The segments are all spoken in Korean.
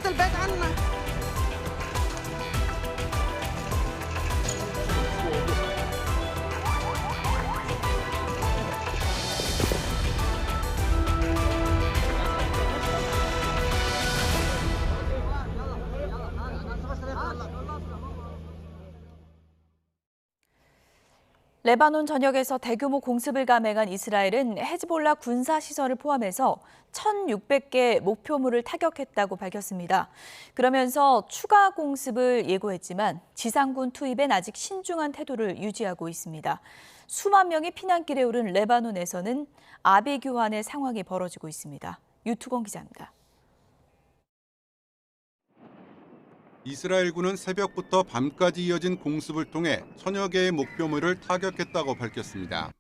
البيت عنا. 레바논 전역에서 대규모 공습을 감행한 이스라엘은 헤즈볼라 군사시설을 포함해서 1,600개 목표물을 타격했다고 밝혔습니다. 그러면서 추가 공습을 예고했지만 지상군 투입엔 아직 신중한 태도를 유지하고 있습니다. 수만 명이 피난길에 오른 레바논에서는 아비규환의 상황이 벌어지고 있습니다. 유투건 기자입니다. 이스라엘군은 새벽부터 밤까지 이어진 공습을 통해 천여 개의 목표물을 타격했다고 밝혔습니다.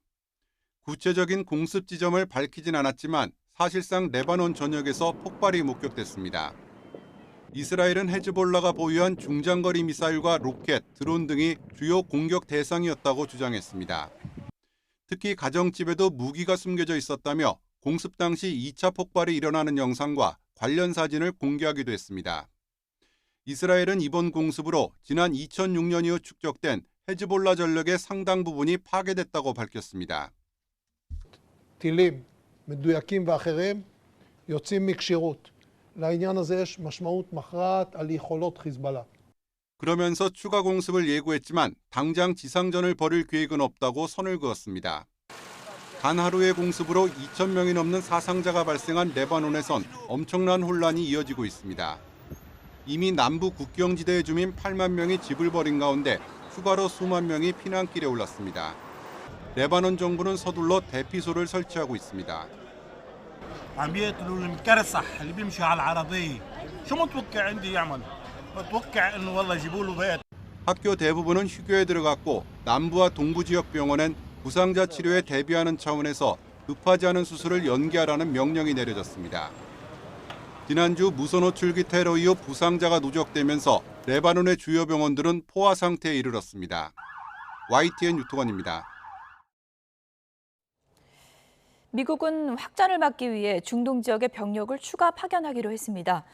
구체적인 공습 지점을 밝히진 않았지만 사실상 레바논 전역에서 폭발이 목격됐습니다. 이스라엘은 헤즈볼라가 보유한 중장거리 미사일과 로켓, 드론 등이 주요 공격 대상이었다고 주장했습니다. 특히 가정집에도 무기가 숨겨져 있었다며 공습 당시 2차 폭발이 일어나는 영상과 관련 사진을 공개하기도 했습니다. 이스라엘은 이번 공습으로 지난 2006년 이후 축적된 헤즈볼라 전력의 상당 부분이 파괴됐다고 밝혔습니다. טילים מדויקים ואחרים יוצאים מכשירות. לעניין הזה יש משמעות מכרעת על יכולות חיזבאללה. 그러면서 추가 공습을 예고했지만 당장 지상전을 벌일 계획은 없다고 선을 그었습니다. 단 하루의 공습으로 2,000명이 넘는 사상자가 발생한 레바논에선 엄청난 혼란이 이어지고 있습니다. 이미 남부 국경지대의 주민 8만 명이 집을 버린 가운데 추가로 수만 명이 피난길에 올랐습니다. 레바논 정부는 서둘러 대피소를 설치하고 있습니다. عم يقتلوا المكرسح اللي بيمشي على العربية. شو متوقع عندي يعمل؟ متوقع انه والله يجيبوا له بيت. 학교 대부분은 휴교에 들어갔고 남부와 동부 지역 병원엔 부상자 치료에 대비하는 차원에서 급하지 않은 수술을 연기하라는 명령이 내려졌습니다. 지난주 무선호출기 테러 이후 부상자가 누적되면서 레바논의 주요 병원들은 포화 상태에 이르렀습니다. YTN 유토건입니다. 미국은 확전을 막기 위해 중동 지역에 병력을 추가 파견하기로 했습니다.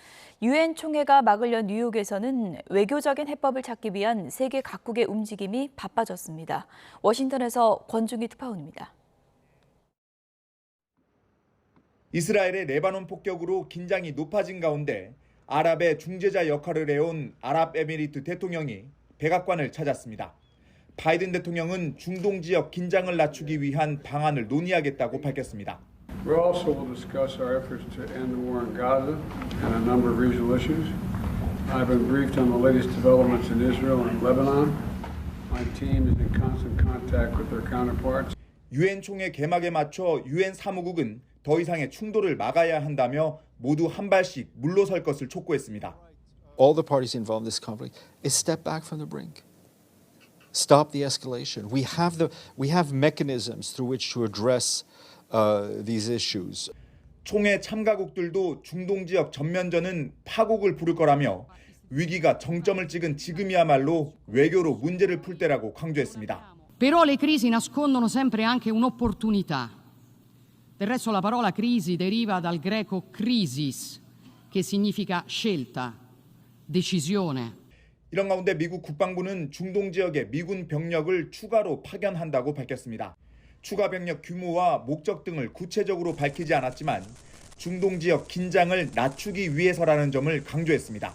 유엔 총회가 막을 연 뉴욕에서는 외교적인 해법을 찾기 위한 세계 각국의 움직임이 바빠졌습니다. 워싱턴에서 권중희 특파원입니다. 이스라엘의 레바논 폭격으로 긴장이 높아진 가운데 아랍의 중재자 역할을 해온 아랍에미리트 대통령이 백악관을 찾았습니다. 바이든 대통령은 중동 지역 긴장을 낮추기 위한 방안을 논의하겠다고 밝혔습니다. We also will discuss our efforts to end the war in Gaza and a number of regional issues. I've been briefed on the latest developments in Israel and Lebanon. My team is in constant contact with their counterparts. 유엔 총회 개막에 맞춰 유엔 사무국은 더 이상의 충돌을 막아야 한다며 모두 한 발씩 물러설 것을 촉구했습니다. All the parties involved in this conflict is step back from the brink. Stop the escalation. We have mechanisms through which to address these issues. 총회 참가국들도 중동 지역 전면전은 파국을 부를 거라며 위기가 정점을 찍은 지금이야말로 외교로 문제를 풀 때라고 강조했습니다. Però le crisi nascondono sempre anche un'opportunità. Del resto la parola crisi deriva dal greco krisis, che significa scelta, decisione. 이런 가운데 미국 국방부는 중동 지역에 미군 병력을 추가로 파견한다고 밝혔습니다. 추가 병력 규모와 목적 등을 구체적으로 밝히지 않았지만 중동 지역 긴장을 낮추기 위해서라는 점을 강조했습니다.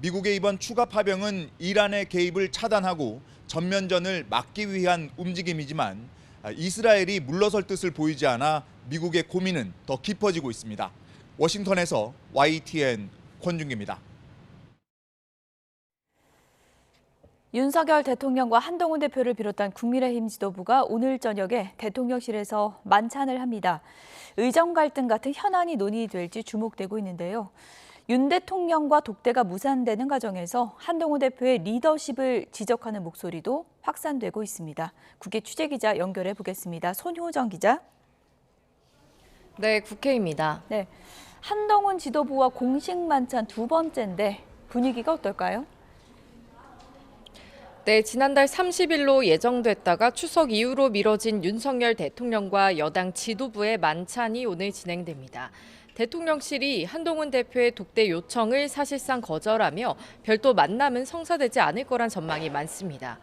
미국의 이번 추가 파병은 이란의 개입을 차단하고 전면전을 막기 위한 움직임이지만 이스라엘이 물러설 뜻을 보이지 않아 미국의 고민은 더 깊어지고 있습니다. 워싱턴에서 YTN 권중기입니다. 윤석열 대통령과 한동훈 대표를 비롯한 국민의힘 지도부가 오늘 저녁에 대통령실에서 만찬을 합니다. 의정 갈등 같은 현안이 논의될지 주목되고 있는데요. 윤 대통령과 독대가 무산되는 과정에서 한동훈 대표의 리더십을 지적하는 목소리도 확산되고 있습니다. 국회 취재기자 연결해 보겠습니다. 손효정 기자. 네, 국회입니다. 네, 한동훈 지도부와 공식 만찬 두 번째인데 분위기가 어떨까요? 네, 지난달 30일로 예정됐다가 추석 이후로 미뤄진 윤석열 대통령과 여당 지도부의 만찬이 오늘 진행됩니다. 대통령실이 한동훈 대표의 독대 요청을 사실상 거절하며 별도 만남은 성사되지 않을 거란 전망이 많습니다.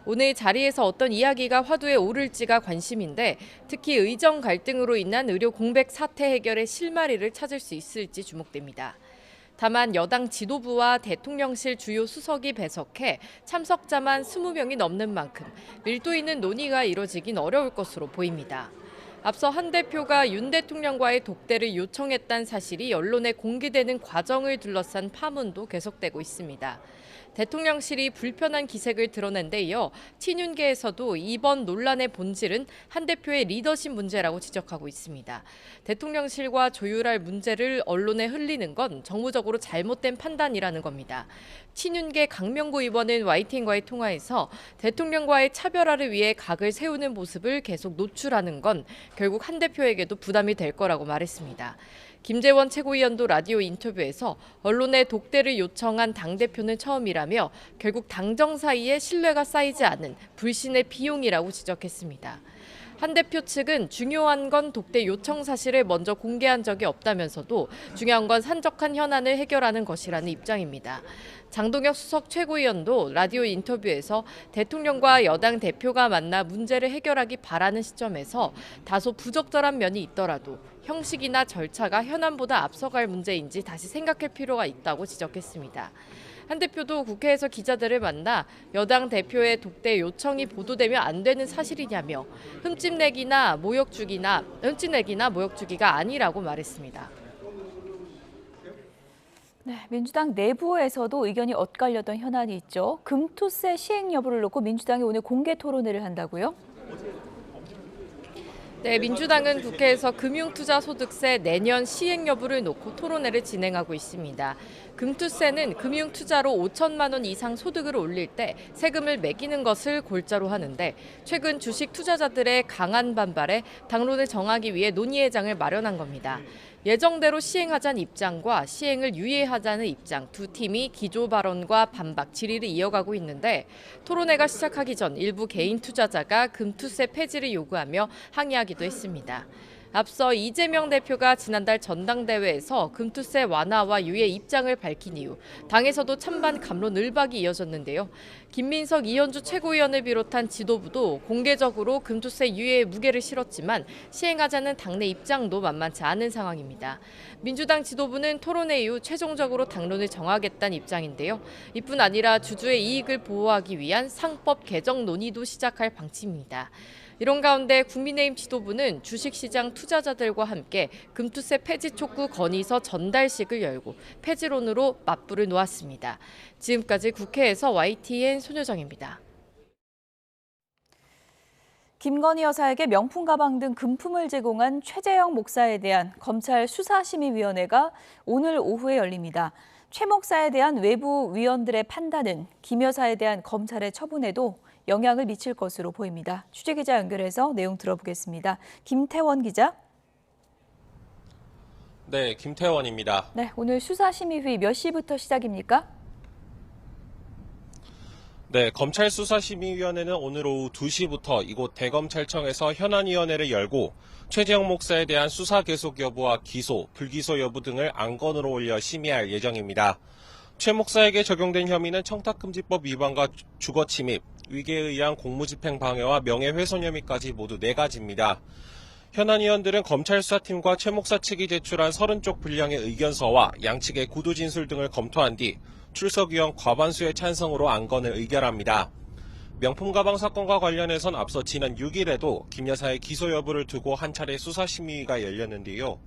오늘 자리에서 어떤 이야기가 화두에 오를지가 관심인데 특히 의정 갈등으로 인한 의료 공백 사태 해결의 실마리를 찾을 수 있을지 주목됩니다. 다만 여당 지도부와 대통령실 주요 수석이 배석해 참석자만 20명이 넘는 만큼 밀도 있는 논의가 이뤄지긴 어려울 것으로 보입니다. 앞서 한 대표가 윤 대통령과의 독대를 요청했다는 사실이 언론에 공개되는 과정을 둘러싼 파문도 계속되고 있습니다. 대통령실이 불편한 기색을 드러낸 데 이어 친윤계에서도 이번 논란의 본질은 한 대표의 리더십 문제라고 지적하고 있습니다. 대통령실과 조율할 문제를 언론에 흘리는 건 정무적으로 잘못된 판단이라는 겁니다. 친윤계 강명구 의원은 YTN과의 통화에서 대통령과의 차별화를 위해 각을 세우는 모습을 계속 노출하는 건 결국 한 대표에게도 부담이 될 거라고 말했습니다. 김재원 최고위원도 라디오 인터뷰에서 언론에 독대를 요청한 당대표는 처음이라며 결국 당정 사이에 신뢰가 쌓이지 않은 불신의 비용이라고 지적했습니다. 한 대표 측은 중요한 건 독대 요청 사실을 먼저 공개한 적이 없다면서도 중요한 건 산적한 현안을 해결하는 것이라는 입장입니다. 장동혁 수석 최고위원도 라디오 인터뷰에서 대통령과 여당 대표가 만나 문제를 해결하기 바라는 시점에서 다소 부적절한 면이 있더라도 형식이나 절차가 현안보다 앞서갈 문제인지 다시 생각할 필요가 있다고 지적했습니다. 한 대표도 국회에서 기자들을 만나 여당 대표의 독대 요청이 보도되면 안 되는 사실이냐며 흠집내기나 모욕주기가 아니라고 말했습니다. 네, 민주당 내부에서도 의견이 엇갈렸던 현안이 있죠. 금투세 시행 여부를 놓고 민주당이 오늘 공개 토론회를 한다고요? 네, 민주당은 국회에서 금융투자소득세 내년 시행 여부를 놓고 토론회를 진행하고 있습니다. 금투세는 금융투자로 5천만 원 이상 소득을 올릴 때 세금을 매기는 것을 골자로 하는데 최근 주식 투자자들의 강한 반발에 당론을 정하기 위해 논의의 장을 마련한 겁니다. 예정대로 시행하자는 입장과 시행을 유예하자는 입장 두 팀이 기조 발언과 반박, 질의를 이어가고 있는데 토론회가 시작하기 전 일부 개인 투자자가 금투세 폐지를 요구하며 항의하기도 했습니다. 앞서 이재명 대표가 지난달 전당대회에서 금투세 완화와 유예 입장을 밝힌 이후 당에서도 찬반 감론 을박이 이어졌는데요. 김민석, 이현주 최고위원을 비롯한 지도부도 공개적으로 금투세 유예에 무게를 실었지만 시행하자는 당내 입장도 만만치 않은 상황입니다. 민주당 지도부는 토론회 이후 최종적으로 당론을 정하겠다는 입장인데요. 이뿐 아니라 주주의 이익을 보호하기 위한 상법 개정 논의도 시작할 방침입니다. 이런 가운데 국민의힘 지도부는 주식시장 투자자들과 함께 금투세 폐지 촉구 건의서 전달식을 열고 폐지론으로 맞불을 놓았습니다. 지금까지 국회에서 YTN 손효정입니다. 김건희 여사에게 명품 가방 등 금품을 제공한 최재형 목사에 대한 검찰 수사심의위원회가 오늘 오후에 열립니다. 최 목사에 대한 외부 위원들의 판단은 김 여사에 대한 검찰의 처분에도 영향을 미칠 것으로 보입니다. 취재기자 연결해서 내용 들어보겠습니다. 김태원 기자. 네, 김태원입니다. 네, 오늘 수사심의회 몇 시부터 시작입니까? 네, 검찰수사심의위원회는 오늘 오후 2시부터 이곳 대검찰청에서 현안위원회를 열고 최재형 목사에 대한 수사 계속 여부와 기소, 불기소 여부 등을 안건으로 올려 심의할 예정입니다. 최 목사에게 적용된 혐의는 청탁금지법 위반과 주거침입, 위계에 의한 공무집행 방해와 명예훼손 혐의까지 모두 4가지입니다. 현안위원들은 검찰 수사팀과 최 목사 측이 제출한 30쪽 분량의 의견서와 양측의 구두 진술 등을 검토한 뒤 출석위원 과반수의 찬성으로 안건을 의결합니다. 명품 가방 사건과 관련해선 앞서 지난 6일에도 김 여사의 기소 여부를 두고 한 차례 수사심의가 열렸는데요.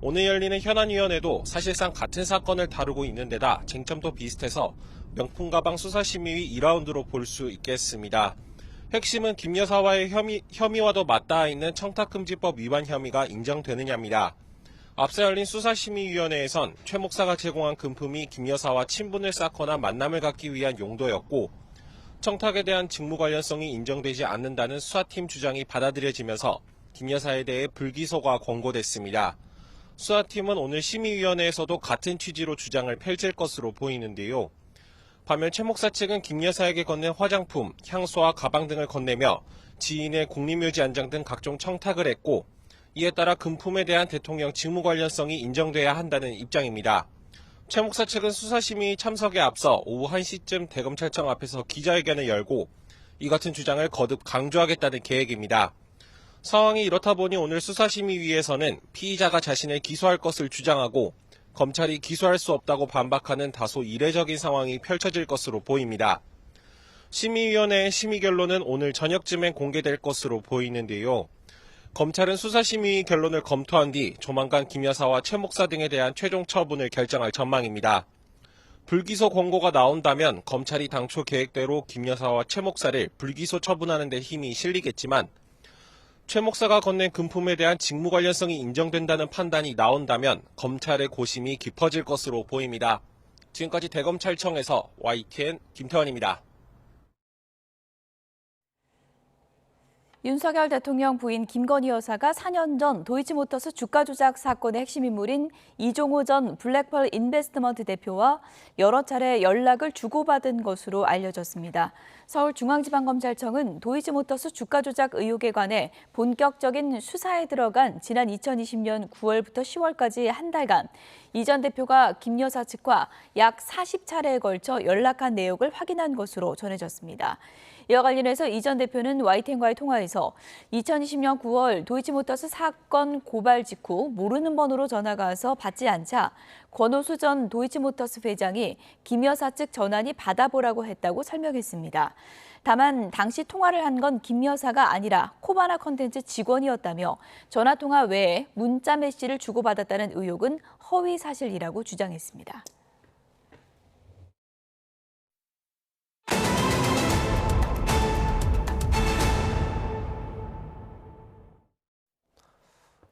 오늘 열리는 현안위원회도 사실상 같은 사건을 다루고 있는 데다 쟁점도 비슷해서 명품 가방 수사심의위 2라운드로 볼 수 있겠습니다. 핵심은 김 여사와의 혐의와도 맞닿아 있는 청탁금지법 위반 혐의가 인정되느냐입니다. 앞서 열린 수사심의위원회에선 최 목사가 제공한 금품이 김 여사와 친분을 쌓거나 만남을 갖기 위한 용도였고 청탁에 대한 직무 관련성이 인정되지 않는다는 수사팀 주장이 받아들여지면서 김 여사에 대해 불기소가 권고됐습니다. 수사팀은 오늘 심의위원회에서도 같은 취지로 주장을 펼칠 것으로 보이는데요. 반면 최 목사 측은 김 여사에게 건넨 화장품, 향수와 가방 등을 건네며 지인의 국립묘지 안장 등 각종 청탁을 했고 이에 따라 금품에 대한 대통령 직무 관련성이 인정돼야 한다는 입장입니다. 최 목사 측은 수사심의 참석에 앞서 오후 1시쯤 대검찰청 앞에서 기자회견을 열고 이 같은 주장을 거듭 강조하겠다는 계획입니다. 상황이 이렇다 보니 오늘 수사심의위에서는 피의자가 자신을 기소할 것을 주장하고 검찰이 기소할 수 없다고 반박하는 다소 이례적인 상황이 펼쳐질 것으로 보입니다. 심의위원회의 심의 결론은 오늘 저녁쯤엔 공개될 것으로 보이는데요. 검찰은 수사심의 결론을 검토한 뒤 조만간 김 여사와 최 목사 등에 대한 최종 처분을 결정할 전망입니다. 불기소 권고가 나온다면 검찰이 당초 계획대로 김 여사와 최 목사를 불기소 처분하는 데 힘이 실리겠지만 최 목사가 건넨 금품에 대한 직무 관련성이 인정된다는 판단이 나온다면 검찰의 고심이 깊어질 것으로 보입니다. 지금까지 대검찰청에서 YTN 김태원입니다. 윤석열 대통령 부인 김건희 여사가 4년 전 도이치모터스 주가 조작 사건의 핵심 인물인 이종호 전 블랙펄 인베스트먼트 대표와 여러 차례 연락을 주고받은 것으로 알려졌습니다. 서울중앙지방검찰청은 도이치모터스 주가 조작 의혹에 관해 본격적인 수사에 들어간 지난 2020년 9월부터 10월까지 한 달간 이 전 대표가 김 여사 측과 약 40차례에 걸쳐 연락한 내역을 확인한 것으로 전해졌습니다. 이와 관련해서 이 전 대표는 YTN과의 통화에서 2020년 9월 도이치모터스 사건 고발 직후 모르는 번호로 전화가 와서 받지 않자 권오수 전 도이치모터스 회장이 김 여사 측 전화니 받아보라고 했다고 설명했습니다. 다만 당시 통화를 한 건 김 여사가 아니라 코바나 컨텐츠 직원이었다며 전화통화 외에 문자 메시지를 주고받았다는 의혹은 허위 사실이라고 주장했습니다.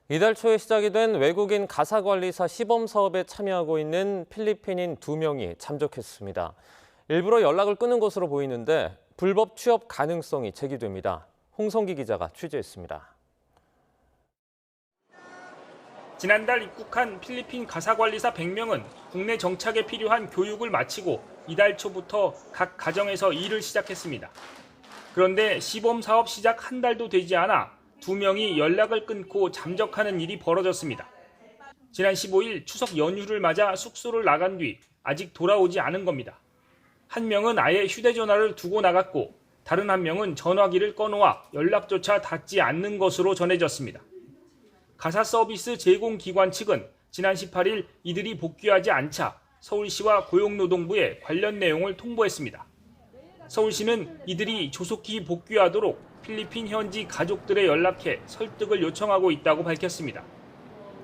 이달 초에 시작이 된 외국인 가사관리사 시범 사업에 참여하고 있는 필리핀인 2명이 잠적했습니다. 일부러 연락을 끊은 것으로 보이는데 불법 취업 가능성이 제기됩니다. 홍성기 기자가 취재했습니다. 지난달 입국한 필리핀 가사관리사 100명은 국내 정착에 필요한 교육을 마치고 이달 초부터 각 가정에서 일을 시작했습니다. 그런데 시범 사업 시작 한 달도 되지 않아 2명이 연락을 끊고 잠적하는 일이 벌어졌습니다. 지난 15일 추석 연휴를 맞아 숙소를 나간 뒤 아직 돌아오지 않은 겁니다. 한 명은 아예 휴대전화를 두고 나갔고 다른 한 명은 전화기를 꺼놓아 연락조차 닿지 않는 것으로 전해졌습니다. 가사 서비스 제공기관 측은 지난 18일 이들이 복귀하지 않자 서울시와 고용노동부에 관련 내용을 통보했습니다. 서울시는 이들이 조속히 복귀하도록 필리핀 현지 가족들에 연락해 설득을 요청하고 있다고 밝혔습니다.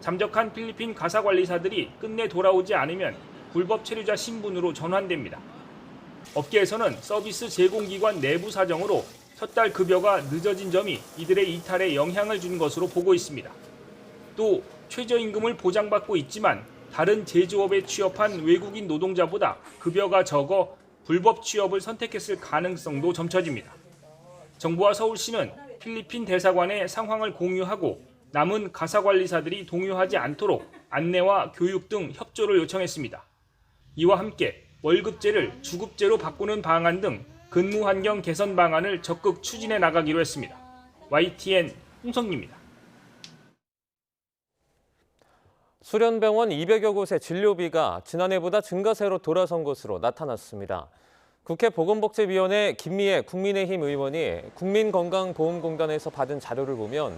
잠적한 필리핀 가사관리사들이 끝내 돌아오지 않으면 불법 체류자 신분으로 전환됩니다. 업계에서는 서비스 제공기관 내부 사정으로 첫 달 급여가 늦어진 점이 이들의 이탈에 영향을 준 것으로 보고 있습니다. 또 최저임금을 보장받고 있지만 다른 제조업에 취업한 외국인 노동자보다 급여가 적어 불법 취업을 선택했을 가능성도 점쳐집니다. 정부와 서울시는 필리핀 대사관에 상황을 공유하고 남은 가사관리사들이 동요하지 않도록 안내와 교육 등 협조를 요청했습니다. 이와 함께 월급제를 주급제로 바꾸는 방안 등 근무 환경 개선 방안을 적극 추진해 나가기로 했습니다. YTN 홍성기입니다. 수련병원 200여 곳의 진료비가 지난해보다 증가세로 돌아선 것으로 나타났습니다. 국회 보건복지위원회 김미애 국민의힘 의원이 국민건강보험공단에서 받은 자료를 보면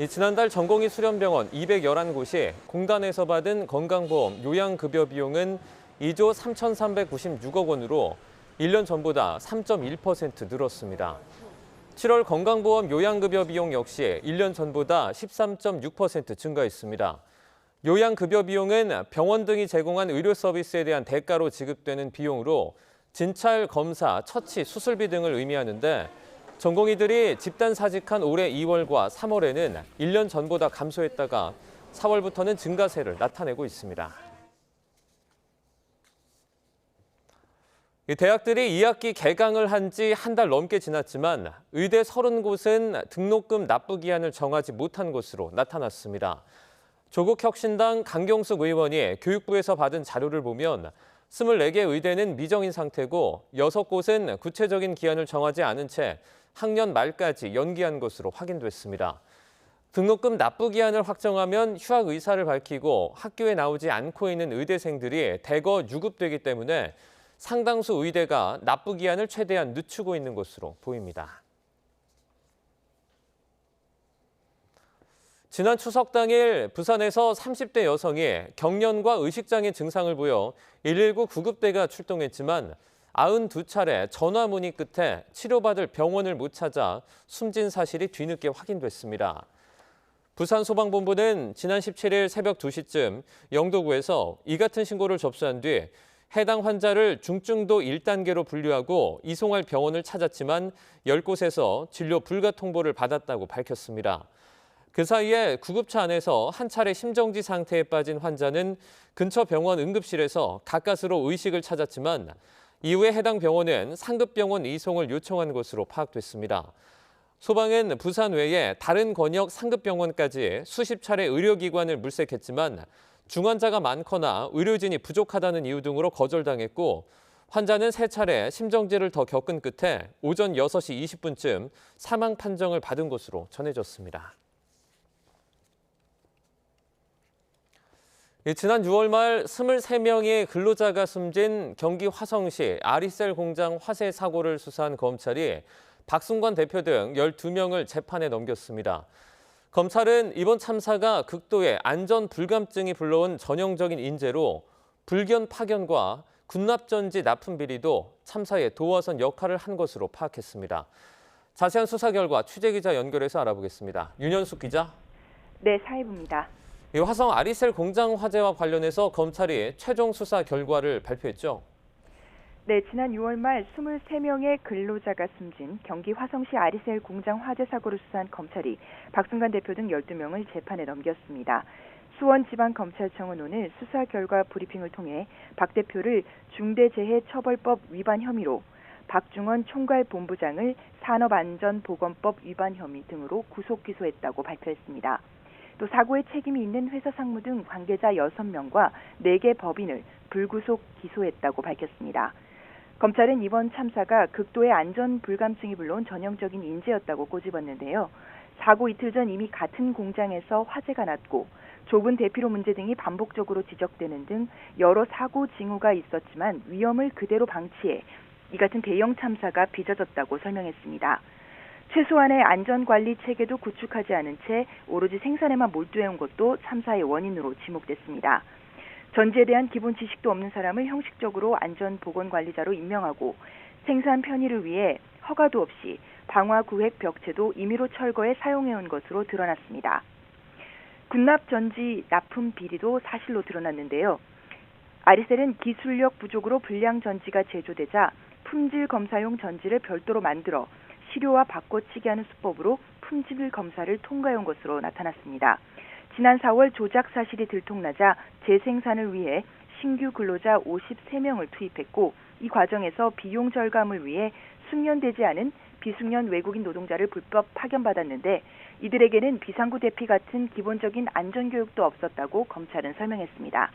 지난달 전공의 수련병원 211곳이 공단에서 받은 건강보험 요양급여 비용은 2조 3,396억 원으로 1년 전보다 3.1% 늘었습니다. 7월 건강보험 요양급여 비용 역시 1년 전보다 13.6% 증가했습니다. 요양급여 비용은 병원 등이 제공한 의료 서비스에 대한 대가로 지급되는 비용으로 진찰, 검사, 처치, 수술비 등을 의미하는데 전공의들이 집단 사직한 올해 2월과 3월에는 1년 전보다 감소했다가 4월부터는 증가세를 나타내고 있습니다. 대학들이 2학기 개강을 한 지 한 달 넘게 지났지만 의대 30곳은 등록금 납부 기한을 정하지 못한 것으로 나타났습니다. 조국혁신당 강경숙 의원이 교육부에서 받은 자료를 보면 24개 의대는 미정인 상태고 6곳은 구체적인 기한을 정하지 않은 채 학년 말까지 연기한 것으로 확인됐습니다. 등록금 납부 기한을 확정하면 휴학 의사를 밝히고 학교에 나오지 않고 있는 의대생들이 대거 유급되기 때문에 상당수 의대가 납부 기한을 최대한 늦추고 있는 것으로 보입니다. 지난 추석 당일 부산에서 30대 여성이 경련과 의식장애 증상을 보여 119 구급대가 출동했지만 92차례 전화 문의 끝에 치료받을 병원을 못 찾아 숨진 사실이 뒤늦게 확인됐습니다. 부산소방본부는 지난 17일 새벽 2시쯤 영도구에서 이 같은 신고를 접수한 뒤 해당 환자를 중증도 1단계로 분류하고 이송할 병원을 찾았지만 10곳에서 진료 불가 통보를 받았다고 밝혔습니다. 그 사이에 구급차 안에서 한 차례 심정지 상태에 빠진 환자는 근처 병원 응급실에서 가까스로 의식을 찾았지만 이후에 해당 병원은 상급병원 이송을 요청한 것으로 파악됐습니다. 소방은 부산 외에 다른 권역 상급병원까지 수십 차례 의료기관을 물색했지만 중환자가 많거나 의료진이 부족하다는 이유 등으로 거절당했고 환자는 3차례 심정지를 더 겪은 끝에 오전 6시 20분쯤 사망 판정을 받은 것으로 전해졌습니다. 지난 6월 말 23명의 근로자가 숨진 경기 화성시 아리셀 공장 화재 사고를 수사한 검찰이 박승관 대표 등 12명을 재판에 넘겼습니다. 검찰은 이번 참사가 극도의 안전 불감증이 불러온 전형적인 인재로 불견 파견과 군납전지 납품 비리도 참사의 도화선 역할을 한 것으로 파악했습니다. 자세한 수사 결과 취재기자 연결해서 알아보겠습니다. 윤현숙 기자. 네, 사회부입니다. 이 화성 아리셀 공장 화재와 관련해서 검찰이 최종 수사 결과를 발표했죠. 네, 지난 6월 말 23명의 근로자가 숨진 경기 화성시 아리셀 공장 화재 사고를 수사한 검찰이 박승관 대표 등 12명을 재판에 넘겼습니다. 수원지방검찰청은 오늘 수사 결과 브리핑을 통해 박 대표를 중대재해처벌법 위반 혐의로 박중원 총괄본부장을 산업안전보건법 위반 혐의 등으로 구속 기소했다고 발표했습니다. 또 사고에 책임이 있는 회사 상무 등 관계자 6명과 4개 법인을 불구속 기소했다고 밝혔습니다. 검찰은 이번 참사가 극도의 안전 불감증이 불러온 전형적인 인재였다고 꼬집었는데요. 사고 이틀 전 이미 같은 공장에서 화재가 났고 좁은 대피로 문제 등이 반복적으로 지적되는 등 여러 사고 징후가 있었지만 위험을 그대로 방치해 이 같은 대형 참사가 빚어졌다고 설명했습니다. 최소한의 안전관리 체계도 구축하지 않은 채 오로지 생산에만 몰두해온 것도 참사의 원인으로 지목됐습니다. 전지에 대한 기본 지식도 없는 사람을 형식적으로 안전보건관리자로 임명하고 생산 편의를 위해 허가도 없이 방화구획 벽체도 임의로 철거해 사용해온 것으로 드러났습니다. 군납전지 납품 비리도 사실로 드러났는데요. 아리셀은 기술력 부족으로 불량 전지가 제조되자 품질 검사용 전지를 별도로 만들어 시료와 바꿔치기 하는 수법으로 품질 검사를 통과해온 것으로 나타났습니다. 지난 4월 조작 사실이 들통나자 재생산을 위해 신규 근로자 53명을 투입했고 이 과정에서 비용 절감을 위해 숙련되지 않은 비숙련 외국인 노동자를 불법 파견받았는데 이들에게는 비상구 대피 같은 기본적인 안전교육도 없었다고 검찰은 설명했습니다.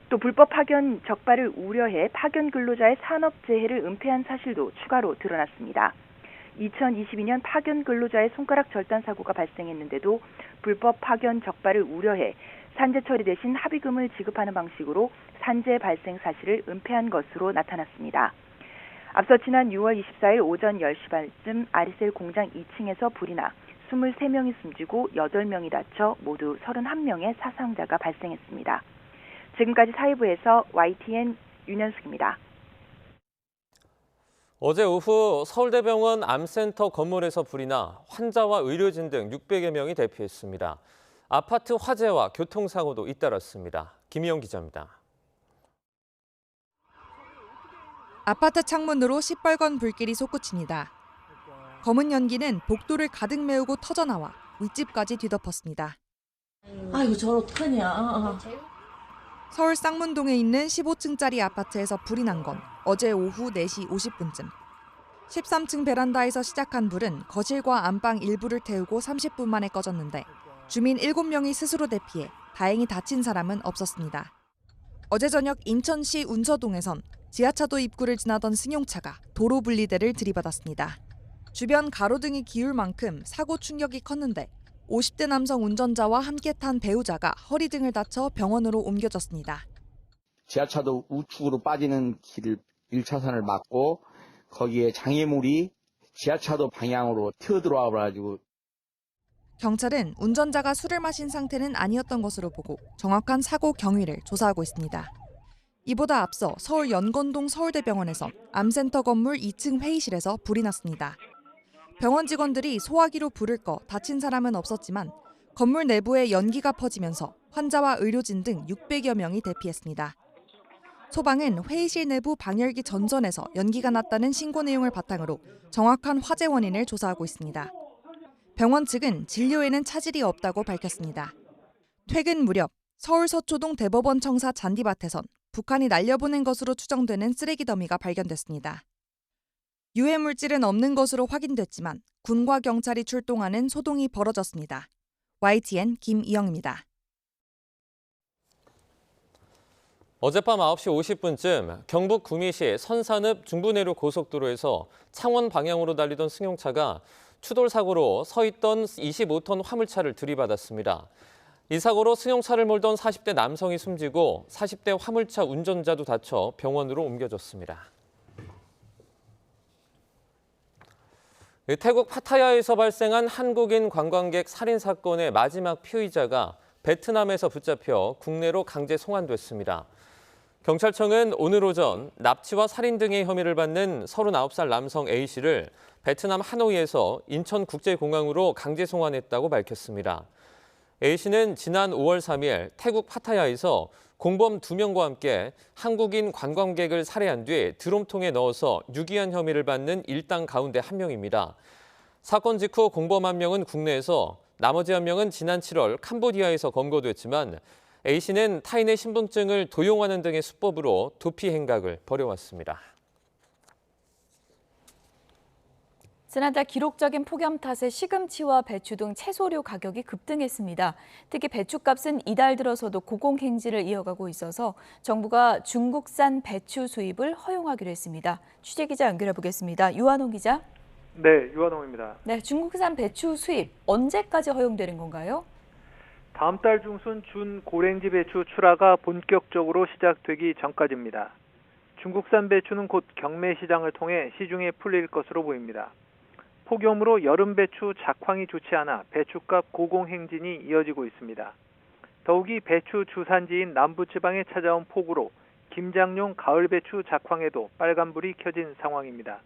또 불법 파견 적발을 우려해 파견 근로자의 산업재해를 은폐한 사실도 추가로 드러났습니다. 2022년 파견 근로자의 손가락 절단 사고가 발생했는데도 불법 파견 적발을 우려해 산재 처리 대신 합의금을 지급하는 방식으로 산재 발생 사실을 은폐한 것으로 나타났습니다. 앞서 지난 6월 24일 오전 10시 반쯤 아리셀 공장 2층에서 불이 나 23명이 숨지고 8명이 다쳐 모두 31명의 사상자가 발생했습니다. 지금까지 사회부에서 YTN 윤현숙입니다. 어제 오후 서울대병원 암센터 건물에서 불이 나 환자와 의료진 등 600여 명이 대피했습니다. 아파트 화재와 교통사고도 잇따랐습니다. 김희영 기자입니다. 아파트 창문으로 시뻘건 불길이 솟구칩니다. 검은 연기는 복도를 가득 메우고 터져나와 윗집까지 뒤덮었습니다. 아이고 저걸 어떡하냐. 서울 쌍문동에 있는 15층짜리 아파트에서 불이 난 건 어제 오후 4시 50분쯤. 13층 베란다에서 시작한 불은 거실과 안방 일부를 태우고 30분 만에 꺼졌는데 주민 7명이 스스로 대피해 다행히 다친 사람은 없었습니다. 어제 저녁 인천시 운서동에선 지하차도 입구를 지나던 승용차가 도로 분리대를 들이받았습니다. 주변 가로등이 기울 만큼 사고 충격이 컸는데 50대 남성 운전자와 함께 탄 배우자가 허리 등을 다쳐 병원으로 옮겨졌습니다. 지하차도 우측으로 빠지는 길을 1차선을 막고 거기에 장애물이 지하차도 방향으로 튀어들어와 가지고 경찰은 운전자가 술을 마신 상태는 아니었던 것으로 보고 정확한 사고 경위를 조사하고 있습니다. 이보다 앞서 서울 연건동 서울대병원에서 암센터 건물 2층 회의실에서 불이 났습니다. 병원 직원들이 소화기로 불을 꺼 다친 사람은 없었지만 건물 내부에 연기가 퍼지면서 환자와 의료진 등 600여 명이 대피했습니다. 소방은 회의실 내부 방열기 전선에서 연기가 났다는 신고 내용을 바탕으로 정확한 화재 원인을 조사하고 있습니다. 병원 측은 진료에는 차질이 없다고 밝혔습니다. 퇴근 무렵 서울 서초동 대법원 청사 잔디밭에선 북한이 날려보낸 것으로 추정되는 쓰레기 더미가 발견됐습니다. 유해 물질은 없는 것으로 확인됐지만 군과 경찰이 출동하는 소동이 벌어졌습니다. YTN 김이영입니다. 어젯밤 9시 50분쯤 경북 구미시 선산읍 중부내륙 고속도로에서 창원 방향으로 달리던 승용차가 추돌 사고로 서 있던 25톤 화물차를 들이받았습니다. 이 사고로 승용차를 몰던 40대 남성이 숨지고 40대 화물차 운전자도 다쳐 병원으로 옮겨졌습니다. 태국 파타야에서 발생한 한국인 관광객 살인 사건의 마지막 피의자가 베트남에서 붙잡혀 국내로 강제 송환됐습니다. 경찰청은 오늘 오전 납치와 살인 등의 혐의를 받는 39살 남성 A씨를 베트남 하노이에서 인천국제공항으로 강제 송환했다고 밝혔습니다. A씨는 지난 5월 3일 태국 파타야에서 공범 2명과 함께 한국인 관광객을 살해한 뒤 드럼통에 넣어서 유기한 혐의를 받는 일당 가운데 한 명입니다. 사건 직후 공범 한 명은 국내에서 나머지 한 명은 지난 7월 캄보디아에서 검거됐지만 A씨는 타인의 신분증을 도용하는 등의 수법으로 도피 행각을 벌여왔습니다. 지난달 기록적인 폭염 탓에 시금치와 배추 등 채소류 가격이 급등했습니다. 특히 배추값은 이달 들어서도 고공행진을 이어가고 있어서 정부가 중국산 배추 수입을 허용하기로 했습니다. 취재기자 연결해 보겠습니다. 유한홍 기자. 네, 유한홍입니다. 네, 중국산 배추 수입 언제까지 허용되는 건가요? 다음 달 중순 준 고랭지 배추 출하가 본격적으로 시작되기 전까지입니다. 중국산 배추는 곧 경매 시장을 통해 시중에 풀릴 것으로 보입니다. 폭염으로 여름 배추 작황이 좋지 않아 배추값 고공행진이 이어지고 있습니다. 더욱이 배추 주산지인 남부지방에 찾아온 폭우로 김장용 가을 배추 작황에도 빨간불이 켜진 상황입니다.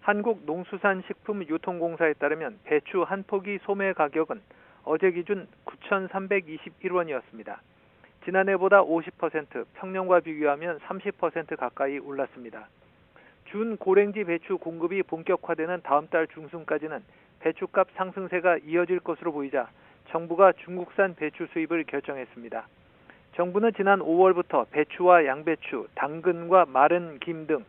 한국농수산식품유통공사에 따르면 배추 한 포기 소매 가격은 어제 기준 9,321원이었습니다. 지난해보다 50%, 평년과 비교하면 30% 가까이 올랐습니다. 준 고랭지 배추 공급이 본격화되는 다음 달 중순까지는 배추값 상승세가 이어질 것으로 보이자 정부가 중국산 배추 수입을 결정했습니다. 정부는 지난 5월부터 배추와 양배추, 당근과 마른 김 등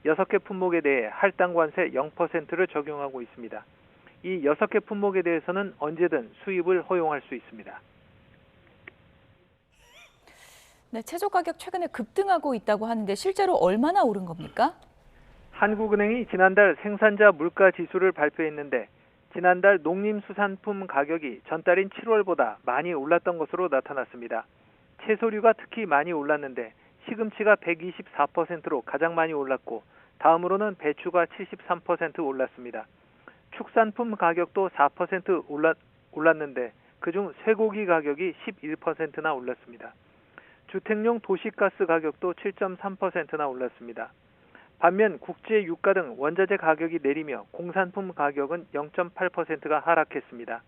6개 품목에 대해 할당 관세 0%를 적용하고 있습니다. 이 6개 품목에 대해서는 언제든 수입을 허용할 수 있습니다. 네, 채소 가격 최근에 급등하고 있다고 하는데 실제로 얼마나 오른 겁니까? 한국은행이 지난달 생산자 물가 지수를 발표했는데 지난달 농림수산품 가격이 전달인 7월보다 많이 올랐던 것으로 나타났습니다. 채소류가 특히 많이 올랐는데 시금치가 124%로 가장 많이 올랐고 다음으로는 배추가 73% 올랐습니다. 축산품 가격도 4% 올랐는데 그중 쇠고기 가격이 11%나 올랐습니다. 주택용 도시가스 가격도 7.3%나 올랐습니다. 반면 국제 유가 등 원자재 가격이 내리며 공산품 가격은 0.8%가 하락했습니다.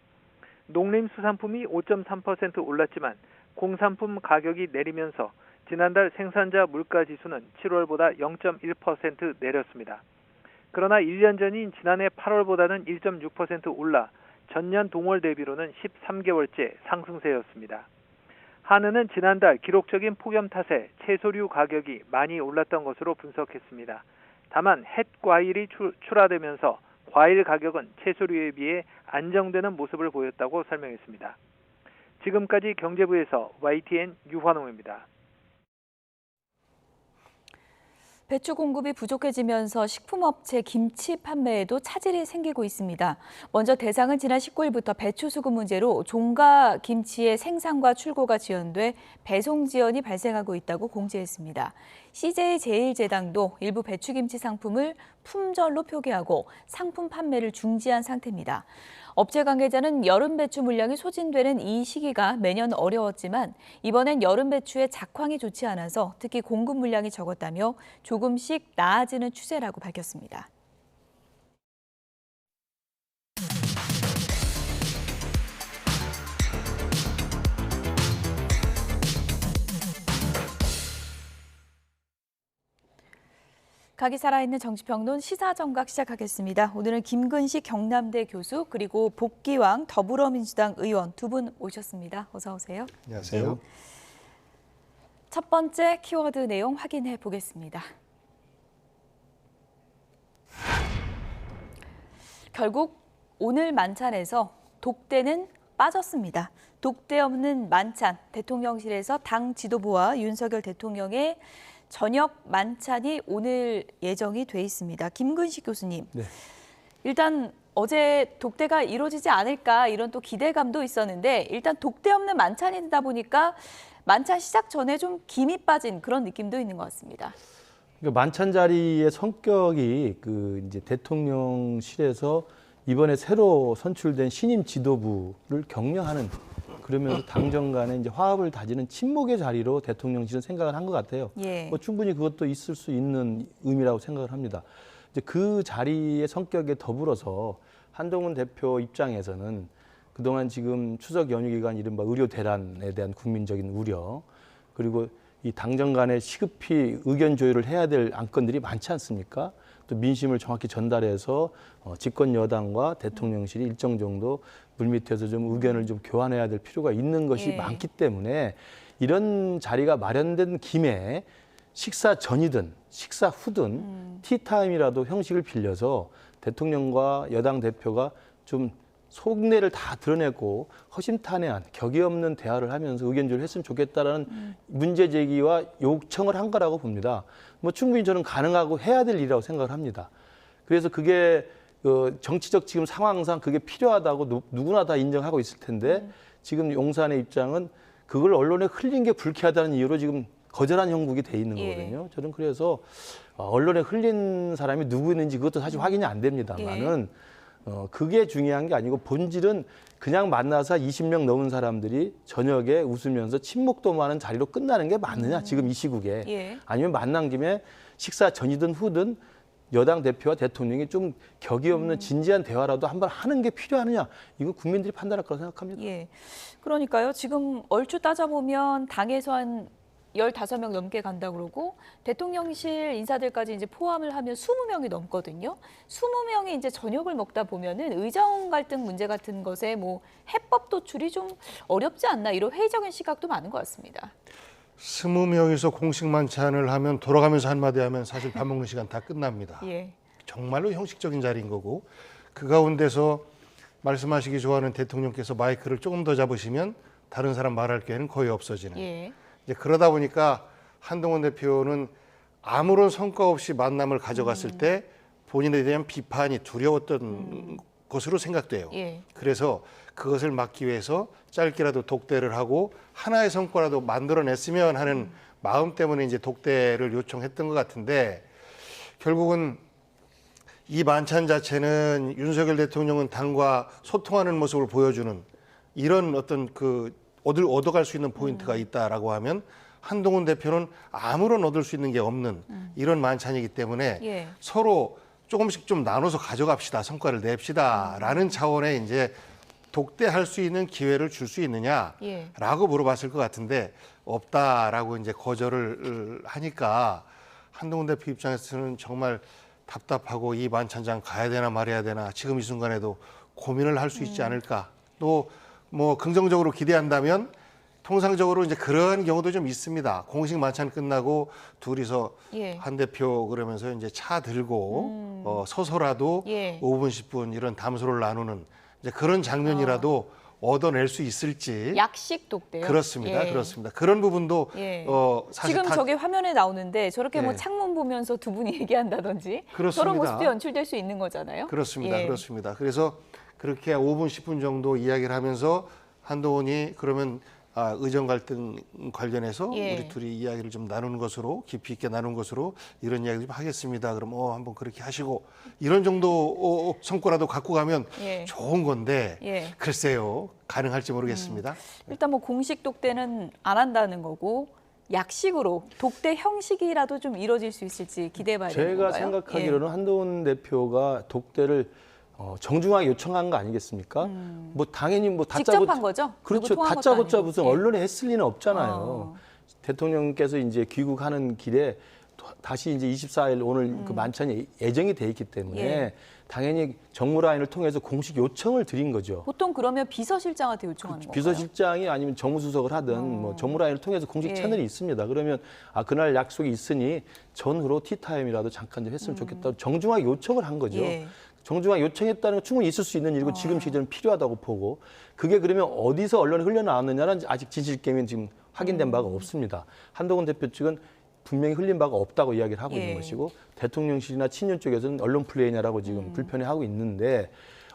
농림수산품이 5.3% 올랐지만 공산품 가격이 내리면서 지난달 생산자 물가지수는 7월보다 0.1% 내렸습니다. 그러나 1년 전인 지난해 8월보다는 1.6% 올라 전년 동월 대비로는 13개월째 상승세였습니다. 한은은 지난달 기록적인 폭염 탓에 채소류 가격이 많이 올랐던 것으로 분석했습니다. 다만 햇 과일이 출하되면서 과일 가격은 채소류에 비해 안정되는 모습을 보였다고 설명했습니다. 지금까지 경제부에서 YTN 유환홍입니다. 배추 공급이 부족해지면서 식품업체 김치 판매에도 차질이 생기고 있습니다. 먼저 대상은 지난 19일부터 배추 수급 문제로 종가 김치의 생산과 출고가 지연돼 배송 지연이 발생하고 있다고 공지했습니다. CJ제일제당도 일부 배추김치 상품을 품절로 표기하고 상품 판매를 중지한 상태입니다. 업체 관계자는 여름 배추 물량이 소진되는 이 시기가 매년 어려웠지만 이번엔 여름 배추의 작황이 좋지 않아서 특히 공급 물량이 적었다며 조금씩 나아지는 추세라고 밝혔습니다. 각이 살아있는 정치평론 시사정각 시작하겠습니다. 오늘은 김근식 경남대 교수 그리고 복기왕 더불어민주당 의원 두 분 오셨습니다. 어서 오세요. 안녕하세요. 첫 번째 키워드 내용 확인해 보겠습니다. 결국 오늘 만찬에서 독대는 빠졌습니다. 독대 없는 만찬, 대통령실에서 당 지도부와 윤석열 대통령의 저녁 만찬이 오늘 예정이 돼 있습니다. 김근식 교수님, 네. 일단 어제 독대가 이루어지지 않을까 이런 또 기대감도 있었는데 일단 독대 없는 만찬이 되다 보니까 만찬 시작 전에 좀 김이 빠진 그런 느낌도 있는 것 같습니다. 그러니까 만찬 자리의 성격이 이제 대통령실에서 이번에 새로 선출된 신임 지도부를 격려하는, 그러면서 당정 간에 이제 화합을 다지는 친목의 자리로 대통령실은 생각을 한 것 같아요. 예. 충분히 그것도 있을 수 있는 의미라고 생각을 합니다. 이제 그 자리의 성격에 더불어서 한동훈 대표 입장에서는 그동안 지금 추석 연휴 기간 이른바 의료 대란에 대한 국민적인 우려, 그리고 이 당정 간에 시급히 의견 조율을 해야 될 안건들이 많지 않습니까? 또 민심을 정확히 전달해서 집권 여당과 대통령실이 일정 정도 물밑에서 좀 의견을 좀 교환해야 될 필요가 있는 것이 많기 때문에 이런 자리가 마련된 김에 식사 전이든 식사 후든 티타임이라도 형식을 빌려서 대통령과 여당 대표가 좀 속내를 다 드러내고 허심탄회한 격이 없는 대화를 하면서 의견 조율을 했으면 좋겠다라는 문제 제기와 요청을 한 거라고 봅니다. 충분히 저는 가능하고 해야 될 일이라고 생각을 합니다. 그래서 그게 정치적 지금 상황상 그게 필요하다고 누구나 다 인정하고 있을 텐데 거지금 용산의 입장은 그걸 언론에 흘린 게 불쾌하다는 이유로 지금 거절한 형국이 돼 있는 거거든요. 저는 그래서 언론에 흘린 사람이 누구였는지 그것도 사실 확인이 안 됩니다만은 그게 중요한 게 아니고 본질은 그냥 만나서 20명 넘은 사람들이 저녁에 웃으면서 친목도모하는 자리로 끝나는 게 맞느냐 지금 이 시국에. 아니면 만난 김에 식사 전이든 후든 여당 대표와 대통령이 좀 격이 없는 진지한 대화라도 한번 하는 게 필요하느냐. 이거 국민들이 판단할 거라고 생각합니다. 예. 그러니까요. 지금 얼추 따져보면 당에서 한 15명 넘게 간다 그러고 대통령실 인사들까지 이제 포함을 하면 20명이 넘거든요. 20명이 이제 저녁을 먹다 보면은 의정 갈등 문제 같은 것에 해법 도출이 좀 어렵지 않나 이런 회의적인 시각도 많은 것 같습니다. 20명이서 공식 만찬을 하면 돌아가면서 한마디 하면 사실 밥 먹는 시간 다 끝납니다. 예. 정말로 형식적인 자리인 거고 그 가운데서 말씀하시기 좋아하는 대통령께서 마이크를 조금 더 잡으시면 다른 사람 말할 기회는 거의 없어지는. 예. 이제 그러다 보니까 한동훈 대표는 아무런 성과 없이 만남을 가져갔을 때 본인에 대한 비판이 두려웠던 것으로 생각돼요. 예. 그래서 그것을 막기 위해서 짧게라도 독대를 하고 하나의 성과라도 만들어냈으면 하는 마음 때문에 이제 독대를 요청했던 것 같은데 결국은 이 만찬 자체는 윤석열 대통령은 당과 소통하는 모습을 보여주는 이런 어떤 얻어갈 수 있는 포인트가 있다라고 하면 한동훈 대표는 아무런 얻을 수 있는 게 없는 이런 만찬이기 때문에 서로 조금씩 좀 나눠서 가져갑시다, 성과를 냅시다라는 차원의 이제 독대할 수 있는 기회를 줄 수 있느냐라고 물어봤을 것 같은데 없다라고 이제 거절을 하니까 한동훈 대표 입장에서는 정말 답답하고 이 만찬장 가야 되나 말아야 되나 지금 이 순간에도 고민을 할 수 있지 않을까. 또 긍정적으로 기대한다면 통상적으로 이제 그런 경우도 좀 있습니다. 공식 만찬 끝나고 둘이서 한 대표 그러면서 이제 차 들고 서서라도 5분, 10분 이런 담소를 나누는 이제 그런 장면이라도 얻어낼 수 있을지. 약식 독대요? 그렇습니다. 예. 그렇습니다. 그런 부분도 예. 사실 지금 저게 화면에 나오는데 저렇게 뭐 예. 창문 보면서 두 분이 얘기한다든지 그렇습니다. 저런 모습도 연출될 수 있는 거잖아요. 그렇습니다. 예. 그렇습니다. 그래서 그렇게 5분, 10분 정도 이야기를 하면서 한동훈이 그러면 의정 갈등 관련해서 예. 우리 둘이 이야기를 좀 나누는 것으로 깊이 있게 나누는 것으로 이런 이야기 좀 하겠습니다. 그럼 한번 그렇게 하시고 이런 정도 성과라도 갖고 가면 예. 좋은 건데 예. 글쎄요 가능할지 모르겠습니다. 일단 뭐 공식 독대는 안 한다는 거고 약식으로 독대 형식이라도 좀 이루어질 수 있을지 기대해봐야 되는 제가 건가요? 생각하기로는 한동훈 대표가 독대를 정중하게 요청한 거 아니겠습니까? 뭐 당연히 뭐 직접 한 거죠? 그렇죠. 통한 것도 다짜고짜 아니고. 무슨 예. 언론에 했을 리는 없잖아요. 대통령께서 이제 귀국하는 길에 다시 이제 24일 오늘 그 만찬이 예정이 돼 있기 때문에 예. 당연히 정무라인을 통해서 공식 요청을 드린 거죠. 보통 그러면 비서실장한테 요청하는 건가요? 비서실장이 아니면 정무수석을 하든 뭐 정무라인을 통해서 공식 예. 채널이 있습니다. 그러면 그날 약속이 있으니 전후로 티타임이라도 잠깐 좀 했으면 좋겠다. 정중하게 요청을 한 거죠. 예. 정중하게 요청했다는 건 충분히 있을 수 있는 일이고 지금 시기에는 필요하다고 보고 그게 그러면 어디서 언론에 흘러나왔느냐는 아직 진실게임은 지금 확인된 바가 없습니다. 한동훈 대표 측은 분명히 흘린 바가 없다고 이야기를 하고 예. 있는 것이고 대통령실이나 친윤 쪽에서는 언론 플레이냐라고 지금 불편해하고 있는데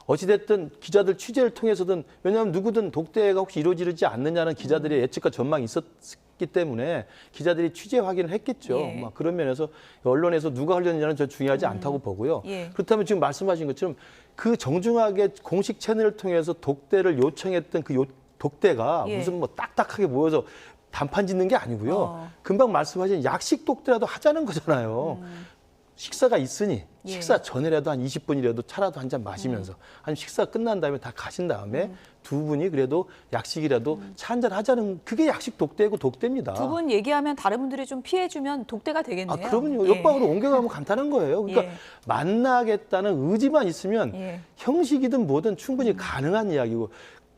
어찌됐든 기자들 취재를 통해서든 왜냐하면 누구든 독대가 혹시 이루어지지 않느냐는 기자들의 예측과 전망이 있었기 때문에 기자들이 취재 확인을 했겠죠. 예. 막 그런 면에서 언론에서 누가 흘렸느냐는 저 중요하지 않다고 보고요. 예. 그렇다면 지금 말씀하신 것처럼 그 정중하게 공식 채널을 통해서 독대를 요청했던 그 독대가 예. 무슨 뭐 딱딱하게 모여서 단판 짓는 게 아니고요. 금방 말씀하신 약식 독대라도 하자는 거잖아요. 식사가 있으니 예. 식사 전에라도 한 20분이라도 차라도 한 잔 마시면서 아니면 식사 끝난 다음에 다 가신 다음에 두 분이 그래도 약식이라도 차 한잔 하자는 그게 약식 독대고 독대입니다. 두 분 얘기하면 다른 분들이 좀 피해주면 독대가 되겠네요. 그러면요. 예. 옆방으로 옮겨가면 간단한 거예요. 그러니까 예. 만나겠다는 의지만 있으면 예. 형식이든 뭐든 충분히 가능한 이야기고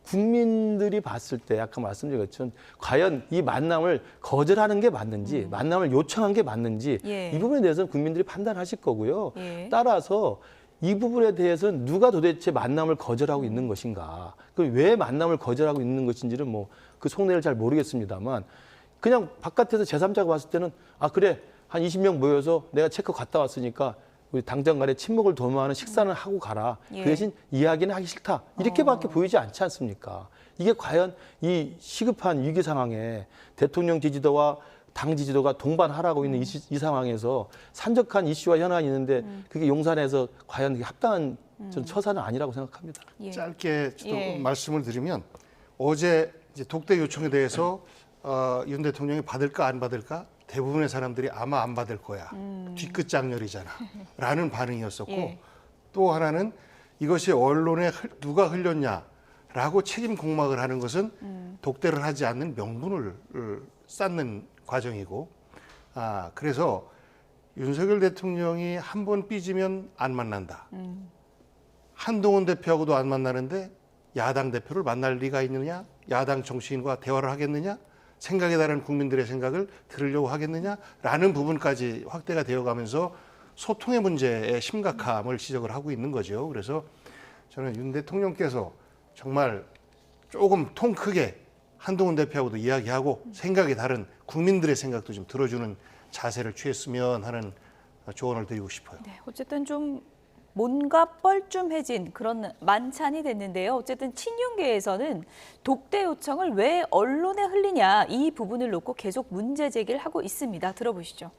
국민들이 봤을 때 아까 말씀드린 것처럼 과연 이 만남을 거절하는 게 맞는지 만남을 요청한 게 맞는지 예. 이 부분에 대해서는 국민들이 판단하실 거고요. 예. 따라서 이 부분에 대해서는 누가 도대체 만남을 거절하고 있는 것인가 왜 만남을 거절하고 있는 것인지는 뭐 그 속내를 잘 모르겠습니다만 그냥 바깥에서 제3자가 봤을 때는 그래 한 20명 모여서 내가 체크 갔다 왔으니까 우리 당장 간에 친목을 도모하는 식사는 하고 가라. 예. 그 대신 이야기는 하기 싫다. 이렇게밖에 보이지 않지 않습니까? 이게 과연 이 시급한 위기 상황에 대통령 지지도와 당 지지도가 동반하라고 있는 이 상황에서 산적한 이슈와 현안이 있는데 그게 용산에서 과연 그게 합당한 저는 처사는 아니라고 생각합니다. 예. 짧게 예. 말씀을 드리면 어제 이제 독대 요청에 대해서 윤 대통령이 받을까 안 받을까 대부분의 사람들이 아마 안 받을 거야. 뒤끝 장렬이잖아. 라는 반응이었었고 예. 또 하나는 이것이 언론에 누가 흘렸냐라고 책임 공막을 하는 것은 독대를 하지 않는 명분을 쌓는 과정이고 그래서 윤석열 대통령이 한 번 삐지면 안 만난다. 한동훈 대표하고도 안 만나는데 야당 대표를 만날 리가 있느냐? 야당 정치인과 대화를 하겠느냐? 생각에 다른 국민들의 생각을 들으려고 하겠느냐라는 부분까지 확대가 되어가면서 소통의 문제의 심각함을 지적을 하고 있는 거죠. 그래서 저는 윤 대통령께서 정말 조금 통 크게 한동훈 대표하고도 이야기하고 생각이 다른 국민들의 생각도 좀 들어주는 자세를 취했으면 하는 조언을 드리고 싶어요. 네, 어쨌든 좀 뭔가 뻘쭘해진 그런 만찬이 됐는데요. 어쨌든 친윤계에서는 독대 요청을 왜 언론에 흘리냐 이 부분을 놓고 계속 문제 제기를 하고 있습니다. 들어보시죠.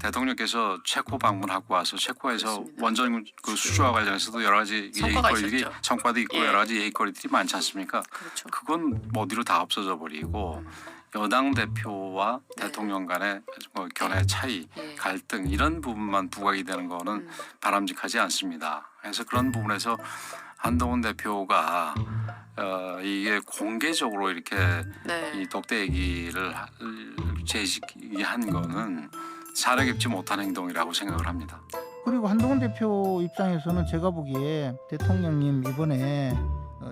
대통령께서 체코 방문하고 와서 체코에서 원전 그 수주와 관련해서도 여러 가지 얘기거리들이 성과도 있고 여러 가지 얘기거리들이 많지 않습니까? 그렇죠. 그건 어디로 다 없어져 버리고 여당 대표와 대통령 간의 뭐 견해 차이, 갈등 이런 부분만 부각이 되는 거는 바람직하지 않습니다. 그래서 그런 부분에서 한동훈 대표가 이게 공개적으로 이렇게 이 독대 얘기를 제기한 거는 사려 깊지 못한 행동이라고 생각을 합니다. 그리고 한동훈 대표 입장에서는 제가 보기에 대통령님 이번에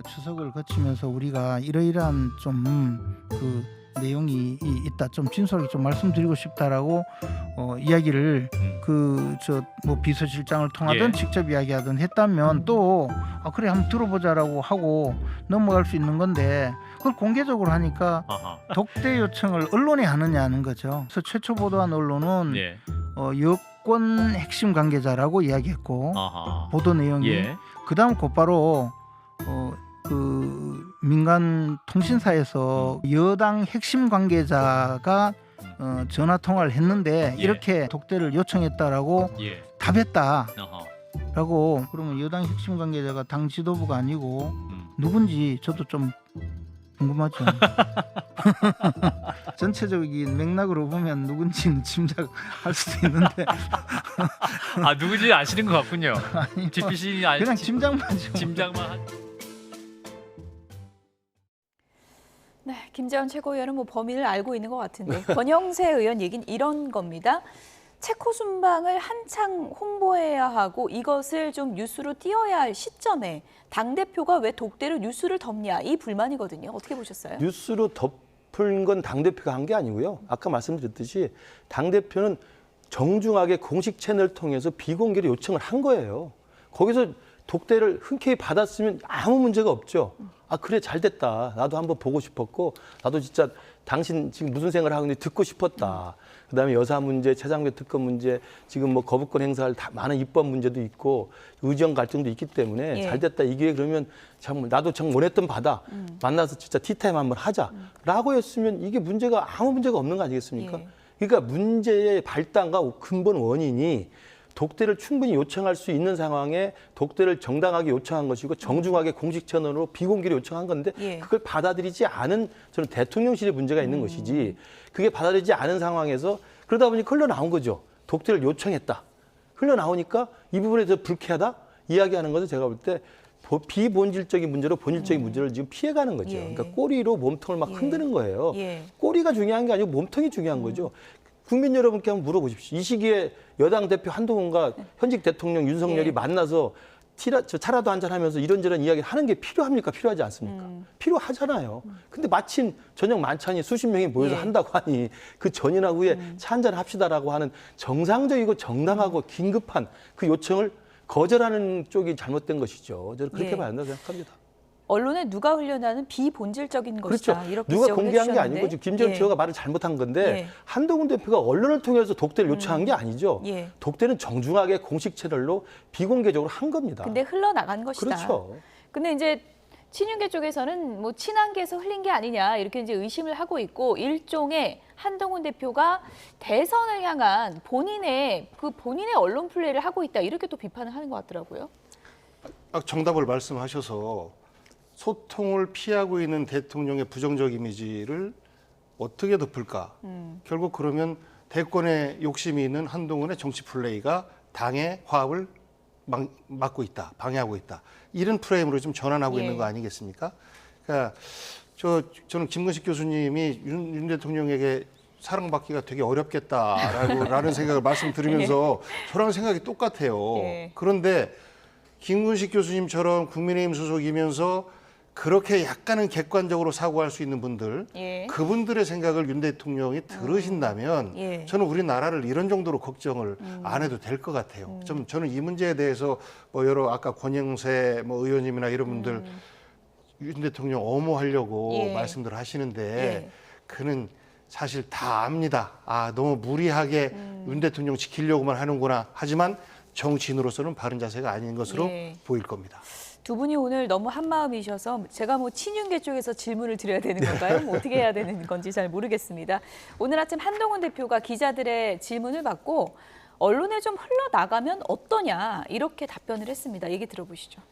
추석을 거치면서 우리가 이러이러한 좀 그 내용이 있다. 좀 진솔하게 좀 말씀드리고 싶다라고 이야기를 뭐 비서실장을 통하든 직접 이야기하든 했다면 또 그래 한번 들어보자라고 하고 넘어갈 수 있는 건데 그걸 공개적으로 하니까 독대 요청을 언론에 하느냐는 거죠. 그래서 최초 보도한 언론은 여권 핵심 관계자라고 이야기했고 보도 내용이 그다음 곧바로 그 민간 통신사에서 여당 핵심 관계자가 전화 통화를 했는데 이렇게 독대를 요청했다라고 답했다라고. 그러면 여당 핵심 관계자가 당 지도부가 아니고 누군지 저도 좀 궁금하죠. 전체적인 맥락으로 보면 누군지는 짐작할 수도 있는데 누군지 아시는 것 같군요. GPC 그냥 짐작만죠. 짐작만. 네, 김재원 최고위원은 뭐 범인을 알고 있는 것 같은데 권영세 의원 얘기는 이런 겁니다. 체코 순방을 한창 홍보해야 하고 이것을 좀 뉴스로 띄워야 할 시점에 당대표가 왜 독대로 뉴스를 덮냐 이 불만이거든요. 어떻게 보셨어요? 뉴스로 덮은 건 당대표가 한 게 아니고요. 아까 말씀드렸듯이 당대표는 정중하게 공식 채널을 통해서 비공개로 요청을 한 거예요. 거기서 독대를 흔쾌히 받았으면 아무 문제가 없죠. 그래 잘 됐다. 나도 한번 보고 싶었고 나도 진짜 당신 지금 무슨 생각을 하고 있는지 듣고 싶었다. 그다음에 여사 문제, 최장배 특검 문제, 지금 뭐 거부권 행사할 많은 입법 문제도 있고 의정 갈등도 있기 때문에 잘 됐다. 이게 그러면 참 나도 참 원했던 바다. 만나서 진짜 티타임 한번 하자라고 했으면 이게 문제가 아무 문제가 없는 거 아니겠습니까? 그러니까 문제의 발단과 근본 원인이 독대를 충분히 요청할 수 있는 상황에 독대를 정당하게 요청한 것이고 정중하게 공식 채널로 비공개로 요청한 건데 그걸 받아들이지 않은 저는 대통령실의 문제가 있는 것이지 그게 받아들이지 않은 상황에서 그러다 보니 흘러나온 거죠. 독대를 요청했다. 흘러나오니까 이 부분에 대해서 불쾌하다 이야기하는 것은 제가 볼 때 비본질적인 문제로 본질적인 문제를 지금 피해가는 거죠. 그러니까 꼬리로 몸통을 막 흔드는 거예요. 꼬리가 중요한 게 아니고 몸통이 중요한 거죠. 국민 여러분께 한번 물어보십시오. 이 시기에 여당 대표 한동훈과 현직 대통령 윤석열이 만나서 차라도 한잔하면서 이런저런 이야기를 하는 게 필요합니까? 필요하지 않습니까? 필요하잖아요. 근데 마침 저녁 만찬이 수십 명이 모여서 한다고 하니 그 전이나 후에 차 한잔 합시다라고 하는 정상적이고 정당하고 긴급한 그 요청을 거절하는 쪽이 잘못된 것이죠. 저는 그렇게 봐야 한다고 생각합니다. 언론에 누가 흘려나는 비본질적인 그렇죠. 것이다. 이렇게 누가 공개한 게 해주셨는데. 아니고 지금 김재원 최고가 말을 잘못한 건데 한동훈 대표가 언론을 통해서 독대를 요청한 게 아니죠. 독대는 정중하게 공식 채널로 비공개적으로 한 겁니다. 근데 흘러나간 것이다. 그렇죠. 근데 이제 친윤계 쪽에서는 뭐 친한계에서 흘린 게 아니냐 이렇게 이제 의심을 하고 있고 일종의 한동훈 대표가 대선을 향한 본인의 언론 플레이를 하고 있다 이렇게 또 비판을 하는 것 같더라고요. 정답을 말씀하셔서 소통을 피하고 있는 대통령의 부정적 이미지를 어떻게 덮을까? 결국 그러면 대권에 욕심이 있는 한동훈의 정치 플레이가 당의 화합을 막고 있다, 방해하고 있다. 이런 프레임으로 좀 전환하고 있는 거 아니겠습니까? 그러니까 저는 김근식 교수님이 윤 대통령에게 사랑받기가 되게 어렵겠다라는 생각을 말씀드리면서 저랑 생각이 똑같아요. 그런데 김근식 교수님처럼 국민의힘 소속이면서 그렇게 약간은 객관적으로 사고할 수 있는 분들, 그분들의 생각을 윤 대통령이 들으신다면 저는 우리나라를 이런 정도로 걱정을 안 해도 될 것 같아요. 저는 이 문제에 대해서 뭐 여러 아까 권영세 의원님이나 이런 분들 윤 대통령 엄호하려고 말씀들 하시는데 그는 사실 다 압니다. 너무 무리하게 윤 대통령 지키려고만 하는구나. 하지만 정치인으로서는 바른 자세가 아닌 것으로 보일 겁니다. 두 분이 오늘 너무 한마음이셔서 제가 뭐 친윤계 쪽에서 질문을 드려야 되는 건가요? 뭐 어떻게 해야 되는 건지 잘 모르겠습니다. 오늘 아침 한동훈 대표가 기자들의 질문을 받고 언론에 좀 흘러나가면 어떠냐 이렇게 답변을 했습니다. 얘기 들어보시죠.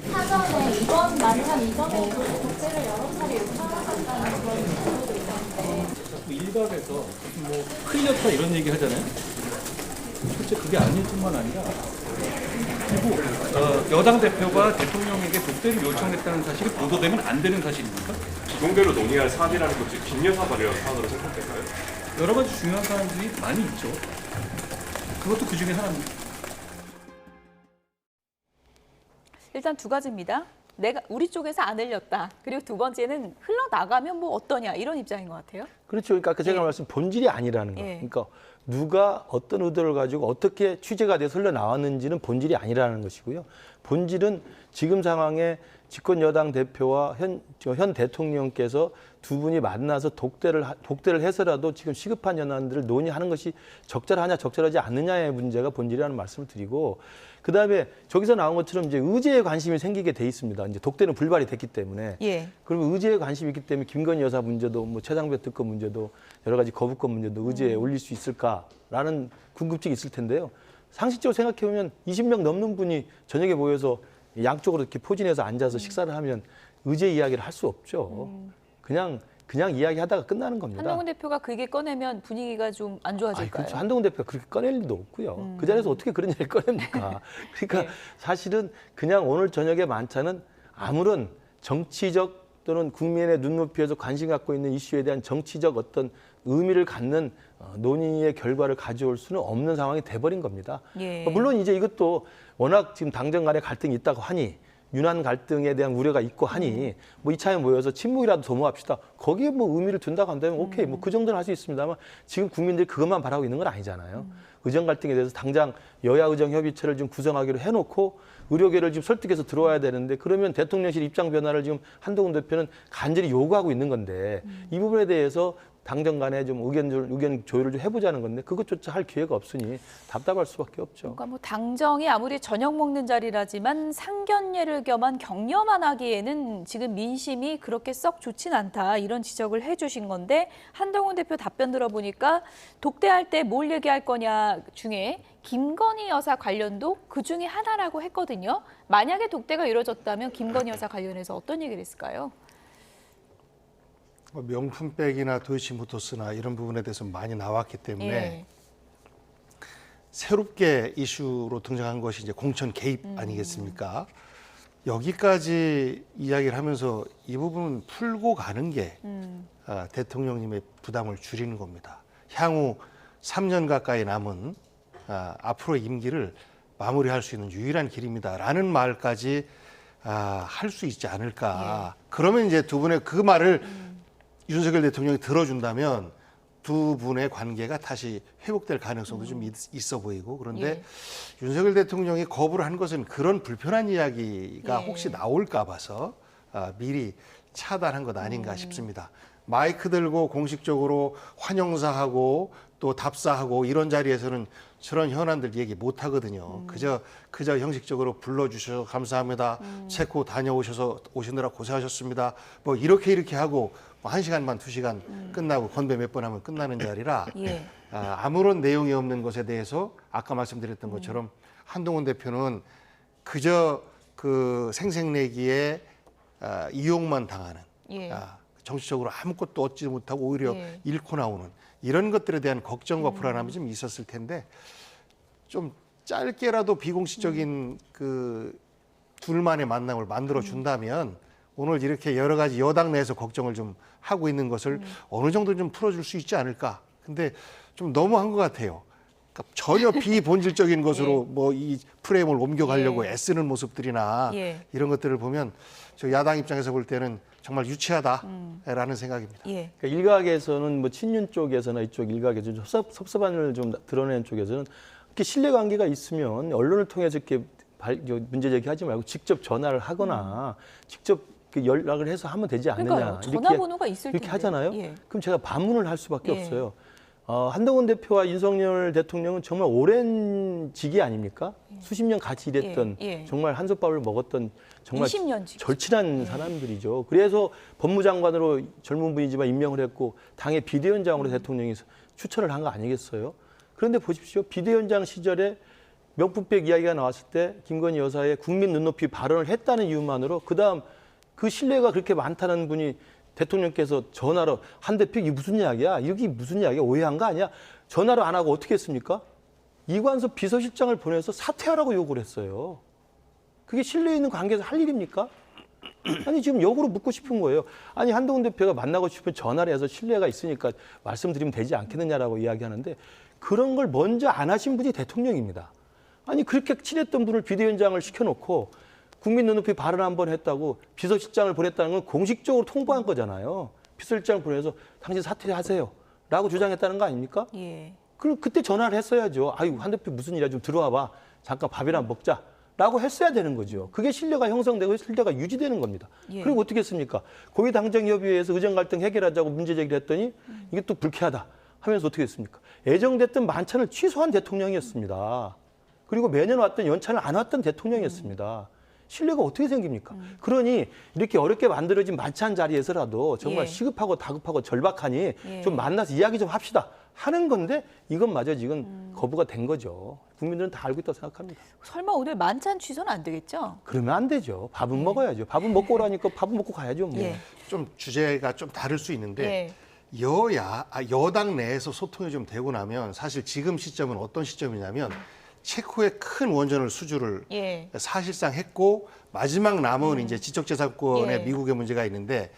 사전에 이번 만찬 이전에 독재를 여러 차례 요청하셨다는 그런 보도도 있었는데 일각에서 뭐 흘렸다 이런 얘기 하잖아요. 실제 그게 아닐 뿐만 아니라 그리고 여당 대표가 대통령에게 독대를 요청했다는 사실이 보도되면 안 되는 사실입니까? 비공개로 논의할 사안이라는 것이 김여사 관련 사안으로 생각될까요? 여러 가지 중요한 사안들이 많이 있죠. 그것도 그 중에 하나입니다. 일단 두 가지입니다. 우리 쪽에서 안 흘렸다. 그리고 두 번째는 흘러나가면 뭐 어떠냐 이런 입장인 것 같아요. 그렇죠. 그러니까 아까 제가 말씀 본질이 아니라는 거. 그러니까 누가 어떤 의도를 가지고 어떻게 취재가 돼서 흘러나왔는지는 본질이 아니라는 것이고요. 본질은 지금 상황에 집권 여당 대표와 현 대통령께서 두 분이 만나서 독대를 해서라도 지금 시급한 현안들을 논의하는 것이 적절하냐 적절하지 않느냐의 문제가 본질이라는 말씀을 드리고, 그다음에 저기서 나온 것처럼 이제 의제에 관심이 생기게 돼 있습니다. 이제 독대는 불발이 됐기 때문에. 그러면 의제에 관심이 있기 때문에 김건희 여사 문제도 뭐 최상병 특검 문제도 여러 가지 거부권 문제도 의제에 올릴 수 있을까라는 궁금증이 있을 텐데요. 상식적으로 생각해 보면 20명 넘는 분이 저녁에 모여서 양쪽으로 이렇게 포진해서 앉아서 식사를 하면 의제 이야기를 할 수 없죠. 그냥 이야기하다가 끝나는 겁니다. 한동훈 대표가 그게 꺼내면 분위기가 좀 안 좋아질까요? 그렇죠. 한동훈 대표가 그렇게 꺼낼 일도 없고요. 그 자리에서 어떻게 그런 얘기를 꺼냅니까? 그러니까 사실은 그냥 오늘 저녁에 만찬은 아무런 정치적 또는 국민의 눈높이에서 관심 갖고 있는 이슈에 대한 정치적 어떤 의미를 갖는 논의의 결과를 가져올 수는 없는 상황이 돼버린 겁니다. 물론 이제 이것도 워낙 지금 당정 간에 갈등이 있다고 하니, 유난 갈등에 대한 우려가 있고 하니 뭐 이참에 모여서 친목이라도 도모합시다. 거기에 뭐 의미를 둔다고 한다면 오케이, 뭐 그 정도는 할 수 있습니다만 지금 국민들이 그것만 바라고 있는 건 아니잖아요. 의정 갈등에 대해서 당장 여야 의정 협의체를 좀 구성하기로 해놓고 의료계를 지금 설득해서 들어와야 되는데, 그러면 대통령실 입장 변화를 지금 한동훈 대표는 간절히 요구하고 있는 건데 이 부분에 대해서 당정 간에 좀 의견 조율을 좀 해보자는 건데 그것조차 할 기회가 없으니 답답할 수밖에 없죠. 그러니까 뭐 당정이 아무리 저녁 먹는 자리라지만 상견례를 겸한 격려만 하기에는 지금 민심이 그렇게 썩 좋진 않다, 이런 지적을 해주신 건데, 한동훈 대표 답변 들어보니까 독대할 때 뭘 얘기할 거냐 중에 김건희 여사 관련도 그 중에 하나라고 했거든요. 만약에 독대가 이루어졌다면 김건희 여사 관련해서 어떤 얘기를 했을까요? 명품백이나 도이치모터스나 이런 부분에 대해서 많이 나왔기 때문에 새롭게 이슈로 등장한 것이 이제 공천 개입 아니겠습니까? 여기까지 이야기를 하면서 이 부분은 풀고 가는 게 대통령님의 부담을 줄이는 겁니다. 향후 3년 가까이 남은 앞으로의 임기를 마무리할 수 있는 유일한 길입니다라는 말까지 할 수 있지 않을까. 그러면 이제 두 분의 그 말을 윤석열 대통령이 들어준다면 두 분의 관계가 다시 회복될 가능성도 좀 있어 보이고, 그런데 윤석열 대통령이 거부를 한 것은 그런 불편한 이야기가 혹시 나올까 봐서 미리 차단한 것 아닌가 싶습니다. 마이크 들고 공식적으로 환영사하고 또 답사하고 이런 자리에서는 저런 현안들 얘기 못 하거든요. 그저 형식적으로 불러주셔서 감사합니다. 체코 오시느라 고생하셨습니다. 뭐 이렇게 하고 1시간 반, 2시간 끝나고 건배 몇 번 하면 끝나는 자리라 아무런 내용이 없는 것에 대해서 아까 말씀드렸던 것처럼 한동훈 대표는 그저 그 생색내기에 이용만 당하는 정치적으로 아무것도 얻지 못하고 오히려 잃고 나오는 이런 것들에 대한 걱정과 불안함이 좀 있었을 텐데, 좀 짧게라도 비공식적인 그 둘만의 만남을 만들어 준다면 오늘 이렇게 여러 가지 여당 내에서 걱정을 좀 하고 있는 것을 어느 정도 좀 풀어줄 수 있지 않을까. 근데 좀 너무한 것 같아요. 그러니까 전혀 비본질적인 것으로 뭐 이 프레임을 옮겨가려고 애쓰는 모습들이나 이런 것들을 보면 저 야당 입장에서 볼 때는 정말 유치하다라는 생각입니다. 그러니까 일각에서는 뭐 친윤 쪽에서나 이쪽 일각에서 좀 섭섭함을 좀 드러내는 쪽에서는 이렇게 신뢰관계가 있으면 언론을 통해서 이렇게 문제 제기하지 말고 직접 전화를 하거나 직접 연락을 해서 하면 되지 않느냐. 그러니까요. 전화번호가 있을 텐데. 이렇게 하잖아요. 그럼 제가 반문을 할 수밖에 없어요. 한동훈 대표와 윤석열 대통령은 정말 오랜 직이 아닙니까? 수십 년 같이 일했던 정말 한솥밥을 먹었던 정말 절친한 사람들이죠. 그래서 법무장관으로 젊은 분이지만 임명을 했고 당의 비대위원장으로 대통령이 추천을 한 거 아니겠어요? 그런데 보십시오. 비대위원장 시절에 명품백 이야기가 나왔을 때 김건희 여사의 국민 눈높이 발언을 했다는 이유만으로 그다음 그 신뢰가 그렇게 많다는 분이 대통령께서 전화로 한 대표 이게 무슨 이야기야? 이게 무슨 이야기야? 오해한 거 아니야? 전화로 안 하고 어떻게 했습니까? 이관섭 비서실장을 보내서 사퇴하라고 요구를 했어요. 그게 신뢰 있는 관계에서 할 일입니까? 아니 지금 역으로 묻고 싶은 거예요. 아니 한동훈 대표가 만나고 싶으면 전화를 해서 신뢰가 있으니까 말씀드리면 되지 않겠느냐라고 이야기하는데 그런 걸 먼저 안 하신 분이 대통령입니다. 아니 그렇게 친했던 분을 비대위원장을 시켜놓고 국민 눈높이 발언 한번 했다고 비서실장을 보냈다는 건 공식적으로 통보한 거잖아요. 비서실장 보내서 당신 사퇴하세요 라고 주장했다는 거 아닙니까? 예. 그럼 그때 전화를 했어야죠. 아이고, 한 대표 무슨 일이야, 좀 들어와 봐. 잠깐 밥이나 먹자. 라고 했어야 되는 거죠. 그게 신뢰가 형성되고 신뢰가 유지되는 겁니다. 예. 그리고 어떻게 했습니까? 고위당정협의회에서 의정 갈등 해결하자고 문제 제기를 했더니 이게 또 불쾌하다 하면서 어떻게 했습니까? 예정됐던 만찬을 취소한 대통령이었습니다. 그리고 매년 왔던 연찬을 안 왔던 대통령이었습니다. 신뢰가 어떻게 생깁니까? 그러니 이렇게 어렵게 만들어진 만찬 자리에서라도 정말 예. 시급하고 다급하고 절박하니 예. 좀 만나서 이야기 좀 합시다 하는 건데 이것마저 지금 거부가 된 거죠. 국민들은 다 알고 있다고 생각합니다. 설마 오늘 만찬 취소는 안 되겠죠? 그러면 안 되죠. 밥은 먹어야죠. 밥은 먹고 오라니까 밥은 먹고 가야죠. 뭐. 예. 좀 주제가 좀 다를 수 있는데 예. 여당 내에서 소통이 좀 되고 나면 사실 지금 시점은 어떤 시점이냐면 체코의 큰 원전을 수주를 예. 사실상 했고 마지막 남은 이제 지적재산권의 예. 미국의 문제가 있는데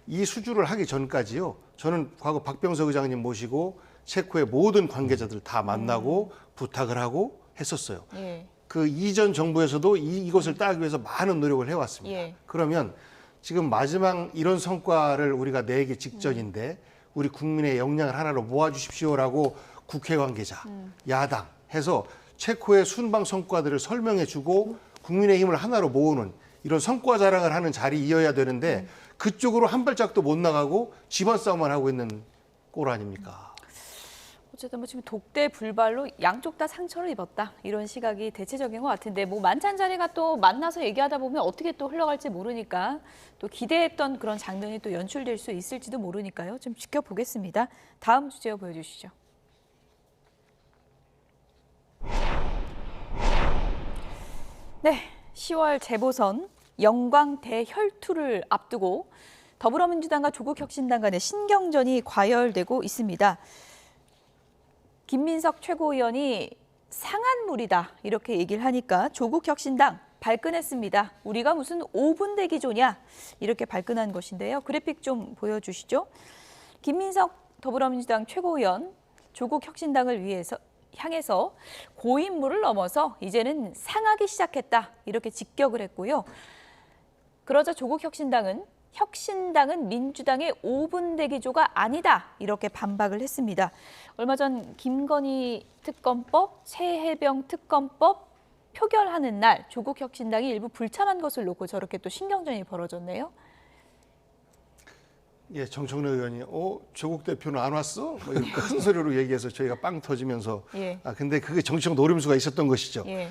이 수주를 하기 전까지요. 저는 과거 박병석 의장님 모시고 체코의 모든 관계자들 다 만나고 부탁을 하고 했었어요. 예. 그 이전 정부에서도 이것을 따기 위해서 많은 노력을 해왔습니다. 예. 그러면 지금 마지막 이런 성과를 우리가 내기 직전인데 우리 국민의 역량을 하나로 모아주십시오라고 국회 관계자, 야당 해서 체코의 순방 성과들을 설명해주고 국민의힘을 하나로 모으는 이런 성과 자랑을 하는 자리이어야 되는데 그쪽으로 한 발짝도 못 나가고 집안 싸움만 하고 있는 꼴 아닙니까? 어쨌든 뭐 지금 독대 불발로 양쪽 다 상처를 입었다 이런 시각이 대체적인 것 같은데 뭐 만찬 자리가 또 만나서 얘기하다 보면 어떻게 또 흘러갈지 모르니까 또 기대했던 그런 장면이 또 연출될 수 있을지도 모르니까요. 좀 지켜보겠습니다. 다음 주제어 보여주시죠. 네, 10월 재보선 영광 대혈투를 앞두고 더불어민주당과 조국혁신당 간의 신경전이 과열되고 있습니다. 김민석 최고위원이 상한물이다 이렇게 얘기를 하니까 조국혁신당 발끈했습니다. 우리가 무슨 5분 대기조냐 이렇게 발끈한 것인데요. 그래픽 좀 보여주시죠. 김민석 더불어민주당 최고위원 조국혁신당을 향해서 고인물을 넘어서 이제는 상하기 시작했다 이렇게 직격을 했고요. 그러자 조국혁신당은 민주당의 5분 대기조가 아니다 이렇게 반박을 했습니다. 얼마 전 김건희 특검법, 최혜병 특검법 표결하는 날 조국혁신당이 일부 불참한 것을 놓고 저렇게 또 신경전이 벌어졌네요. 예, 정청래 의원이 조국 대표는 안 왔어? 뭐 이런 큰 소리로 얘기해서 저희가 빵 터지면서 예. 근데 그게 정치적 노림수가 있었던 것이죠. 예.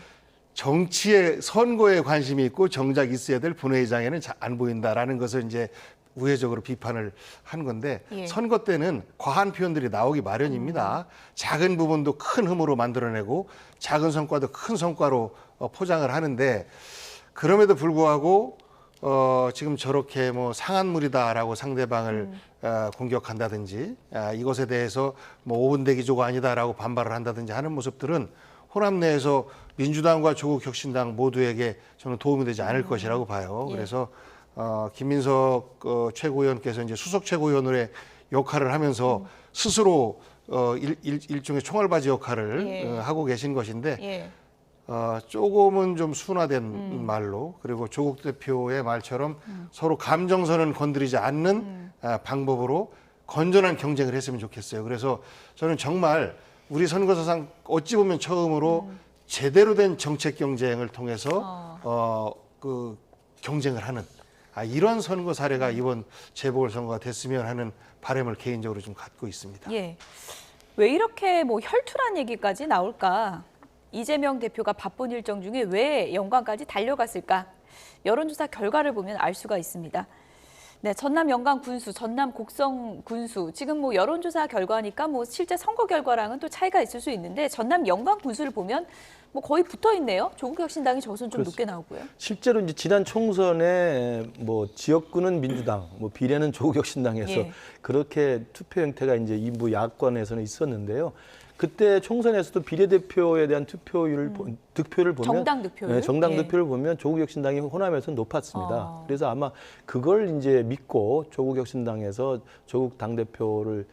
정치에 선거에 관심이 있고 정작 있어야 될 본회의장에는 잘 안 보인다라는 것을 이제 우회적으로 비판을 한 건데 예. 선거 때는 과한 표현들이 나오기 마련입니다. 작은 부분도 큰 흠으로 만들어내고 작은 성과도 큰 성과로 포장을 하는데 그럼에도 불구하고 지금 저렇게 뭐 상한물이다라고 상대방을 공격한다든지 이것에 대해서 뭐 5분 대기조가 아니다라고 반발을 한다든지 하는 모습들은 호남 내에서 민주당과 조국혁신당 모두에게 저는 도움이 되지 않을 것이라고 봐요. 예. 그래서 김민석 최고위원께서 이제 수석 최고위원의 역할을 하면서 스스로 일종의 총알바지 역할을 예. 하고 계신 것인데 예. 조금은 좀 순화된 말로 그리고 조국 대표의 말처럼 서로 감정선은 건드리지 않는 방법으로 건전한 경쟁을 했으면 좋겠어요. 그래서 저는 정말 우리 선거사상 어찌 보면 처음으로 제대로 된 정책 경쟁을 통해서 그 경쟁을 하는 이런 선거 사례가 이번 재보궐선거가 됐으면 하는 바람을 개인적으로 좀 갖고 있습니다. 예. 왜 이렇게 뭐 혈투란 얘기까지 나올까? 이재명 대표가 바쁜 일정 중에 왜 영광까지 달려갔을까? 여론조사 결과를 보면 알 수가 있습니다. 네, 전남 영광 군수, 전남 곡성 군수. 지금 뭐 여론조사 결과니까 뭐 실제 선거 결과랑은 또 차이가 있을 수 있는데 전남 영광 군수를 보면 뭐 거의 붙어 있네요. 조국혁신당이 저것은 좀 높게 나오고요. 실제로 이제 지난 총선에 뭐 지역구는 민주당, 뭐 비례는 조국혁신당에서 예. 그렇게 투표 형태가 이제 일부 야권에서는 있었는데요. 그때 총선에서도 비례대표에 대한 득표를 보면 정당 득표율? 네, 정당 예. 득표를 보면 조국혁신당이 호남에서 높았습니다. 그래서 아마 그걸 이제 믿고 조국혁신당에서 조국 당대표를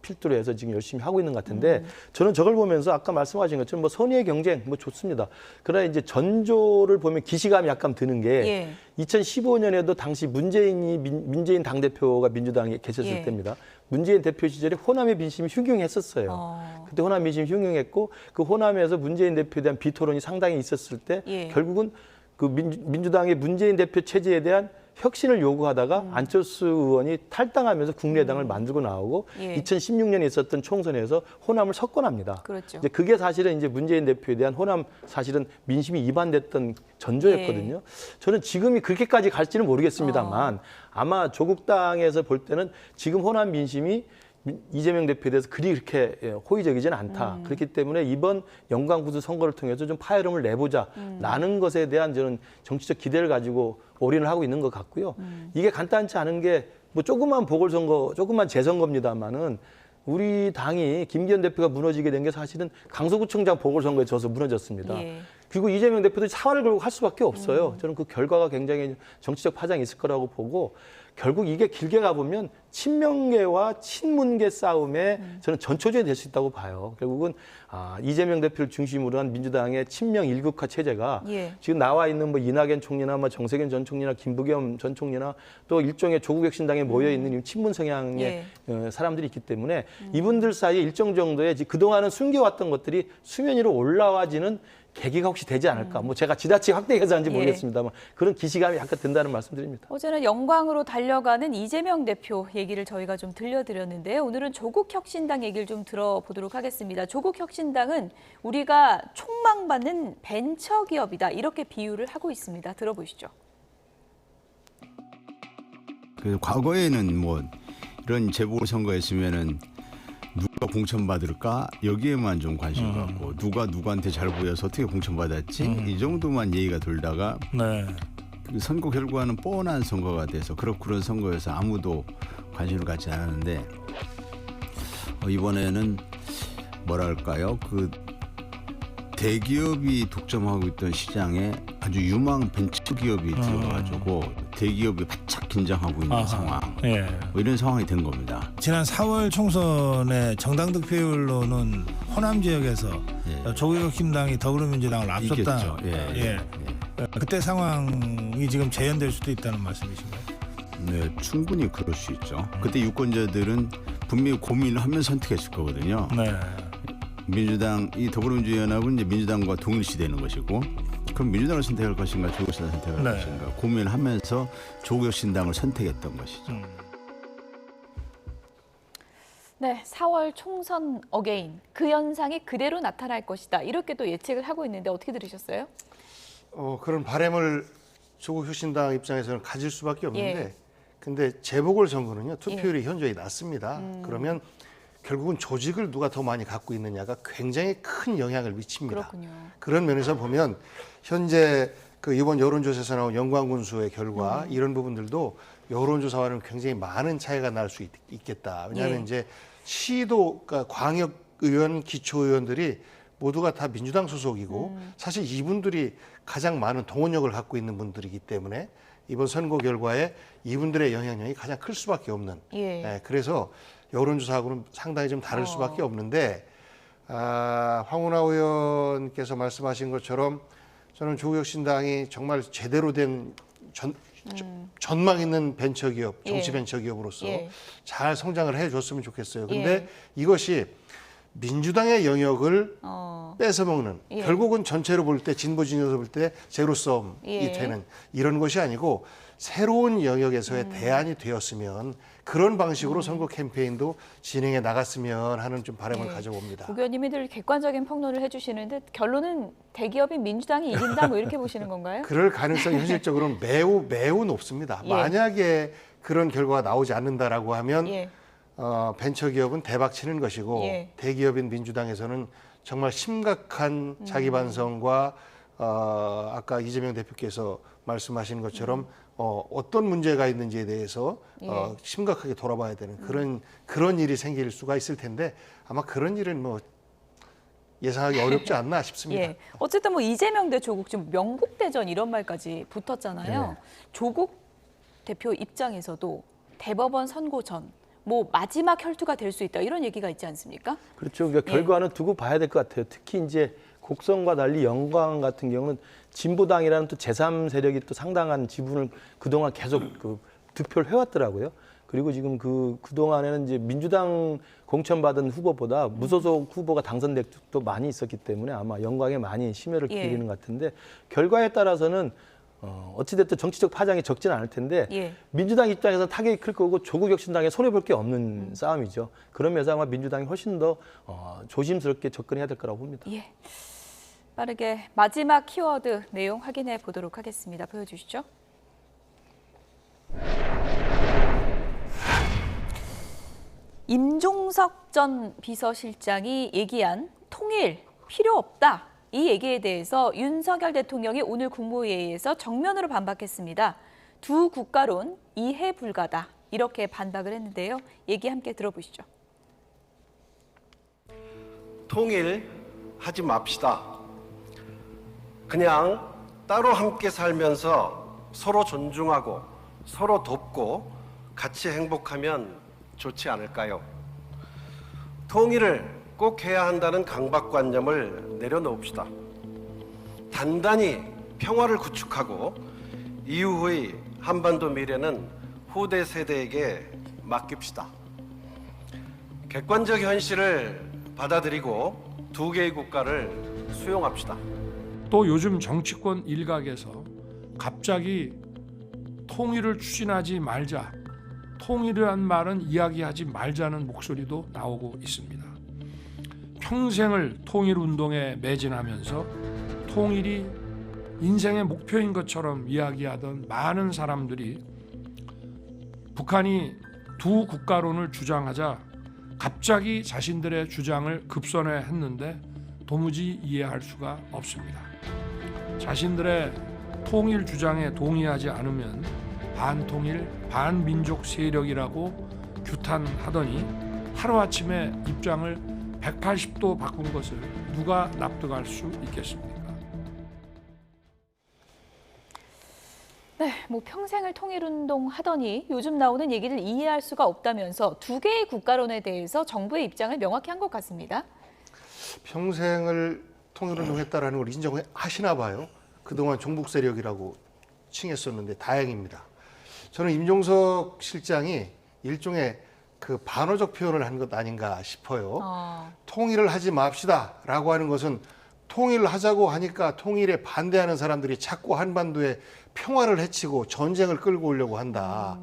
필두로 해서 지금 열심히 하고 있는 것 같은데 저는 저걸 보면서 아까 말씀하신 것처럼 뭐 선의의 경쟁 뭐 좋습니다. 그러나 이제 전조를 보면 기시감이 약간 드는 게 2015년에도 당시 문재인 당대표가 민주당에 계셨을 때입니다. 문재인 대표 시절에 호남의 민심이 흉흉했었어요. 그때 호남 민심이 흉흉했고 그 호남에서 문재인 대표에 대한 비토론이 상당히 있었을 때 결국은 그 민주당의 문재인 대표 체제에 대한 혁신을 요구하다가 안철수 의원이 탈당하면서 국민의당을 만들고 나오고 2016년에 있었던 총선에서 호남을 석권합니다. 그렇죠. 이제 그게 사실은 이제 문재인 대표에 대한 호남 사실은 민심이 이반됐던 전조였거든요. 저는 지금이 그렇게까지 갈지는 모르겠습니다만 아마 조국당에서 볼 때는 지금 호남 민심이 이재명 대표에 대해서 그렇게 호의적이지는 않다. 그렇기 때문에 이번 영광구도 선거를 통해서 좀 파열음을 내보자라는 것에 대한 저는 정치적 기대를 가지고 올인을 하고 있는 것 같고요. 이게 간단치 않은 게 뭐 조그만 보궐선거, 조그만 재선거입니다만은 우리 당이 김기현 대표가 무너지게 된 게 사실은 강서구청장 보궐선거에 져서 무너졌습니다. 그리고 이재명 대표도 사활을 걸고 할 수밖에 없어요. 저는 그 결과가 굉장히 정치적 파장이 있을 거라고 보고 결국 이게 길게 가보면 친명계와 친문계 싸움에 저는 전초전이 될 수 있다고 봐요. 결국은 이재명 대표를 중심으로 한 민주당의 친명 일극화 체제가 지금 나와 있는 뭐 이낙연 총리나 뭐 정세균 전 총리나 김부겸 전 총리나 또 일종의 조국혁신당에 모여 있는 친문 성향의 사람들이 있기 때문에 이분들 사이에 일정 정도의 그동안은 숨겨왔던 것들이 수면 위로 올라와지는 계기가 혹시 되지 않을까. 뭐 제가 지나치게 확대 해서인지 모르겠습니다만 그런 기시감이 약간 든다는 말씀드립니다. 어제는 영광으로 달려가는 이재명 대표 얘기를 저희가 좀 들려드렸는데요. 오늘은 조국혁신당 얘기를 좀 들어보도록 하겠습니다. 조국혁신당은 우리가 촉망받는 벤처기업이다. 이렇게 비유를 하고 있습니다. 들어보시죠. 그 과거에는 뭐 이런 재보궐선거였으면은 누가 공천받을까 여기에만 좀 관심 갖고 누가 누구한테 잘 보여서 어떻게 공천받았지 이 정도만 얘기가 돌다가 그 선거 결과는 뻔한 선거가 돼서 그런 선거여서 아무도 관심을 갖지 않았는데 이번에는 뭐랄까요 그 대기업이 독점하고 있던 시장에 아주 유망 벤처기업이 들어가지고 대기업이 바짝 긴장하고 있는 상황 뭐 이런 상황이 된 겁니다. 지난 4월 총선의 정당 득표율로는 호남 지역에서 조국혁신당이 더불어민주당을 앞섰다. 그때 상황이 지금 재현될 수도 있다는 말씀이신가요? 네, 충분히 그럴 수 있죠. 그때 유권자들은 분명히 고민을 하면서 선택했을 거거든요. 민주당, 이 더불어민주연합은 이제 민주당과 동일시되는 것이고, 그럼 민주당을 선택할 것인가, 조국혁신당을 선택할 것인가 고민을 하면서 조국혁신당을 선택했던 것이죠. 네, 4월 총선 어게인 그 현상이 그대로 나타날 것이다. 이렇게 또 예측을 하고 있는데 어떻게 들으셨어요? 그런 바람을 조국혁신당 입장에서는 가질 수밖에 없는데, 근데 재보궐선거는요 투표율이 현저히 낮습니다. 그러면 결국은 조직을 누가 더 많이 갖고 있느냐가 굉장히 큰 영향을 미칩니다. 그렇군요. 그런 면에서 보면 현재 그 이번 여론조사에서 나온 영광군수의 결과 이런 부분들도 여론조사와는 굉장히 많은 차이가 날 수 있겠다. 왜냐하면 이제 시도, 그러니까 광역의원, 기초의원들이 모두가 다 민주당 소속이고 사실 이분들이 가장 많은 동원력을 갖고 있는 분들이기 때문에 이번 선거 결과에 이분들의 영향력이 가장 클 수밖에 없는. 그래서 여론조사하고는 상당히 좀 다를 수밖에 없는데 황운하 의원께서 말씀하신 것처럼 저는 조국혁신당이 정말 제대로 된 전망 있는 벤처기업, 정치 벤처기업으로서 잘 성장을 해줬으면 좋겠어요. 근데 이것이 민주당의 영역을 뺏어먹는 결국은 전체로 볼 때 진보 진영에서 볼 때 제로섬이 되는 이런 것이 아니고 새로운 영역에서의 대안이 되었으면 그런 방식으로 선거 캠페인도 진행해 나갔으면 하는 좀 바람을 가져봅니다. 고 의원님이 늘 객관적인 평론을 해주시는데 결론은 대기업인 민주당이 이긴다 뭐 이렇게 보시는 건가요? 그럴 가능성이 현실적으로는 매우 높습니다. 만약에 그런 결과가 나오지 않는다라고 하면 벤처기업은 대박치는 것이고 대기업인 민주당에서는 정말 심각한 자기 반성과 아까 이재명 대표께서 말씀하신 것처럼 어떤 문제가 있는지에 대해서 심각하게 돌아봐야 되는 그런 일이 생길 수가 있을 텐데 아마 그런 일은 뭐 예상하기 어렵지 않나 싶습니다. 어쨌든 뭐 이재명 대 조국 지금 명국대전 이런 말까지 붙었잖아요. 조국 대표 입장에서도 대법원 선고 전 뭐 마지막 혈투가 될 수 있다 이런 얘기가 있지 않습니까? 그렇죠. 그러니까 결과는 두고 봐야 될 것 같아요. 특히 이제 곡성과 달리 영광 같은 경우는 진보당이라는 또 제3세력이 또 상당한 지분을 그동안 계속 득표를 해왔더라고요. 그리고 지금 그동안에는 이제 민주당 공천받은 후보보다 무소속 후보가 당선된 적도 많이 있었기 때문에 아마 영광에 많이 심혈을 기울이는 것 같은데 결과에 따라서는 어찌됐든 정치적 파장이 적지는 않을 텐데 민주당 입장에서 타격이 클 거고 조국혁신당에 손해볼 게 없는 싸움이죠. 그런 면에서 아마 민주당이 훨씬 더 조심스럽게 접근해야 될 거라고 봅니다. 예. 빠르게 마지막 키워드 내용 확인해 보도록 하겠습니다. 보여주시죠. 임종석 전 비서실장이 얘기한 통일 필요 없다. 이 얘기에 대해서 윤석열 대통령이 오늘 국무회의에서 정면으로 반박했습니다. 두 국가론 이해 불가다. 이렇게 반박을 했는데요. 얘기 함께 들어보시죠. 통일하지 맙시다. 그냥 따로 함께 살면서 서로 존중하고 서로 돕고 같이 행복하면 좋지 않을까요? 통일을 꼭 해야 한다는 강박관념을 내려놓읍시다. 단단히 평화를 구축하고 이후의 한반도 미래는 후대 세대에게 맡깁시다. 객관적 현실을 받아들이고 두 개의 국가를 수용합시다. 또 요즘 정치권 일각에서 갑자기 통일을 추진하지 말자, 통일이란 말은 이야기하지 말자는 목소리도 나오고 있습니다. 평생을 통일운동에 매진하면서 통일이 인생의 목표인 것처럼 이야기하던 많은 사람들이 북한이 두 국가론을 주장하자 갑자기 자신들의 주장을 급선회했는데 도무지 이해할 수가 없습니다. 자신들의 통일 주장에 동의하지 않으면 반통일, 반민족 세력이라고 규탄하더니 하루아침에 입장을 180도 바꾼 것을 누가 납득할 수 있겠습니까? 네, 뭐 평생을 통일운동 하더니 요즘 나오는 얘기를 이해할 수가 없다면서 두 개의 국가론에 대해서 정부의 입장을 명확히 한 것 같습니다. 평생을 통일운동했다라는 걸 인정하시나 봐요. 그동안 종북 세력이라고 칭했었는데 다행입니다. 저는 임종석 실장이 일종의 그 반어적 표현을 한 것 아닌가 싶어요. 통일을 하지 맙시다라고 하는 것은 통일을 하자고 하니까 통일에 반대하는 사람들이 자꾸 한반도에 평화를 해치고 전쟁을 끌고 오려고 한다.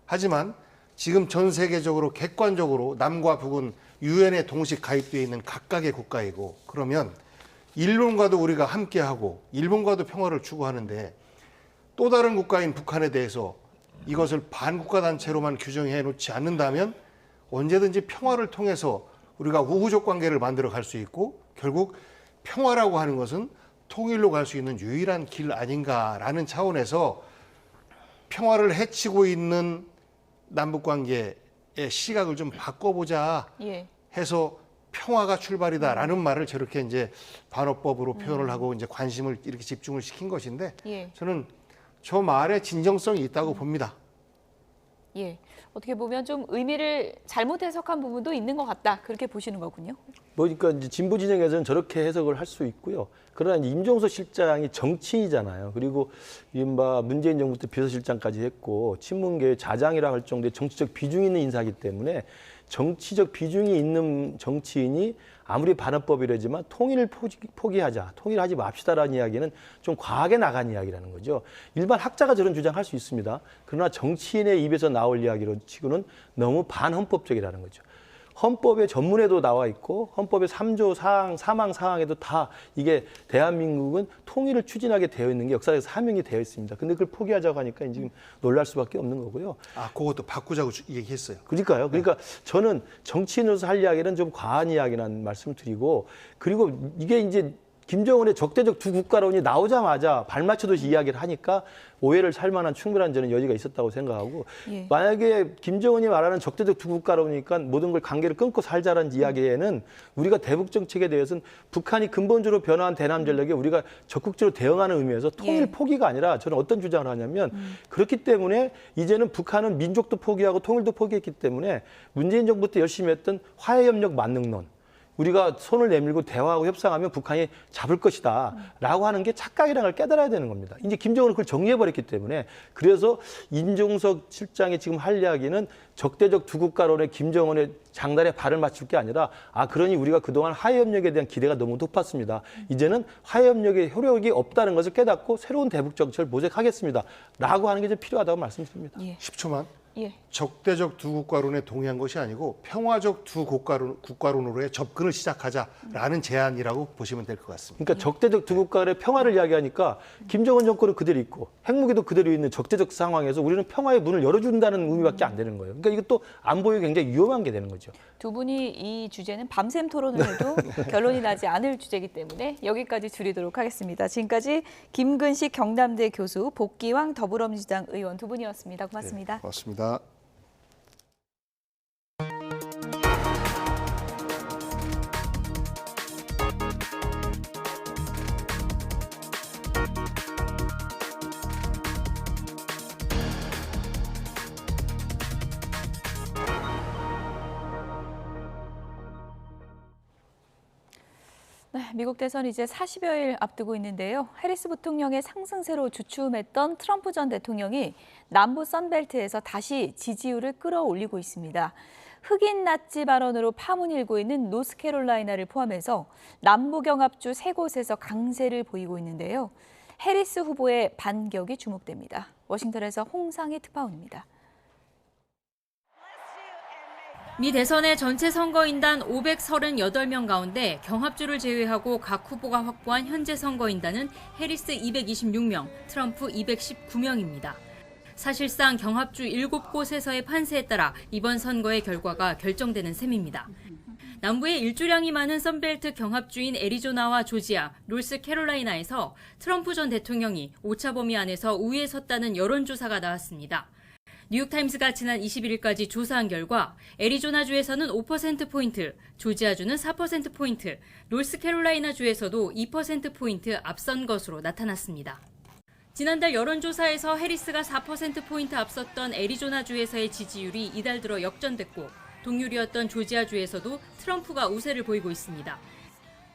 하지만 지금 전 세계적으로 객관적으로 남과 북은 유엔에 동시 가입되어 있는 각각의 국가이고 그러면 일본과도 우리가 함께하고 일본과도 평화를 추구하는데 또 다른 국가인 북한에 대해서 이것을 반국가 단체로만 규정해 놓지 않는다면 언제든지 평화를 통해서 우리가 우호적 관계를 만들어 갈 수 있고 결국 평화라고 하는 것은 통일로 갈 수 있는 유일한 길 아닌가라는 차원에서 평화를 해치고 있는 남북관계의 시각을 좀 바꿔보자 해서 평화가 출발이다라는 말을 저렇게 이제 반어법으로 표현을 하고 이제 관심을 이렇게 집중을 시킨 것인데 저는 저 말에 진정성이 있다고 봅니다. 예, 어떻게 보면 좀 의미를 잘못 해석한 부분도 있는 것 같다. 그렇게 보시는 거군요. 그러니까 이제 진보 진영에서는 저렇게 해석을 할 수 있고요. 그러나 이제 임종석 실장이 정치인이잖아요. 그리고 이른바 문재인 정부 때 비서실장까지 했고 친문계의 자장이라 할 정도의 정치적 비중이 있는 인사이기 때문에 정치적 비중이 있는 정치인이 아무리 반어법이라지만 통일을 포기하자, 통일하지 맙시다라는 이야기는 좀 과하게 나간 이야기라는 거죠. 일반 학자가 저런 주장할 수 있습니다. 그러나 정치인의 입에서 나올 이야기로 치고는 너무 반헌법적이라는 거죠. 헌법의 전문에도 나와 있고 헌법의 3조 사망 사항에도 다 이게 대한민국은 통일을 추진하게 되어 있는 게 역사에서 사명이 되어 있습니다. 근데 그걸 포기하자고 하니까 지금 놀랄 수밖에 없는 거고요. 아, 그것도 바꾸자고 얘기했어요. 그러니까요. 그러니까 저는 정치인으로서 할 이야기는 좀 과한 이야기라는 말씀을 드리고 그리고 이게 이제 김정은의 적대적 두 국가론이 나오자마자 발맞추듯이 이야기를 하니까 오해를 살 만한 충분한 저는 여지가 있었다고 생각하고 예. 만약에 김정은이 말하는 적대적 두 국가론이니까 모든 걸 관계를 끊고 살자라는 이야기에는 우리가 대북 정책에 대해서는 북한이 근본적으로 변화한 대남 전략에 우리가 적극적으로 대응하는 의미에서 통일 포기가 아니라 저는 어떤 주장을 하냐면 그렇기 때문에 이제는 북한은 민족도 포기하고 통일도 포기했기 때문에 문재인 정부 때 열심히 했던 화해협력 만능론 우리가 손을 내밀고 대화하고 협상하면 북한이 잡을 것이다 라고 하는 게 착각이라는 걸 깨달아야 되는 겁니다. 이제 김정은은 그걸 정리해버렸기 때문에 그래서 임종석 실장이 지금 할 이야기는 적대적 두 국가론에 김정은의 장단에 발을 맞출 게 아니라 그러니 우리가 그동안 화해협력에 대한 기대가 너무 높았습니다. 이제는 화해협력의 효력이 없다는 것을 깨닫고 새로운 대북 정책을 모색하겠습니다. 라고 하는 게 좀 필요하다고 말씀드립니다. 10초만. 예. 적대적 두 국가론에 동의한 것이 아니고 평화적 두 국가론으로의 접근을 시작하자라는 제안이라고 보시면 될 것 같습니다. 그러니까 적대적 두 국가의 평화를 이야기하니까 김정은 정권은 그대로 있고 핵무기도 그대로 있는 적대적 상황에서 우리는 평화의 문을 열어준다는 의미밖에 안 되는 거예요. 그러니까 이것도 안보에 굉장히 위험한 게 되는 거죠. 두 분이 이 주제는 밤샘 토론을 해도 결론이 나지 않을 주제이기 때문에 여기까지 줄이도록 하겠습니다. 지금까지 김근식 경남대 교수, 복기왕 더불어민주당 의원 두 분이었습니다. 고맙습니다. 네, 고맙습니다. 네, 미국 대선 이제 40여일 앞두고 있는데요. 해리스 부통령의 상승세로 주춤했던 트럼프 전 대통령이 남부 선벨트에서 다시 지지율을 끌어올리고 있습니다. 흑인 나치 발언으로 파문이 일고 있는 노스캐롤라이나를 포함해서 남부 경합주 3곳에서 강세를 보이고 있는데요. 해리스 후보의 반격이 주목됩니다. 워싱턴에서 홍상희 특파원입니다. 미 대선의 전체 선거인단 538명 가운데 경합주를 제외하고 각 후보가 확보한 현재 선거인단은 해리스 226명, 트럼프 219명입니다. 사실상 경합주 7곳에서의 판세에 따라 이번 선거의 결과가 결정되는 셈입니다. 남부에 일주량이 많은 선벨트 경합주인 애리조나와 조지아, 노스캐롤라이나에서 트럼프 전 대통령이 오차 범위 안에서 우위에 섰다는 여론조사가 나왔습니다. 뉴욕타임스가 지난 21일까지 조사한 결과 애리조나주에서는 5%포인트, 조지아주는 4%포인트, 노스캐롤라이나주에서도 2%포인트 앞선 것으로 나타났습니다. 지난달 여론조사에서 해리스가 4%포인트 앞섰던 애리조나주에서의 지지율이 이달 들어 역전됐고 동률이었던 조지아주에서도 트럼프가 우세를 보이고 있습니다.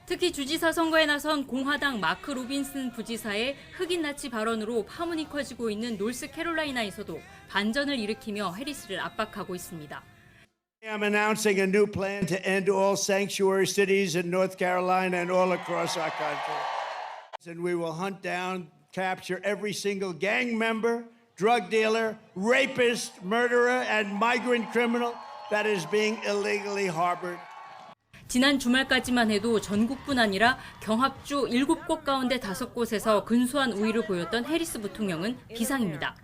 특히 주지사 선거에 나선 공화당 마크 로빈슨 부지사의 흑인 나치 발언으로 파문이 커지고 있는 노스캐롤라이나에서도 반전을 일으키며 해리스를 압박하고 있습니다. I'm announcing a new plan to end all sanctuary cities in North Carolina and all across our country. And we will hunt down, capture every single gang member, drug dealer, rapist, murderer, and migrant criminal that is being illegally harbored. 지난 주말까지만 해도 전국뿐 아니라 경합주 7곳 가운데 5곳에서 근소한 우위를 보였던 해리스 부통령은 비상입니다.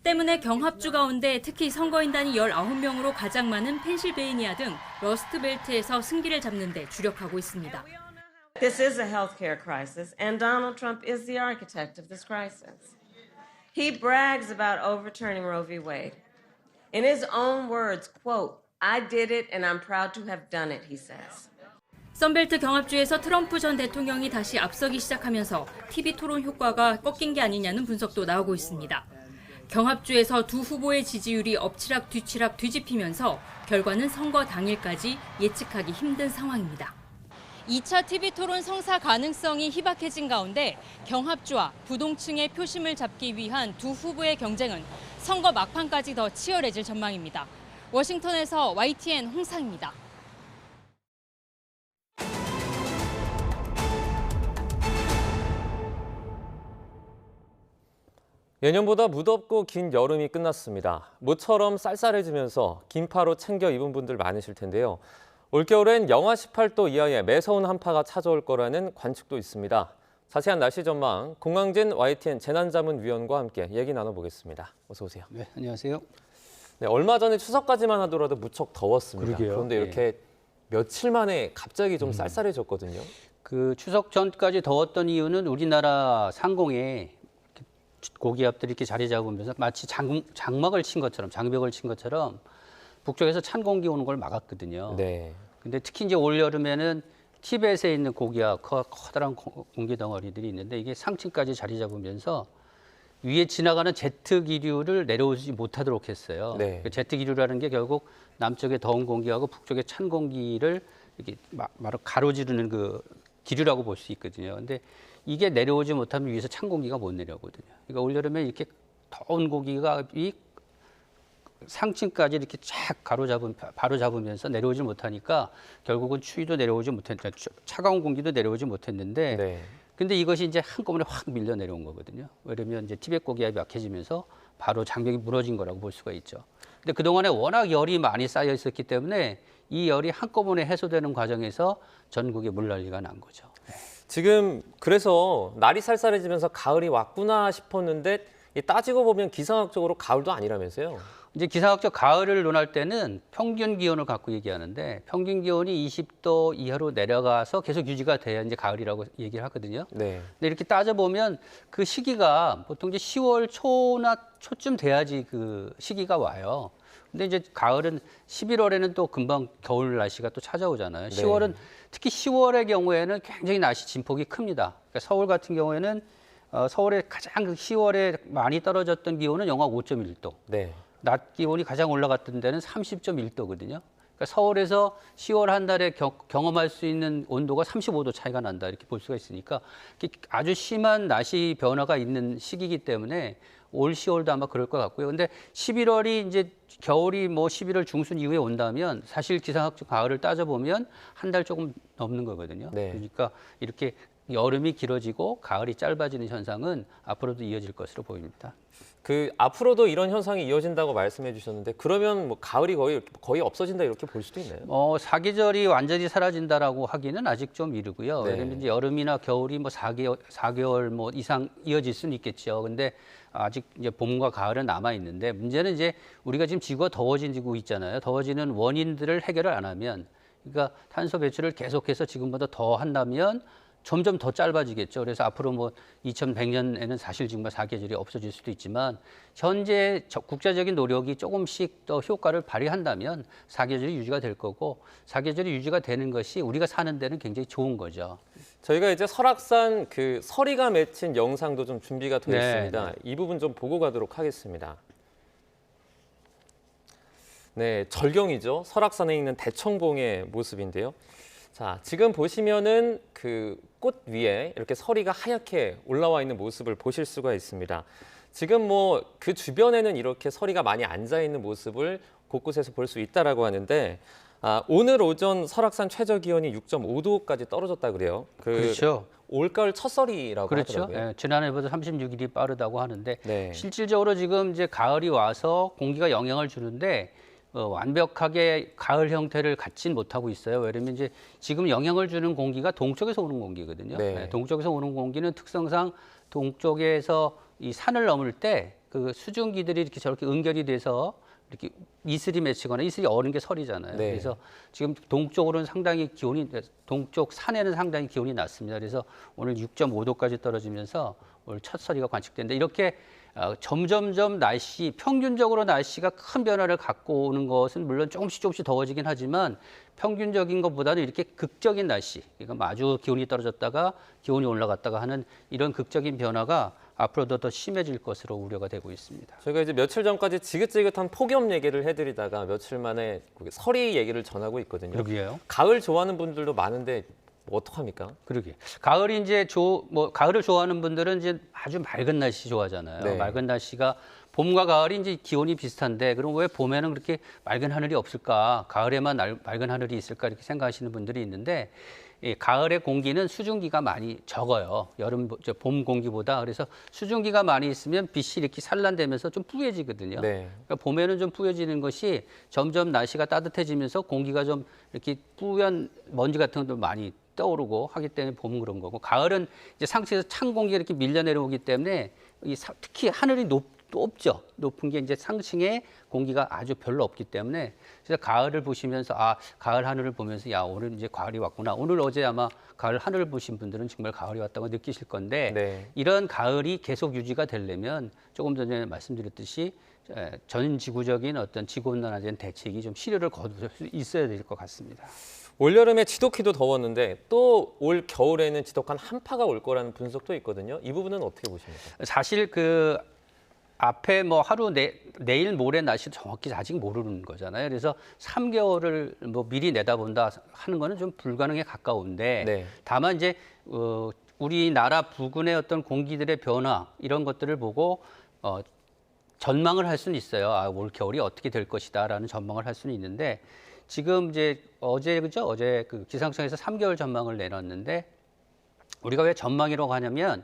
때문에 경합주 가운데 특히 선거인단이 19명으로 가장 많은 펜실베이니아 등 러스트벨트에서 승기를 잡는 데 주력하고 있습니다. This is a healthcare crisis, and Donald Trump is the architect of this crisis. He brags about overturning Roe v. Wade. In his own words, quote, I did it and I'm proud to have done it, he says. 선벨트 경합주에서 트럼프 전 대통령이 다시 앞서기 시작하면서 TV 토론 효과가 꺾인 게 아니냐는 분석도 나오고 있습니다. 경합주에서 두 후보의 지지율이 엎치락 뒤치락 뒤집히면서 결과는 선거 당일까지 예측하기 힘든 상황입니다. 2차 TV 토론 성사 가능성이 희박해진 가운데 경합주와 부동층의 표심을 잡기 위한 두 후보의 경쟁은 선거 막판까지 더 치열해질 전망입니다. 워싱턴에서 YTN 홍상입니다. 예년보다 무덥고 긴 여름이 끝났습니다. 모처럼 쌀쌀해지면서 긴파로 챙겨 입은 분들 많으실 텐데요. 올겨울엔 영하 18도 이하의 매서운 한파가 찾아올 거라는 관측도 있습니다. 자세한 날씨 전망 공항진 YTN 재난자문위원과 함께 얘기 나눠보겠습니다. 어서 오세요. 네, 안녕하세요. 네, 얼마 전에 추석까지만 하더라도 무척 더웠습니다. 그러게요. 그런데 이렇게 며칠 만에 갑자기 좀 쌀쌀해졌거든요. 그 추석 전까지 더웠던 이유는 우리나라 상공에 고기압들이 이렇게 자리 잡으면서 마치 장막을 친 것처럼, 장벽을 친 것처럼 북쪽에서 찬 공기 오는 걸 막았거든요. 네. 근데 특히 이제 올 여름에는 티벳에 있는 고기압, 커다란 공기 덩어리들이 있는데 이게 상층까지 자리 잡으면서 위에 지나가는 제트 기류를 내려오지 못하도록 했어요. 네. 그 제트 기류라는 게 결국 남쪽의 더운 공기하고 북쪽의 찬 공기를 이렇게 바로 가로지르는 그 기류라고 볼 수 있거든요. 근데 이게 내려오지 못하면 위에서 찬 공기가 못 내려오거든요. 그러니까 올여름에 이렇게 더운 고기가 이 상층까지 이렇게 쫙 바로 잡으면서 내려오지 못하니까 결국은 추위도 내려오지 못했는데 차가운 공기도 내려오지 못했는데 네. 근데 이것이 이제 한꺼번에 확 밀려 내려온 거거든요. 왜냐면 이제 티벳 고기압이 약해지면서 바로 장벽이 무너진 거라고 볼 수가 있죠. 근데 그동안에 워낙 열이 많이 쌓여 있었기 때문에 이 열이 한꺼번에 해소되는 과정에서 전국에 물난리가 난 거죠. 지금 그래서 날이 쌀쌀해지면서 가을이 왔구나 싶었는데 따지고 보면 기상학적으로 가을도 아니라면서요. 이제 기상학적 가을을 논할 때는 평균 기온을 갖고 얘기하는데 평균 기온이 20도 이하로 내려가서 계속 유지가 돼야 이제 가을이라고 얘기를 하거든요. 네. 근데 이렇게 따져보면 그 시기가 보통 이제 10월 초나 초쯤 돼야지 그 시기가 와요. 근데 이제 가을은 11월에는 또 금방 겨울 날씨가 또 찾아오잖아요. 10월은 특히 10월의 경우에는 굉장히 날씨 진폭이 큽니다. 그러니까 서울 같은 경우에는 서울에 가장 그 10월에 많이 떨어졌던 기온은 영하 5.1도. 네. 낮 기온이 가장 올라갔던 데는 30.1도거든요. 그러니까 서울에서 10월 한 달에 경험할 수 있는 온도가 35도 차이가 난다 이렇게 볼 수가 있으니까 아주 심한 날씨 변화가 있는 시기이기 때문에 올 10월도 아마 그럴 것 같고요. 근데 11월이 이제 겨울이 뭐 11월 중순 이후에 온다면 사실 기상학적 가을을 따져보면 한 달 조금 넘는 거거든요. 네. 그러니까 이렇게 여름이 길어지고 가을이 짧아지는 현상은 앞으로도 이어질 것으로 보입니다. 그 앞으로도 이런 현상이 이어진다고 말씀해 주셨는데 그러면 뭐 가을이 거의 없어진다 이렇게 볼 수도 있나요? 사계절이 완전히 사라진다라고 하기는 아직 좀 이르고요. 네. 왜냐면 이제 여름이나 겨울이 뭐 4개월 뭐 이상 이어질 수는 있겠죠. 근데 아직 이제 봄과 가을은 남아 있는데 문제는 이제 우리가 지금 지구가 더워지고 있잖아요. 더워지는 원인들을 해결을 안 하면 그러니까 탄소 배출을 계속해서 지금보다 더 한다면 점점 더 짧아지겠죠. 그래서 앞으로 뭐 2100년에는 사실 정말 사계절이 없어질 수도 있지만 현재 국제적인 노력이 조금씩 더 효과를 발휘한다면 사계절이 유지가 될 거고 사계절이 유지가 되는 것이 우리가 사는 데는 굉장히 좋은 거죠. 저희가 이제 설악산 그 서리가 맺힌 영상도 좀 준비가 되어 네, 있습니다. 네. 이 부분 좀 보고 가도록 하겠습니다. 네, 절경이죠. 설악산에 있는 대청봉의 모습인데요. 자, 지금 보시면은 그 꽃 위에 이렇게 서리가 하얗게 올라와 있는 모습을 보실 수가 있습니다. 지금 뭐 그 주변에는 이렇게 서리가 많이 앉아 있는 모습을 곳곳에서 볼 수 있다라고 하는데 오늘 오전 설악산 최저 기온이 6.5도까지 떨어졌다 그래요. 그렇죠. 올가을 첫 서리라고 그렇죠. 하더라고요. 예, 지난해보다 36일이 빠르다고 하는데 네. 실질적으로 지금 이제 가을이 와서 공기가 영향을 주는데 완벽하게 가을 형태를 갖진 못하고 있어요. 왜냐면 이제 지금 영향을 주는 공기가 동쪽에서 오는 공기거든요. 네. 네, 동쪽에서 오는 공기는 특성상 동쪽에서 이 산을 넘을 때 그 수증기들이 이렇게 저렇게 응결이 돼서 이렇게 이슬이 맺히거나 이슬이 어는 게 설이잖아요. 네. 그래서 지금 동쪽으로는 상당히 동쪽 산에는 상당히 기온이 낮습니다. 그래서 오늘 6.5도까지 떨어지면서 오늘 첫 서리가 관측됐는데 이렇게 점점점 평균적으로 날씨가 큰 변화를 갖고 오는 것은 물론 조금씩 더워지긴 하지만 평균적인 것보다는 이렇게 극적인 날씨, 그러니까 아주 기온이 떨어졌다가 기온이 올라갔다가 하는 이런 극적인 변화가 앞으로도 더 심해질 것으로 우려가 되고 있습니다. 저희가 이제 며칠 전까지 지긋지긋한 폭염 얘기를 해드리다가 며칠 만에 서리 얘기를 전하고 있거든요. 그러게요. 가을 좋아하는 분들도 많은데 뭐 어떡합니까? 그러게. 가을이 이제 가을을 좋아하는 분들은 이제 아주 맑은 날씨 좋아하잖아요. 네. 맑은 날씨가 봄과 가을이 이제 기온이 비슷한데 그럼 왜 봄에는 그렇게 맑은 하늘이 없을까? 가을에만 맑은 하늘이 있을까? 이렇게 생각하시는 분들이 있는데 가을의 공기는 수증기가 많이 적어요. 봄 공기보다. 그래서 수증기가 많이 있으면 빛이 이렇게 산란되면서 좀 뿌얘지거든요. 네. 그러니까 봄에는 좀 뿌얘지는 것이 점점 날씨가 따뜻해지면서 공기가 좀 이렇게 뿌연 먼지 같은 것도 많이 떠오르고 하기 때문에 봄은 그런 거고 가을은 이제 상체에서 찬 공기가 이렇게 밀려 내려오기 때문에 특히 하늘이 높죠. 높은 게 이제 상층에 공기가 아주 별로 없기 때문에 그래서 가을을 보시면서 가을 하늘을 보면서 야, 오늘 이제 가을이 왔구나. 오늘 어제 아마 가을 하늘을 보신 분들은 정말 가을이 왔다고 느끼실 건데 이런 가을이 계속 유지가 되려면 조금 전에 말씀드렸듯이 전 지구적인 어떤 지구온난화에 대한 대책이 좀 실효를 거둘 수 있어야 될 것 같습니다. 올여름에 지독히도 더웠는데 또 올 겨울에는 지독한 한파가 올 거라는 분석도 있거든요. 이 부분은 어떻게 보십니까? 사실 앞에 뭐 내일 모레 날씨 정확히 아직 모르는 거잖아요. 그래서 3개월을 뭐 미리 내다본다 하는 거는 좀 불가능에 가까운데 다만 이제 우리나라 부근의 어떤 공기들의 변화 이런 것들을 보고 전망을 할 수는 있어요. 올 겨울이 어떻게 될 것이다라는 전망을 할 수는 있는데 지금 이제 어제 그 기상청에서 3개월 전망을 내놨는데 우리가 왜 전망이라고 하냐면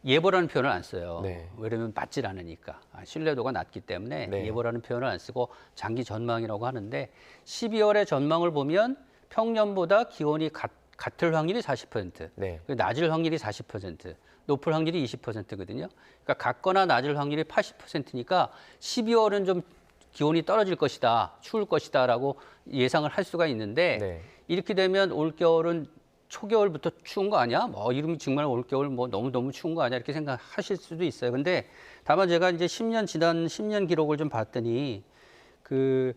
예보라는 표현을 안 써요. 왜냐면 맞질 않으니까. 신뢰도가 낮기 때문에 예보라는 표현을 안 쓰고 장기 전망이라고 하는데 12월의 전망을 보면 평년보다 기온이 같을 확률이 40%, 낮을 확률이 40%, 높을 확률이 20%거든요. 그러니까 같거나 낮을 확률이 80%니까 12월은 좀 기온이 떨어질 것이다, 추울 것이다라고 예상을 할 수가 있는데 이렇게 되면 올겨울은 초겨울부터 추운 거 아니야? 뭐 이름이 정말 올겨울 뭐 너무 추운 거 아니야? 이렇게 생각하실 수도 있어요. 근데 다만 제가 이제 지난 10년 기록을 좀 봤더니 그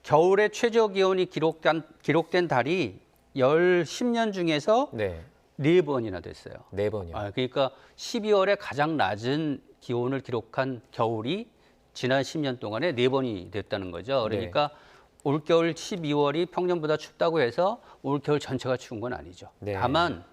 겨울에 최저 기온이 기록된 달이 10년 중에서 4번이나 됐어요. 4번이요. 그러니까 12월에 가장 낮은 기온을 기록한 겨울이 지난 10년 동안에 4번이 됐다는 거죠. 그러니까 올겨울 12월이 평년보다 춥다고 해서 올겨울 전체가 추운 건 아니죠. 다만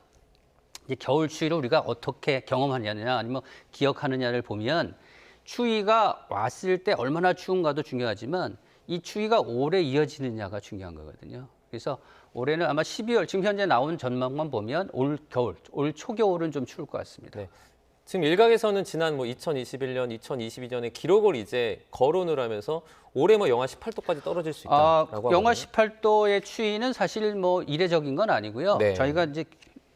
이제 겨울 추위를 우리가 어떻게 경험하느냐 아니면 기억하느냐를 보면 추위가 왔을 때 얼마나 추운가도 중요하지만 이 추위가 오래 이어지느냐가 중요한 거거든요. 그래서 올해는 아마 12월 지금 현재 나온 전망만 보면 올 초겨울은 좀 추울 것 같습니다. 지금 일각에서는 지난 2021년, 2022년의 기록을 이제 거론을 하면서 올해 영하 18도까지 떨어질 수 있다라고 영하 하거든요. 18도의 추위는 사실 뭐 이례적인 건 아니고요. 저희가 이제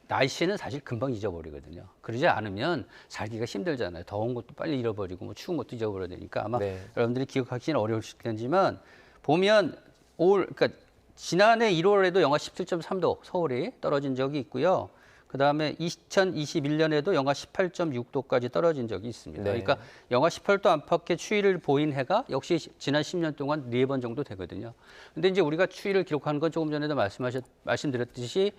날씨는 사실 금방 잊어버리거든요. 그러지 않으면 살기가 힘들잖아요. 더운 것도 빨리 잃어버리고 뭐 추운 것도 잊어버려야 되니까 아마 여러분들이 기억하기는 어려우실 텐지만 보면 그러니까 지난해 1월에도 영하 17.3도 서울이 떨어진 적이 있고요. 그다음에 2021년에도 영하 18.6도까지 떨어진 적이 있습니다. 그러니까 영하 18도 안팎의 추위를 보인 해가 역시 지난 10년 동안 4번 정도 되거든요. 근데 이제 우리가 추위를 기록하는 건 조금 전에도 말씀드렸듯이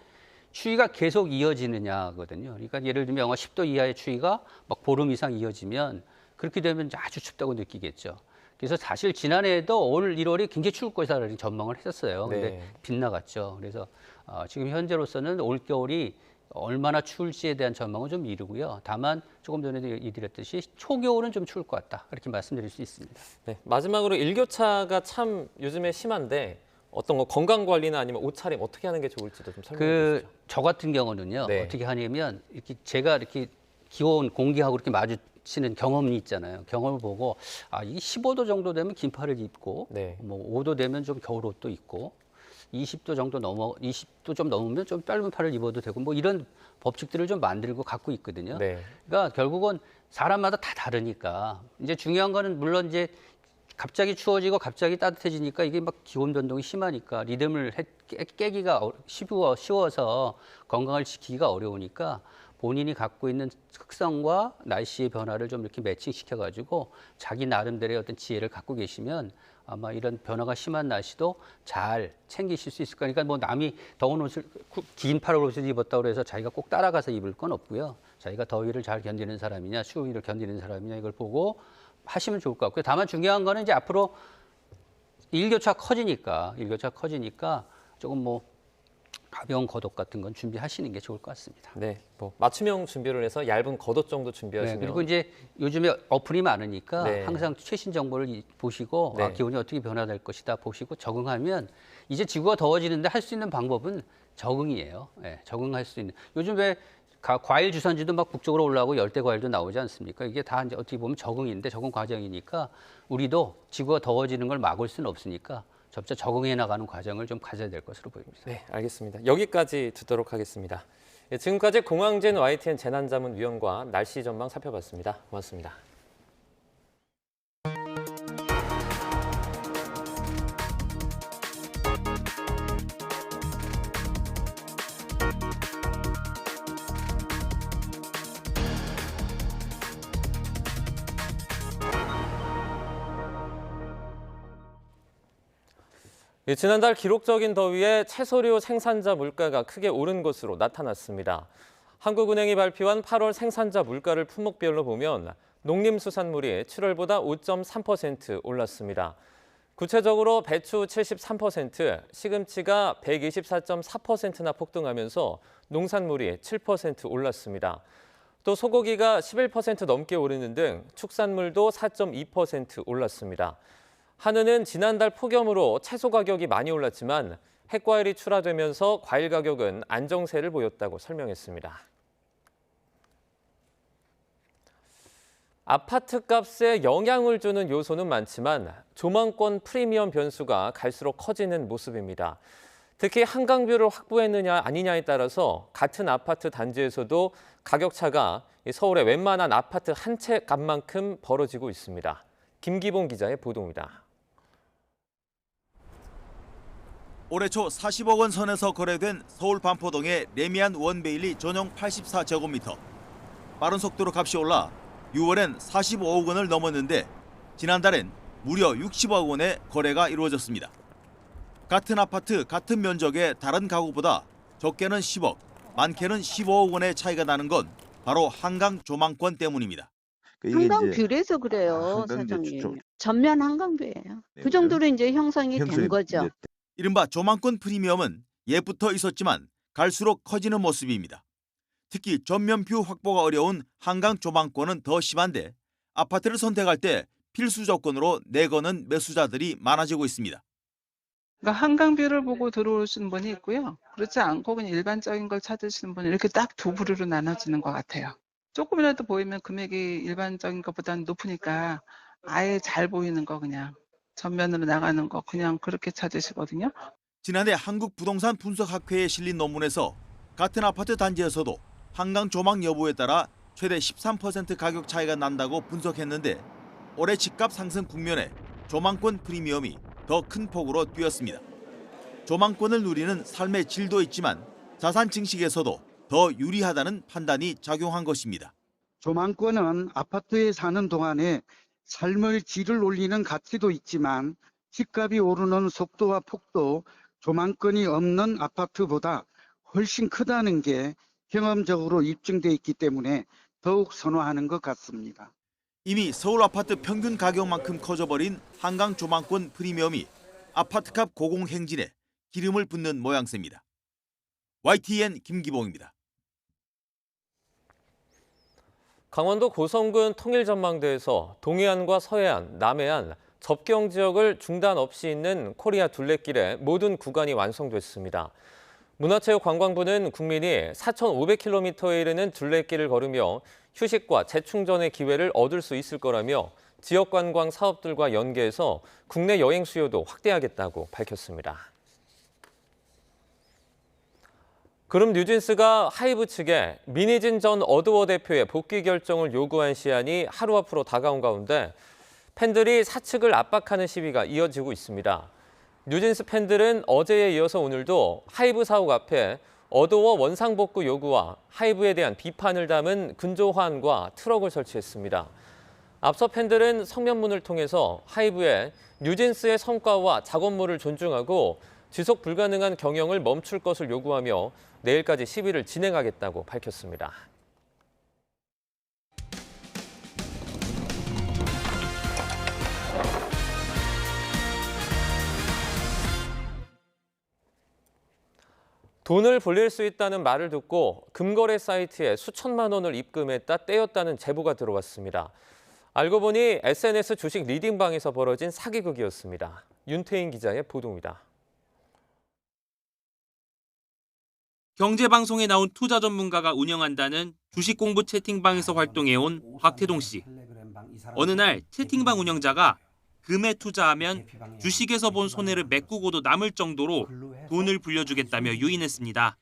추위가 계속 이어지느냐거든요. 그러니까 예를 들면 영하 10도 이하의 추위가 막 보름 이상 이어지면 그렇게 되면 아주 춥다고 느끼겠죠. 그래서 사실 지난해에도 올 1월이 굉장히 추울 것이라는 전망을 했었어요. 근데 빗나갔죠. 그래서 지금 현재로서는 올 겨울이 얼마나 추울지에 대한 전망은 좀 이르고요. 다만 조금 전에도 얘기드렸듯이 초겨울은 좀 추울 것 같다. 그렇게 말씀드릴 수 있습니다. 마지막으로 일교차가 참 요즘에 심한데 어떤 거 건강 관리나 아니면 옷차림 어떻게 하는 게 좋을지도 좀 설명해 주시죠. 저 같은 경우는요. 어떻게 하냐면 제가 이렇게 기온 공기하고 이렇게 마주치는 경험이 있잖아요. 경험을 보고 이게 15도 정도 되면 긴팔을 입고 뭐 5도 되면 좀 겨울 옷도 입고 20도 좀 넘으면 좀 짧은 팔을 입어도 되고 뭐 이런 법칙들을 좀 만들고 갖고 있거든요. 그러니까 결국은 사람마다 다 다르니까 이제 중요한 거는 물론 이제 갑자기 추워지고 갑자기 따뜻해지니까 이게 막 기온 변동이 심하니까 리듬을 깨기가 쉬워서 건강을 지키기가 어려우니까 본인이 갖고 있는 특성과 날씨의 변화를 좀 이렇게 매칭시켜 가지고 자기 나름대로의 어떤 지혜를 갖고 계시면 아마 이런 변화가 심한 날씨도 잘 챙기실 수 있을 거니까 뭐 남이 더운 옷을 긴 팔 옷을 입었다고 해서 자기가 꼭 따라가서 입을 건 없고요. 자기가 더위를 잘 견디는 사람이냐 추위를 견디는 사람이냐 이걸 보고 하시면 좋을 것 같고요. 다만 중요한 거는 이제 앞으로 일교차 커지니까 조금 뭐 가벼운 겉옷 같은 건 준비하시는 게 좋을 것 같습니다. 뭐 맞춤형 준비를 해서 얇은 겉옷 정도 준비하시면. 그리고 이제 요즘에 어플이 많으니까 항상 최신 정보를 보시고 기온이 어떻게 변화될 것이다 보시고 적응하면 이제 지구가 더워지는데 할 수 있는 방법은 적응이에요. 적응할 수 있는. 요즘 왜 과일 주산지도 막 북쪽으로 올라오고 열대 과일도 나오지 않습니까? 이게 다 이제 어떻게 보면 적응인데 적응 과정이니까 우리도 지구가 더워지는 걸 막을 수는 없으니까 점차 적응해 나가는 과정을 좀 가져야 될 것으로 보입니다. 알겠습니다. 여기까지 듣도록 하겠습니다. 지금까지 공황진 YTN 재난자문위원과 날씨 전망 살펴봤습니다. 고맙습니다. 지난달 기록적인 더위에 채소류 생산자 물가가 크게 오른 것으로 나타났습니다. 한국은행이 발표한 8월 생산자 물가를 품목별로 보면 농림수산물이 7월보다 5.3% 올랐습니다. 구체적으로 배추 73%, 시금치가 124.4%나 폭등하면서 농산물이 7% 올랐습니다. 또 소고기가 11% 넘게 오르는 등 축산물도 4.2% 올랐습니다. 한은은 지난달 폭염으로 채소 가격이 많이 올랐지만 핵과일이 출하되면서 과일 가격은 안정세를 보였다고 설명했습니다. 아파트 값에 영향을 주는 요소는 많지만 조망권 프리미엄 변수가 갈수록 커지는 모습입니다. 특히 한강뷰를 확보했느냐 아니냐에 따라서 같은 아파트 단지에서도 가격 차가 서울의 웬만한 아파트 한 채 값만큼 벌어지고 있습니다. 김기봉 기자의 보도입니다. 올해 초 40억 원 선에서 거래된 서울 반포동의 레미안 원베일리 전용 84제곱미터. 빠른 속도로 값이 올라 6월엔 45억 원을 넘었는데 지난달엔 무려 60억 원의 거래가 이루어졌습니다. 같은 아파트, 같은 면적의 다른 가구보다 적게는 10억, 많게는 15억 원의 차이가 나는 건 바로 한강 조망권 때문입니다. 한강뷰래서 그래요, 사장님. 전면 한강뷰예요. 그 정도로 이제 형성이 된 거죠. 이른바 조망권 프리미엄은 예부터 있었지만 갈수록 커지는 모습입니다. 특히 전면 뷰 확보가 어려운 한강 조망권은 더 심한데 아파트를 선택할 때 필수 조건으로 내거는 매수자들이 많아지고 있습니다. 그러니까 한강뷰를 보고 들어오시는 분이 있고요. 그렇지 않고 그냥 일반적인 걸 찾으시는 분이 이렇게 딱 두 부류로 나눠지는 것 같아요. 조금이라도 보이면 금액이 일반적인 것보다는 높으니까 아예 잘 보이는 거 그냥 전면으로 나가는 거 그냥 그렇게 찾으시거든요. 지난해 한국부동산 분석학회에 실린 논문에서 같은 아파트 단지에서도 한강 조망 여부에 따라 최대 13% 가격 차이가 난다고 분석했는데 올해 집값 상승 국면에 조망권 프리미엄이 더 큰 폭으로 뛰었습니다. 조망권을 누리는 삶의 질도 있지만 자산 증식에서도 더 유리하다는 판단이 작용한 것입니다. 조망권은 아파트에 사는 동안에 삶의 질을 올리는 가치도 있지만 집값이 오르는 속도와 폭도 조망권이 없는 아파트보다 훨씬 크다는 게 경험적으로 입증돼 있기 때문에 더욱 선호하는 것 같습니다. 이미 서울 아파트 평균 가격만큼 커져버린 한강 조망권 프리미엄이 아파트값 고공행진에 기름을 붓는 모양새입니다. YTN 김기봉입니다. 강원도 고성군 통일전망대에서 동해안과 서해안, 남해안, 접경 지역을 중단 없이 잇는 코리아 둘레길의 모든 구간이 완성됐습니다. 문화체육관광부는 국민이 4,500km에 이르는 둘레길을 걸으며 휴식과 재충전의 기회를 얻을 수 있을 거라며 지역관광 사업들과 연계해서 국내 여행 수요도 확대하겠다고 밝혔습니다. 그룹 뉴진스가 하이브 측에 민희진 전 어드워 대표의 복귀 결정을 요구한 시한이 하루 앞으로 다가온 가운데 팬들이 사측을 압박하는 시위가 이어지고 있습니다. 뉴진스 팬들은 어제에 이어서 오늘도 하이브 사옥 앞에 어드워 원상복구 요구와 하이브에 대한 비판을 담은 근조화환과 트럭을 설치했습니다. 앞서 팬들은 성명문을 통해서 하이브에 뉴진스의 성과와 작업물을 존중하고 지속 불가능한 경영을 멈출 것을 요구하며 내일까지 시위를 진행하겠다고 밝혔습니다. 돈을 불릴 수 있다는 말을 듣고 금거래 사이트에 수천만 원을 입금했다 떼었다는 제보가 들어왔습니다. 알고 보니 SNS 주식 리딩방에서 벌어진 사기극이었습니다. 윤태인 기자의 보도입니다. 경제방송에 나온 투자 전문가가 운영한다는 주식 공부 채팅방에서 활동해온 박태동 씨. 어느 날 채팅방 운영자가 금에 투자하면 주식에서 본 손해를 메꾸고도 남을 정도로 돈을 불려주겠다며 유인했습니다.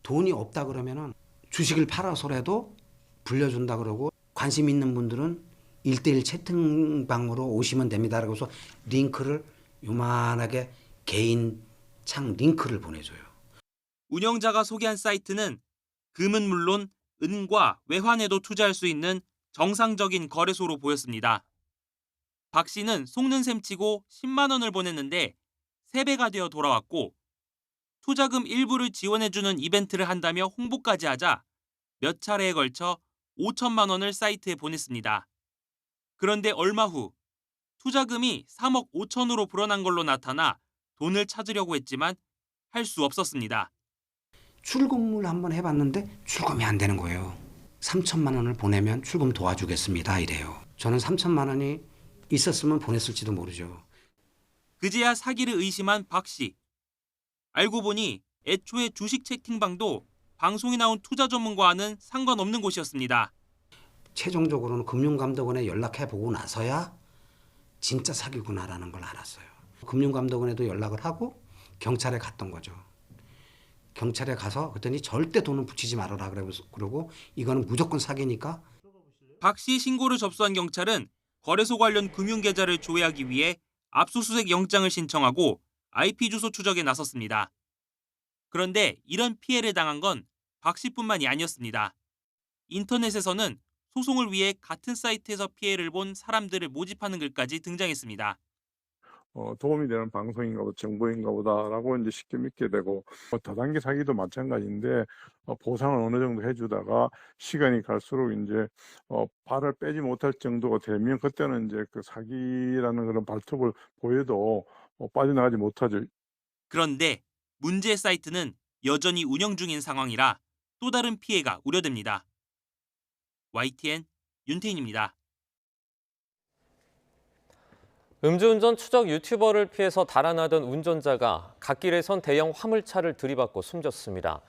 돈이 없다 그러면은 주식을 팔아서라도 불려준다 그러고 관심 있는 분들은 1대1 채팅방으로 오시면 됩니다. 그래서 링크를 요만하게 개인 창 링크를 보내줘요. 운영자가 소개한 사이트는 금은 물론 은과 외환에도 투자할 수 있는 정상적인 거래소로 보였습니다. 박 씨는 속는 셈 치고 10만 원을 보냈는데 3배가 되어 돌아왔고 투자금 일부를 지원해주는 이벤트를 한다며 홍보까지 하자 몇 차례에 걸쳐 5천만 원을 사이트에 보냈습니다. 그런데 얼마 후 투자금이 3억 5천으로 불어난 걸로 나타나 돈을 찾으려고 했지만 할 수 없었습니다. 출금을 한번 해봤는데 출금이 안 되는 거예요. 3천만 원을 보내면 출금 도와주겠습니다 이래요. 저는 3천만 원이 있었으면 보냈을지도 모르죠. 그제야 사기를 의심한 박 씨. 알고 보니 애초에 주식 채팅방도 방송에 나온 투자 전문가와는 상관없는 곳이었습니다. 최종적으로는 금융감독원에 연락해보고 나서야 진짜 사기구나라는 걸 알았어요. 금융감독원에도 연락을 하고 경찰에 갔던 거죠. 경찰에 가서 그랬더니 절대 돈은 붙이지 말아라 그러고 이거는 무조건 사기니까. 박 씨의 신고를 접수한 경찰은 거래소 관련 금융계좌를 조회하기 위해 압수수색 영장을 신청하고 IP 주소 추적에 나섰습니다. 그런데 이런 피해를 당한 건 박 씨뿐만이 아니었습니다. 인터넷에서는 소송을 위해 같은 사이트에서 피해를 본 사람들을 모집하는 글까지 등장했습니다. 도움이 되는 방송인가 보다, 정보인가 보다라고 이제 쉽게 믿게 되고, 다단계 사기도 마찬가지인데, 보상을 어느 정도 해주다가 시간이 갈수록 이제, 발을 빼지 못할 정도가 되면 그때는 이제 그 사기라는 그런 발톱을 보여도 빠져나가지 못하죠. 그런데 문제의 사이트는 여전히 운영 중인 상황이라 또 다른 피해가 우려됩니다. YTN 윤태인입니다. 음주운전 추적 유튜버를 피해서 달아나던 운전자가 갓길에 선 대형 화물차를 들이받고 숨졌습니다.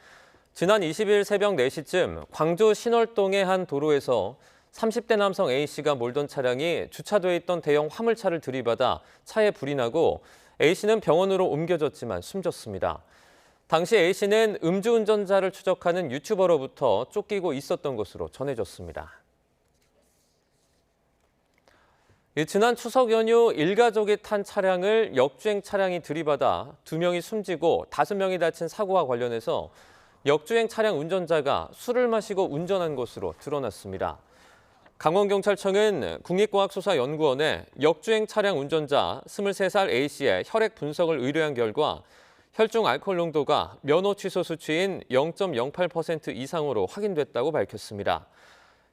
지난 20일 새벽 4시쯤 광주 신월동의 한 도로에서 30대 남성 A씨가 몰던 차량이 주차돼 있던 대형 화물차를 들이받아 차에 불이 나고 A씨는 병원으로 옮겨졌지만 숨졌습니다. 당시 A씨는 음주운전자를 추적하는 유튜버로부터 쫓기고 있었던 것으로 전해졌습니다. 지난 추석 연휴 일가족이 탄 차량을 역주행 차량이 들이받아 2명이 숨지고 5명이 다친 사고와 관련해서 역주행 차량 운전자가 술을 마시고 운전한 것으로 드러났습니다. 강원경찰청은 국립과학수사연구원에 역주행 차량 운전자 23살 A씨의 혈액 분석을 의뢰한 결과 혈중 알코올 농도가 면허 취소 수치인 0.08% 이상으로 확인됐다고 밝혔습니다.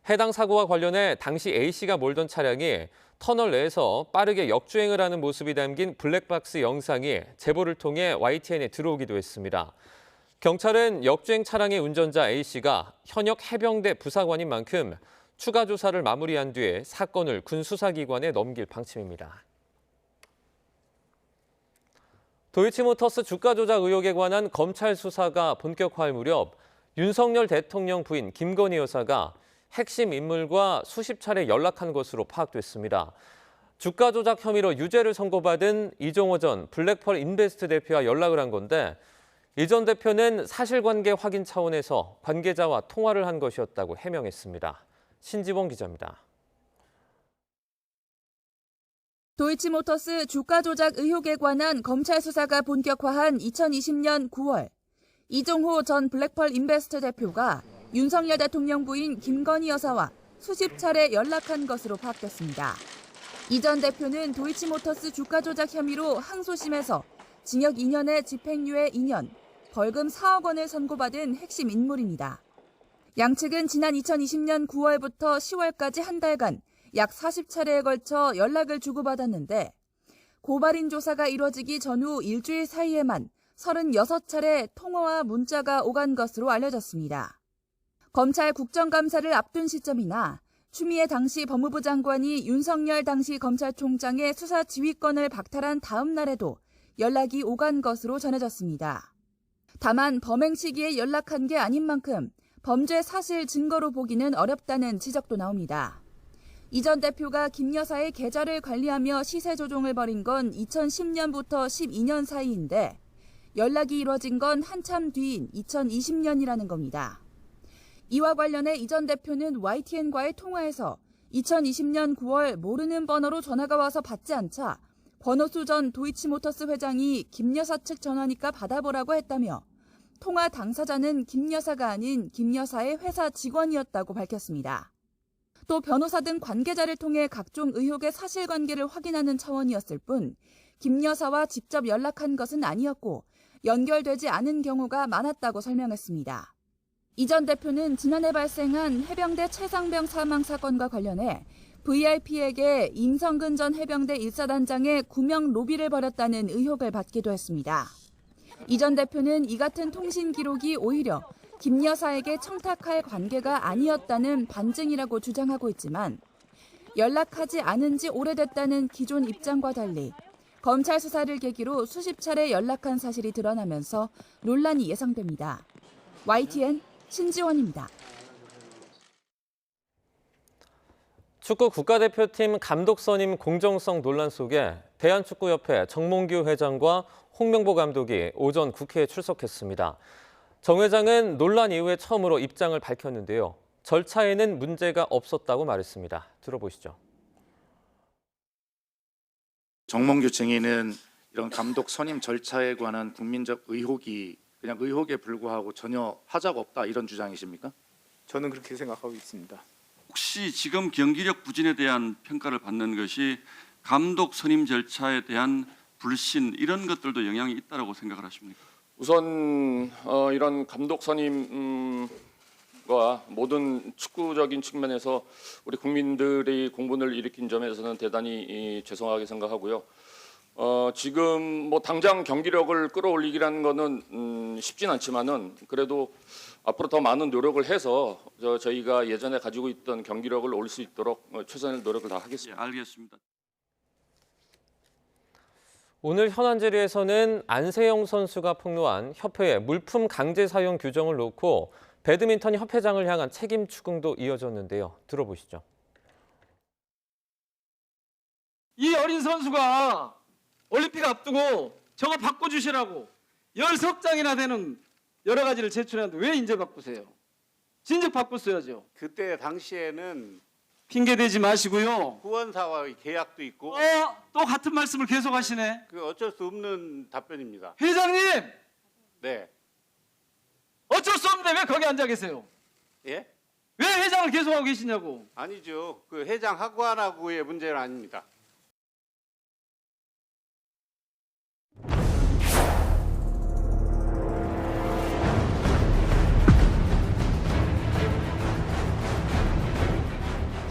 해당 사고와 관련해 당시 A씨가 몰던 차량이 터널 내에서 빠르게 역주행을 하는 모습이 담긴 블랙박스 영상이 제보를 통해 YTN에 들어오기도 했습니다. 경찰은 역주행 차량의 운전자 A씨가 현역 해병대 부사관인 만큼 추가 조사를 마무리한 뒤에 사건을 군 수사기관에 넘길 방침입니다. 도이치모터스 주가 조작 의혹에 관한 검찰 수사가 본격화할 무렵 윤석열 대통령 부인 김건희 여사가 핵심 인물과 수십 차례 연락한 것으로 파악됐습니다. 주가 조작 혐의로 유죄를 선고받은 이종호 전 블랙펄 인베스트 대표와 연락을 한 건데 이 전 대표는 사실관계 확인 차원에서 관계자와 통화를 한 것이었다고 해명했습니다. 신지봉 기자입니다. 도이치모터스 주가 조작 의혹에 관한 검찰 수사가 본격화한 2020년 9월, 이종호 전 블랙펄 인베스트 대표가 윤석열 대통령 부인 김건희 여사와 수십 차례 연락한 것으로 파악됐습니다. 이 전 대표는 도이치모터스 주가 조작 혐의로 항소심에서 징역 2년에 집행유예 2년, 벌금 4억 원을 선고받은 핵심 인물입니다. 양측은 지난 2020년 9월부터 10월까지 한 달간 약 40차례에 걸쳐 연락을 주고받았는데 고발인 조사가 이뤄지기 전후 일주일 사이에만 36차례 통화와 문자가 오간 것으로 알려졌습니다. 검찰 국정감사를 앞둔 시점이나 추미애 당시 법무부 장관이 윤석열 당시 검찰총장의 수사 지휘권을 박탈한 다음 날에도 연락이 오간 것으로 전해졌습니다. 다만 범행 시기에 연락한 게 아닌 만큼 범죄 사실 증거로 보기는 어렵다는 지적도 나옵니다. 이 전 대표가 김 여사의 계좌를 관리하며 시세 조종을 벌인 건 2010년부터 12년 사이인데 연락이 이뤄진 건 한참 뒤인 2020년이라는 겁니다. 이와 관련해 이 전 대표는 YTN과의 통화에서 2020년 9월 모르는 번호로 전화가 와서 받지 않자 권오수 전 도이치모터스 회장이 김 여사 측 전화니까 받아보라고 했다며 통화 당사자는 김 여사가 아닌 김 여사의 회사 직원이었다고 밝혔습니다. 또 변호사 등 관계자를 통해 각종 의혹의 사실관계를 확인하는 차원이었을 뿐 김 여사와 직접 연락한 것은 아니었고 연결되지 않은 경우가 많았다고 설명했습니다. 이 전 대표는 지난해 발생한 해병대 최상병 사망 사건과 관련해 VIP에게 임성근 전 해병대 1사단장의 구명 로비를 벌였다는 의혹을 받기도 했습니다. 이 전 대표는 이 같은 통신 기록이 오히려 김 여사에게 청탁할 관계가 아니었다는 반증이라고 주장하고 있지만 연락하지 않은 지 오래됐다는 기존 입장과 달리 검찰 수사를 계기로 수십 차례 연락한 사실이 드러나면서 논란이 예상됩니다. YTN 신지원입니다. 축구 국가대표팀 감독 선임 공정성 논란 속에 대한축구협회 정몽규 회장과 홍명보 감독이 오전 국회에 출석했습니다. 정 회장은 논란 이후에 처음으로 입장을 밝혔는데요. 절차에는 문제가 없었다고 말했습니다. 들어보시죠. 정몽규 증인은 이런 감독 선임 절차에 관한 국민적 의혹이 그냥 의혹에 불과하고 전혀 하자가 없다 이런 주장이십니까? 저는 그렇게 생각하고 있습니다. 혹시 지금 경기력 부진에 대한 평가를 받는 것이 감독 선임 절차에 대한 불신 이런 것들도 영향이 있다고 생각을 하십니까? 우선 이런 감독 선임과 모든 축구적인 측면에서 우리 국민들이 공분을 일으킨 점에서는 대단히 죄송하게 생각하고요. 지금 뭐 당장 경기력을 끌어올리기라는 거는 쉽진 않지만은 그래도 앞으로 더 많은 노력을 해서 저희가 예전에 가지고 있던 경기력을 올릴 수 있도록 최선의 노력을 다 하겠습니다. 알겠습니다. 오늘 현안 질의에서는 안세영 선수가 폭로한 협회의 물품 강제 사용 규정을 놓고 배드민턴 협회장을 향한 책임 추궁도 이어졌는데요. 들어보시죠. 이 어린 선수가 올림픽 앞두고 저거 바꿔주시라고 10석장이나 되는 여러 가지를 제출했는데 왜 인제 바꾸세요? 진즉 바꿨어야죠. 그때 당시에는 핑계 대지 마시고요. 후원사와의 계약도 있고. 또 같은 말씀을 계속 하시네. 그 어쩔 수 없는 답변입니다. 회장님! 네. 어쩔 수 없는데 왜 거기 앉아 계세요? 예? 왜 회장을 계속하고 계시냐고. 아니죠. 그 회장하고 안 하고의 문제는 아닙니다.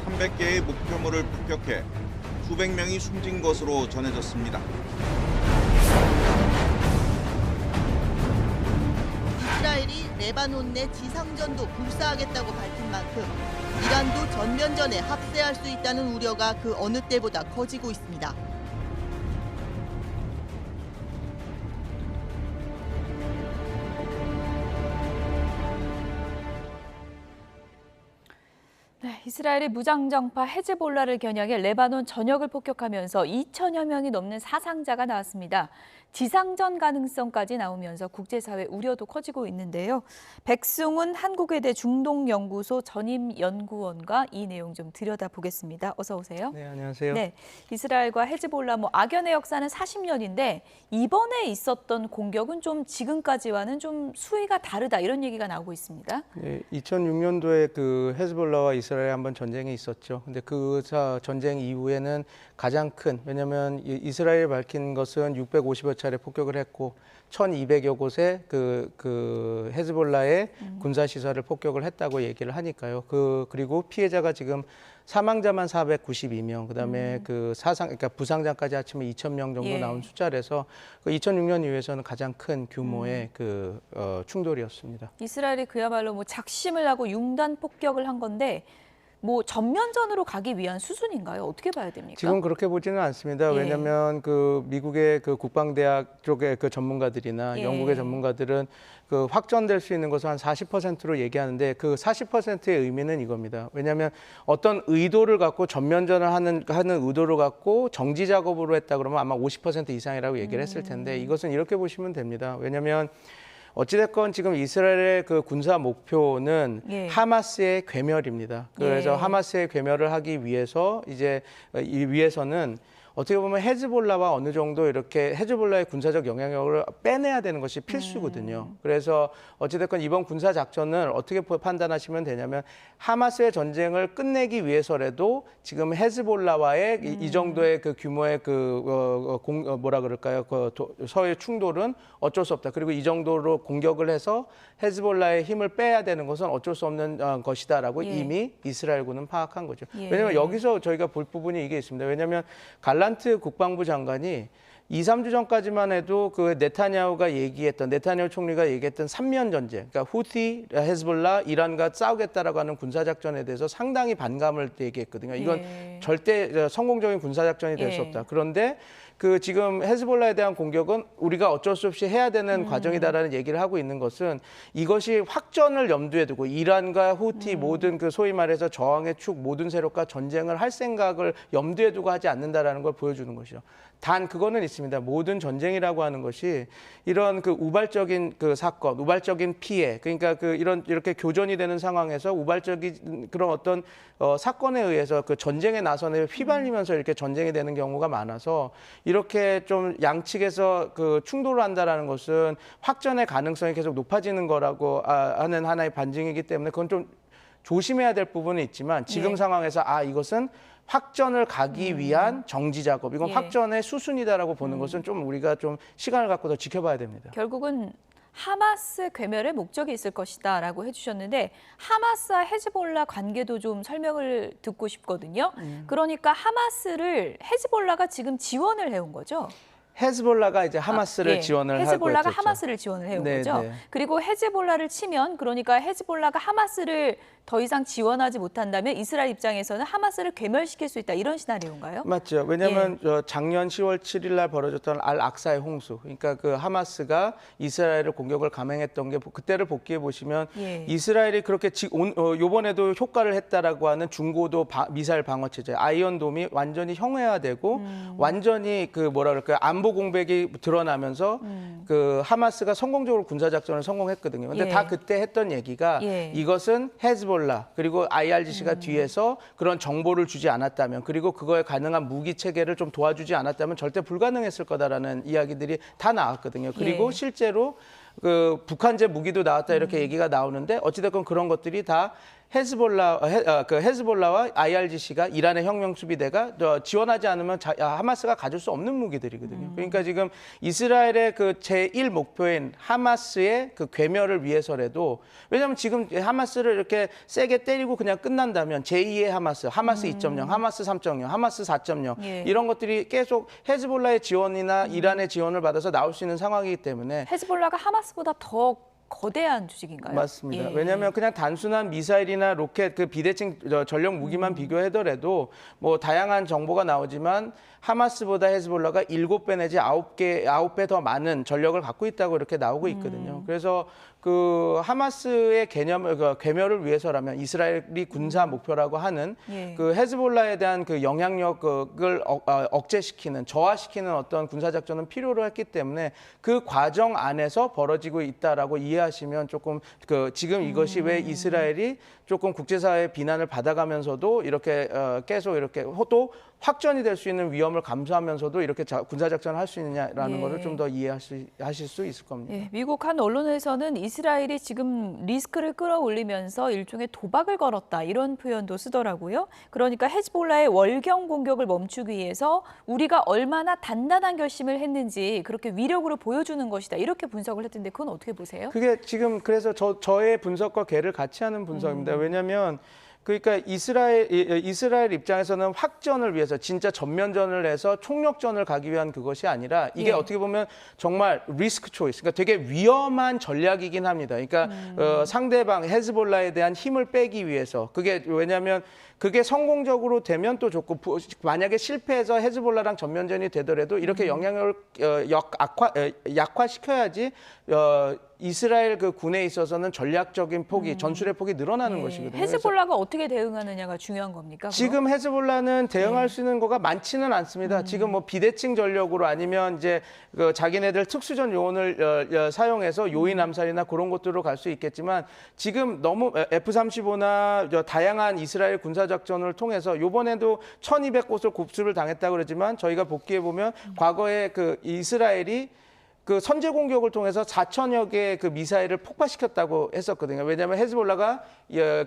수백 개의 목표물을 폭격해 수백 명이 숨진 것으로 전해졌습니다. 이스라엘이 레바논 내 지상전도 불사하겠다고 밝힌 만큼 이란도 전면전에 합세할 수 있다는 우려가 그 어느 때보다 커지고 있습니다. 네, 이스라엘의 무장정파 헤즈볼라를 겨냥해 레바논 전역을 폭격하면서 2천여 명이 넘는 사상자가 나왔습니다. 지상전 가능성까지 나오면서 국제사회 우려도 커지고 있는데요. 백승훈 한국외대 중동연구소 전임연구원과 이 내용 좀 들여다보겠습니다. 어서 오세요. 네, 안녕하세요. 네, 이스라엘과 헤즈볼라 악연의 역사는 40년인데 이번에 있었던 공격은 좀 지금까지와는 좀 수위가 다르다 이런 얘기가 나오고 있습니다. 네, 2006년도에 그 헤즈볼라와 이스라엘 한번 전쟁이 있었죠. 근데 그 전쟁 이후에는 가장 큰, 왜냐하면 이스라엘이 밝힌 것은 650여 차례 폭격을 했고 1,200여 곳에 그 헤즈볼라의 군사시설을 폭격을 했다고 얘기를 하니까요. 그리고 피해자가 지금 사망자만 492명, 그다음에 그러니까 부상자까지 합치면 2,000명 정도 나온 숫자라서 그 2006년 이후에서는 가장 큰 규모의 충돌이었습니다. 이스라엘이 그야말로 작심을 하고 융단 폭격을 한 건데 전면전으로 가기 위한 수준인가요? 어떻게 봐야 됩니까? 지금 그렇게 보지는 않습니다. 왜냐하면 미국의 국방대학 쪽의 전문가들이나 영국의 전문가들은 확전될 수 있는 것을 한 40%로 얘기하는데 그 40%의 의미는 이겁니다. 왜냐하면 어떤 의도를 갖고 전면전을 하는 의도를 갖고 정지 작업으로 했다 그러면 아마 50% 이상이라고 얘기를 했을 텐데 이것은 이렇게 보시면 됩니다. 왜냐하면 어찌됐건 지금 이스라엘의 군사 목표는 하마스의 괴멸입니다. 그래서 하마스의 괴멸을 하기 위해서는 어떻게 보면 헤즈볼라와 어느 정도 이렇게 헤즈볼라의 군사적 영향력을 빼내야 되는 것이 필수거든요. 그래서 어찌됐건 이번 군사 작전을 어떻게 판단하시면 되냐면 하마스의 전쟁을 끝내기 위해서라도 지금 헤즈볼라와의 이 정도의 그 규모의 뭐라 그럴까요? 서해 충돌은 어쩔 수 없다. 그리고 이 정도로 공격을 해서 헤즈볼라의 힘을 빼야 되는 것은 어쩔 수 없는 것이다라고 이미 이스라엘군은 파악한 거죠. 왜냐하면 여기서 저희가 볼 부분이 이게 있습니다. 왜냐하면 갈란트 국방부 장관이 2, 3주 전까지만 해도 그 네타냐후 총리가 얘기했던 3년 전쟁, 그러니까 후티, 헤즈볼라, 이란과 싸우겠다라고 하는 군사작전에 대해서 상당히 반감을 얘기했거든요. 이건 절대 성공적인 군사작전이 될 수 없다. 그런데 그 지금 헤즈볼라에 대한 공격은 우리가 어쩔 수 없이 해야 되는 과정이다라는 얘기를 하고 있는 것은 이것이 확전을 염두에 두고 이란과 후티 모든 그 소위 말해서 저항의 축 모든 세력과 전쟁을 할 생각을 염두에 두고 하지 않는다라는 걸 보여주는 것이죠. 단 그거는 있습니다. 모든 전쟁이라고 하는 것이 이런 그 우발적인 그 사건, 우발적인 피해, 그러니까 이렇게 교전이 되는 상황에서 우발적인 그런 어떤 사건에 의해서 그 전쟁의 나선에 휘말리면서 이렇게 전쟁이 되는 경우가 많아서 이렇게 좀 양측에서 그 충돌을 한다라는 것은 확전의 가능성이 계속 높아지는 거라고 하는 하나의 반증이기 때문에 그건 좀 조심해야 될 부분은 있지만 지금 상황에서 이것은 확전을 가기 위한 정지 작업, 이건 확전의 수순이다라고 보는 것은 좀 우리가 좀 시간을 갖고 더 지켜봐야 됩니다. 결국은 하마스 괴멸의 목적이 있을 것이다라고 해주셨는데 하마스와 헤즈볼라 관계도 좀 설명을 듣고 싶거든요. 그러니까 하마스를 헤즈볼라가 지금 지원을 해온 거죠? 헤즈볼라가 이제 하마스를 지원을 하고 헤즈볼라가 했었죠. 하마스를 지원을 해온 네, 거죠. 네. 그리고 헤즈볼라를 치면 그러니까 헤즈볼라가 하마스를 더 이상 지원하지 못한다면 이스라엘 입장에서는 하마스를 괴멸시킬 수 있다 이런 시나리오인가요? 맞죠. 왜냐하면 작년 10월 7일 날 벌어졌던 알 악사의 홍수, 그러니까 그 하마스가 이스라엘을 공격을 감행했던 게 그때를 복귀해 보시면 이스라엘이 그렇게 이번에도 효과를 했다라고 하는 중고도 미사일 방어 체제 아이언돔이 완전히 형해화되고 완전히 그 뭐라 그럴까요? 안보 공백이 드러나면서 그 하마스가 성공적으로 군사 작전을 성공했거든요. 근데 다 그때 했던 얘기가 이것은 헤즈볼라 그리고 IRGC가 뒤에서 그런 정보를 주지 않았다면 그리고 그거에 가능한 무기 체계를 좀 도와주지 않았다면 절대 불가능했을 거다라는 이야기들이 다 나왔거든요. 그리고 실제로 그 북한제 무기도 나왔다 이렇게 얘기가 나오는데 어찌됐건 그런 것들이 다 헤즈볼라와 IRGC가 이란의 혁명 수비대가 지원하지 않으면 하마스가 가질 수 없는 무기들이거든요. 그러니까 지금 이스라엘의 그 제1 목표인 하마스의 그 괴멸을 위해서라도 왜냐하면 지금 하마스를 이렇게 세게 때리고 그냥 끝난다면 제2의 하마스 2.0, 하마스 3.0, 하마스 4.0 이런 것들이 계속 헤즈볼라의 지원이나 이란의 지원을 받아서 나올 수 있는 상황이기 때문에 헤즈볼라가 하마스보다 더 거대한 조직인가요? 맞습니다. 왜냐하면 그냥 단순한 미사일이나 로켓, 그 비대칭 전력 무기만 비교하더라도 뭐 다양한 정보가 나오지만 하마스보다 헤즈볼라가 7배 내지 9배 더 많은 전력을 갖고 있다고 이렇게 나오고 있거든요. 그래서 그 하마스의 괴멸을 위해서라면 이스라엘이 군사 목표라고 하는 그 헤즈볼라에 대한 그 영향력을 억제시키는, 저하시키는 어떤 군사 작전은 필요로 했기 때문에 그 과정 안에서 벌어지고 있다라고 이해하시면 조금 지금 이것이 왜 이스라엘이 조금 국제사회의 비난을 받아가면서도 이렇게 계속 이렇게 또 확전이 될 수 있는 위험을 감수하면서도 이렇게 군사 작전을 할 수 있느냐라는 것을 좀 더 이해하실 수 있을 겁니다. 미국 한 언론에서는 이스라엘이 지금 리스크를 끌어올리면서 일종의 도박을 걸었다 이런 표현도 쓰더라고요. 그러니까 헤즈볼라의 월경 공격을 멈추기 위해서 우리가 얼마나 단단한 결심을 했는지 그렇게 위력으로 보여주는 것이다 이렇게 분석을 했던데 그건 어떻게 보세요? 그게 지금 그래서 저의 분석과 걔를 같이 하는 분석입니다. 왜냐하면 그러니까 이스라엘 입장에서는 확전을 위해서 진짜 전면전을 해서 총력전을 가기 위한 그것이 아니라 이게 어떻게 보면 정말 리스크 초이스, 그러니까 되게 위험한 전략이긴 합니다. 그러니까 상대방 헤즈볼라에 대한 힘을 빼기 위해서 그게 왜냐하면 그게 성공적으로 되면 또 좋고 만약에 실패해서 헤즈볼라랑 전면전이 되더라도 이렇게 영향력을 약화시켜야지 이스라엘 그 군에 있어서는 전략적인 폭이 전술의 폭이 늘어나는 것이거든요. 헤즈볼라가 어떻게 대응하느냐가 중요한 겁니까? 지금 헤즈볼라는 대응할 수 있는 거가 많지는 않습니다. 지금 뭐 비대칭 전력으로 아니면 이제 그 자기네들 특수전 요원을 사용해서 요인 암살이나 그런 것들로 갈 수 있겠지만 지금 너무 F-35나 다양한 이스라엘 군사 군사작전을 통해서 이번에도 1,200곳을 곱수를 당했다고 그러지만 저희가 복귀해 보면 과거에 그 이스라엘이 그 선제 공격을 통해서 4천여 개의 그 미사일을 폭파시켰다고 했었거든요. 왜냐하면 헤즈볼라가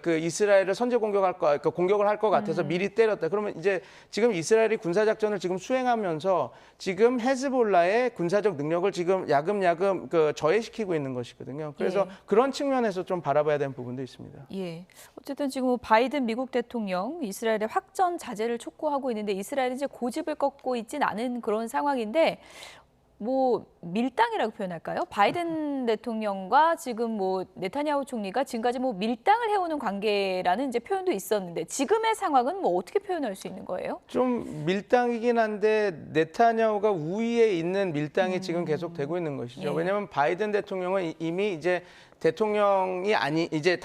그 이스라엘을 선제 공격을 할 것 같아서 미리 때렸다. 그러면 이제 지금 이스라엘이 군사작전을 지금 수행하면서 지금 헤즈볼라의 군사적 능력을 지금 야금야금 그 저해시키고 있는 것이거든요. 그래서 그런 측면에서 좀 바라봐야 되는 부분도 있습니다. 예. 어쨌든 지금 바이든 미국 대통령 이스라엘의 확전 자제를 촉구하고 있는데 이스라엘이 이제 고집을 꺾고 있진 않은 그런 상황인데 뭐 밀당이라고 표현할까요? 바이든 대통령과 지금 뭐 네타냐후 총리가 지금까지 뭐 밀당을 해오는 관계라는 이제 표현도 있었는데 지금의 상황은 뭐 어떻게 표현할 수 있는 거예요? 좀 밀당이긴 한데 네타냐후가 우위에 있는 밀당이 지금 계속 되고 있는 것이죠. 왜냐하면 바이든 대통령은 이미 이제 대통령이 이제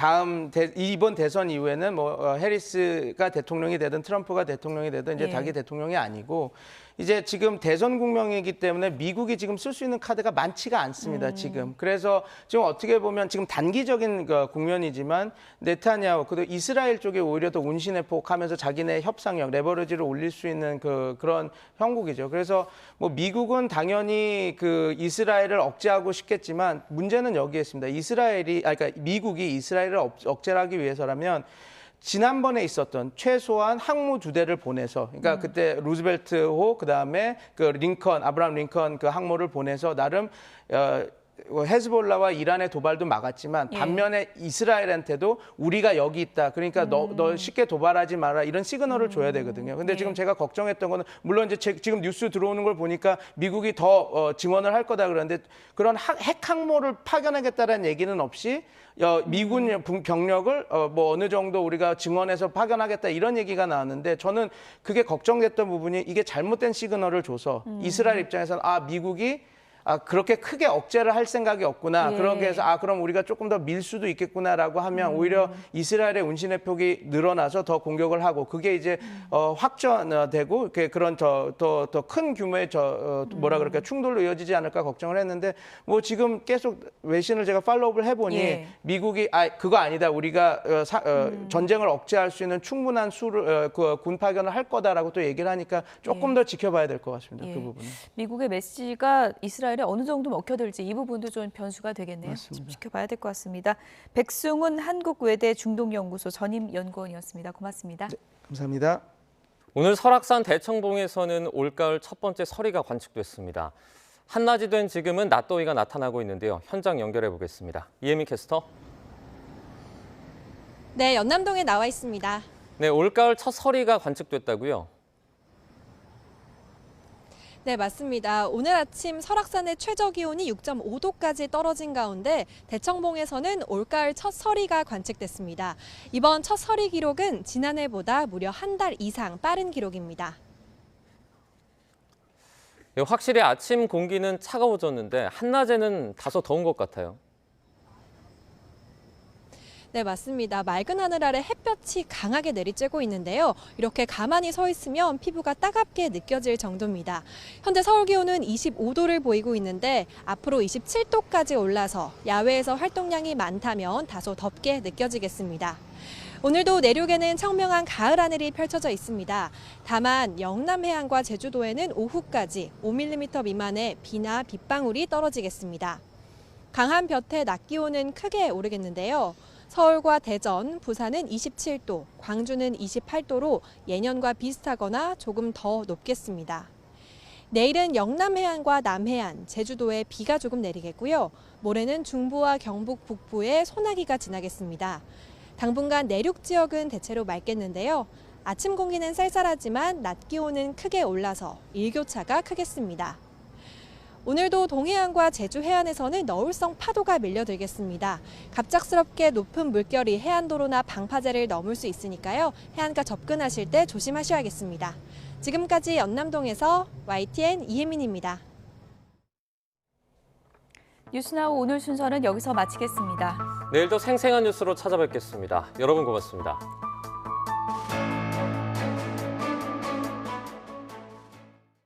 이번 대선 이후에는 뭐 해리스가 대통령이 되든 트럼프가 대통령이 되든 이제 자기 대통령이 아니고 이제 지금 대선 국면이기 때문에 미국이 지금 쓸 수 있는 카드가 많지가 않습니다. 지금. 그래서 지금 어떻게 보면 지금 단기적인 국면이지만 네타냐후 그리고 이스라엘 쪽에 오히려 더 운신회복하면서 자기네 협상력, 레버리지를 올릴 수 있는 그런 형국이죠. 그래서 뭐 미국은 당연히 그 이스라엘을 억제하고 싶겠지만 문제는 여기에 있습니다. 그러니까 미국이 이스라엘을 억제를 하기 위해서라면 지난번에 있었던 최소한 항모 2대를 보내서 그러니까 그때 루즈벨트호 그다음에 그 아브라함 링컨 그 항모를 보내서 나름 헤즈볼라와 이란의 도발도 막았지만 반면에 이스라엘한테도 우리가 여기 있다. 그러니까 너 쉽게 도발하지 마라. 이런 시그널을 줘야 되거든요. 근데 지금 제가 걱정했던 거는 물론 이제 지금 뉴스 들어오는 걸 보니까 미국이 더 증언을 할 거다 그러는데 그런 핵 항모를 파견하겠다는 얘기는 없이 미군 병력을 뭐 어느 정도 우리가 증원해서 파견하겠다 이런 얘기가 나왔는데 저는 그게 걱정됐던 부분이 이게 잘못된 시그널을 줘서 이스라엘 입장에서는 미국이 그렇게 크게 억제를 할 생각이 없구나. 그렇게 해서 그럼 우리가 조금 더 밀 수도 있겠구나라고 하면 오히려 이스라엘의 운신의 폭이 늘어나서 더 공격을 하고 그게 이제 확전되고 그런 더 큰 규모의 뭐라 그럴까 충돌로 이어지지 않을까 걱정을 했는데 뭐 지금 계속 외신을 제가 팔로우를 해보니 미국이 그거 아니다. 우리가 전쟁을 억제할 수 있는 충분한 수를 군 파견을 할 거다라고 또 얘기를 하니까 조금 더 지켜봐야 될 것 같습니다. 그 부분은. 미국의 메시지가 이스라엘에 어느 정도 먹혀들지 이 부분도 좀 변수가 되겠네요. 좀 지켜봐야 될 것 같습니다. 백승훈 한국외대 중동연구소 전임 연구원이었습니다. 고맙습니다. 네, 감사합니다. 오늘 설악산 대청봉에서는 올가을 첫 번째 서리가 관측됐습니다. 한낮이 된 지금은 낮더위가 나타나고 있는데요. 현장 연결해 보겠습니다. 이혜민 캐스터. 네, 연남동에 나와 있습니다. 네, 올가을 첫 서리가 관측됐다고요? 네, 맞습니다. 오늘 아침 설악산의 최저 기온이 6.5도까지 떨어진 가운데 대청봉에서는 올가을 첫 서리가 관측됐습니다. 이번 첫 서리 기록은 지난해보다 무려 한 달 이상 빠른 기록입니다. 네, 확실히 아침 공기는 차가워졌는데 한낮에는 다소 더운 것 같아요. 네, 맞습니다. 맑은 하늘 아래 햇볕이 강하게 내리쬐고 있는데요. 이렇게 가만히 서 있으면 피부가 따갑게 느껴질 정도입니다. 현재 서울 기온은 25도를 보이고 있는데 앞으로 27도까지 올라서 야외에서 활동량이 많다면 다소 덥게 느껴지겠습니다. 오늘도 내륙에는 청명한 가을 하늘이 펼쳐져 있습니다. 다만 영남 해안과 제주도에는 오후까지 5mm 미만의 비나 빗방울이 떨어지겠습니다. 강한 볕에 낮 기온은 크게 오르겠는데요. 서울과 대전, 부산은 27도, 광주는 28도로 예년과 비슷하거나 조금 더 높겠습니다. 내일은 영남 해안과 남해안, 제주도에 비가 조금 내리겠고요. 모레는 중부와 경북 북부에 소나기가 지나겠습니다. 당분간 내륙 지역은 대체로 맑겠는데요. 아침 공기는 쌀쌀하지만 낮 기온은 크게 올라서 일교차가 크겠습니다. 오늘도 동해안과 제주 해안에서는 너울성 파도가 밀려들겠습니다. 갑작스럽게 높은 물결이 해안도로나 방파제를 넘을 수 있으니까요. 해안가 접근하실 때 조심하셔야겠습니다. 지금까지 연남동에서 YTN 이혜민입니다. 뉴스나우 오늘 순서는 여기서 마치겠습니다. 내일도 생생한 뉴스로 찾아뵙겠습니다. 여러분 고맙습니다.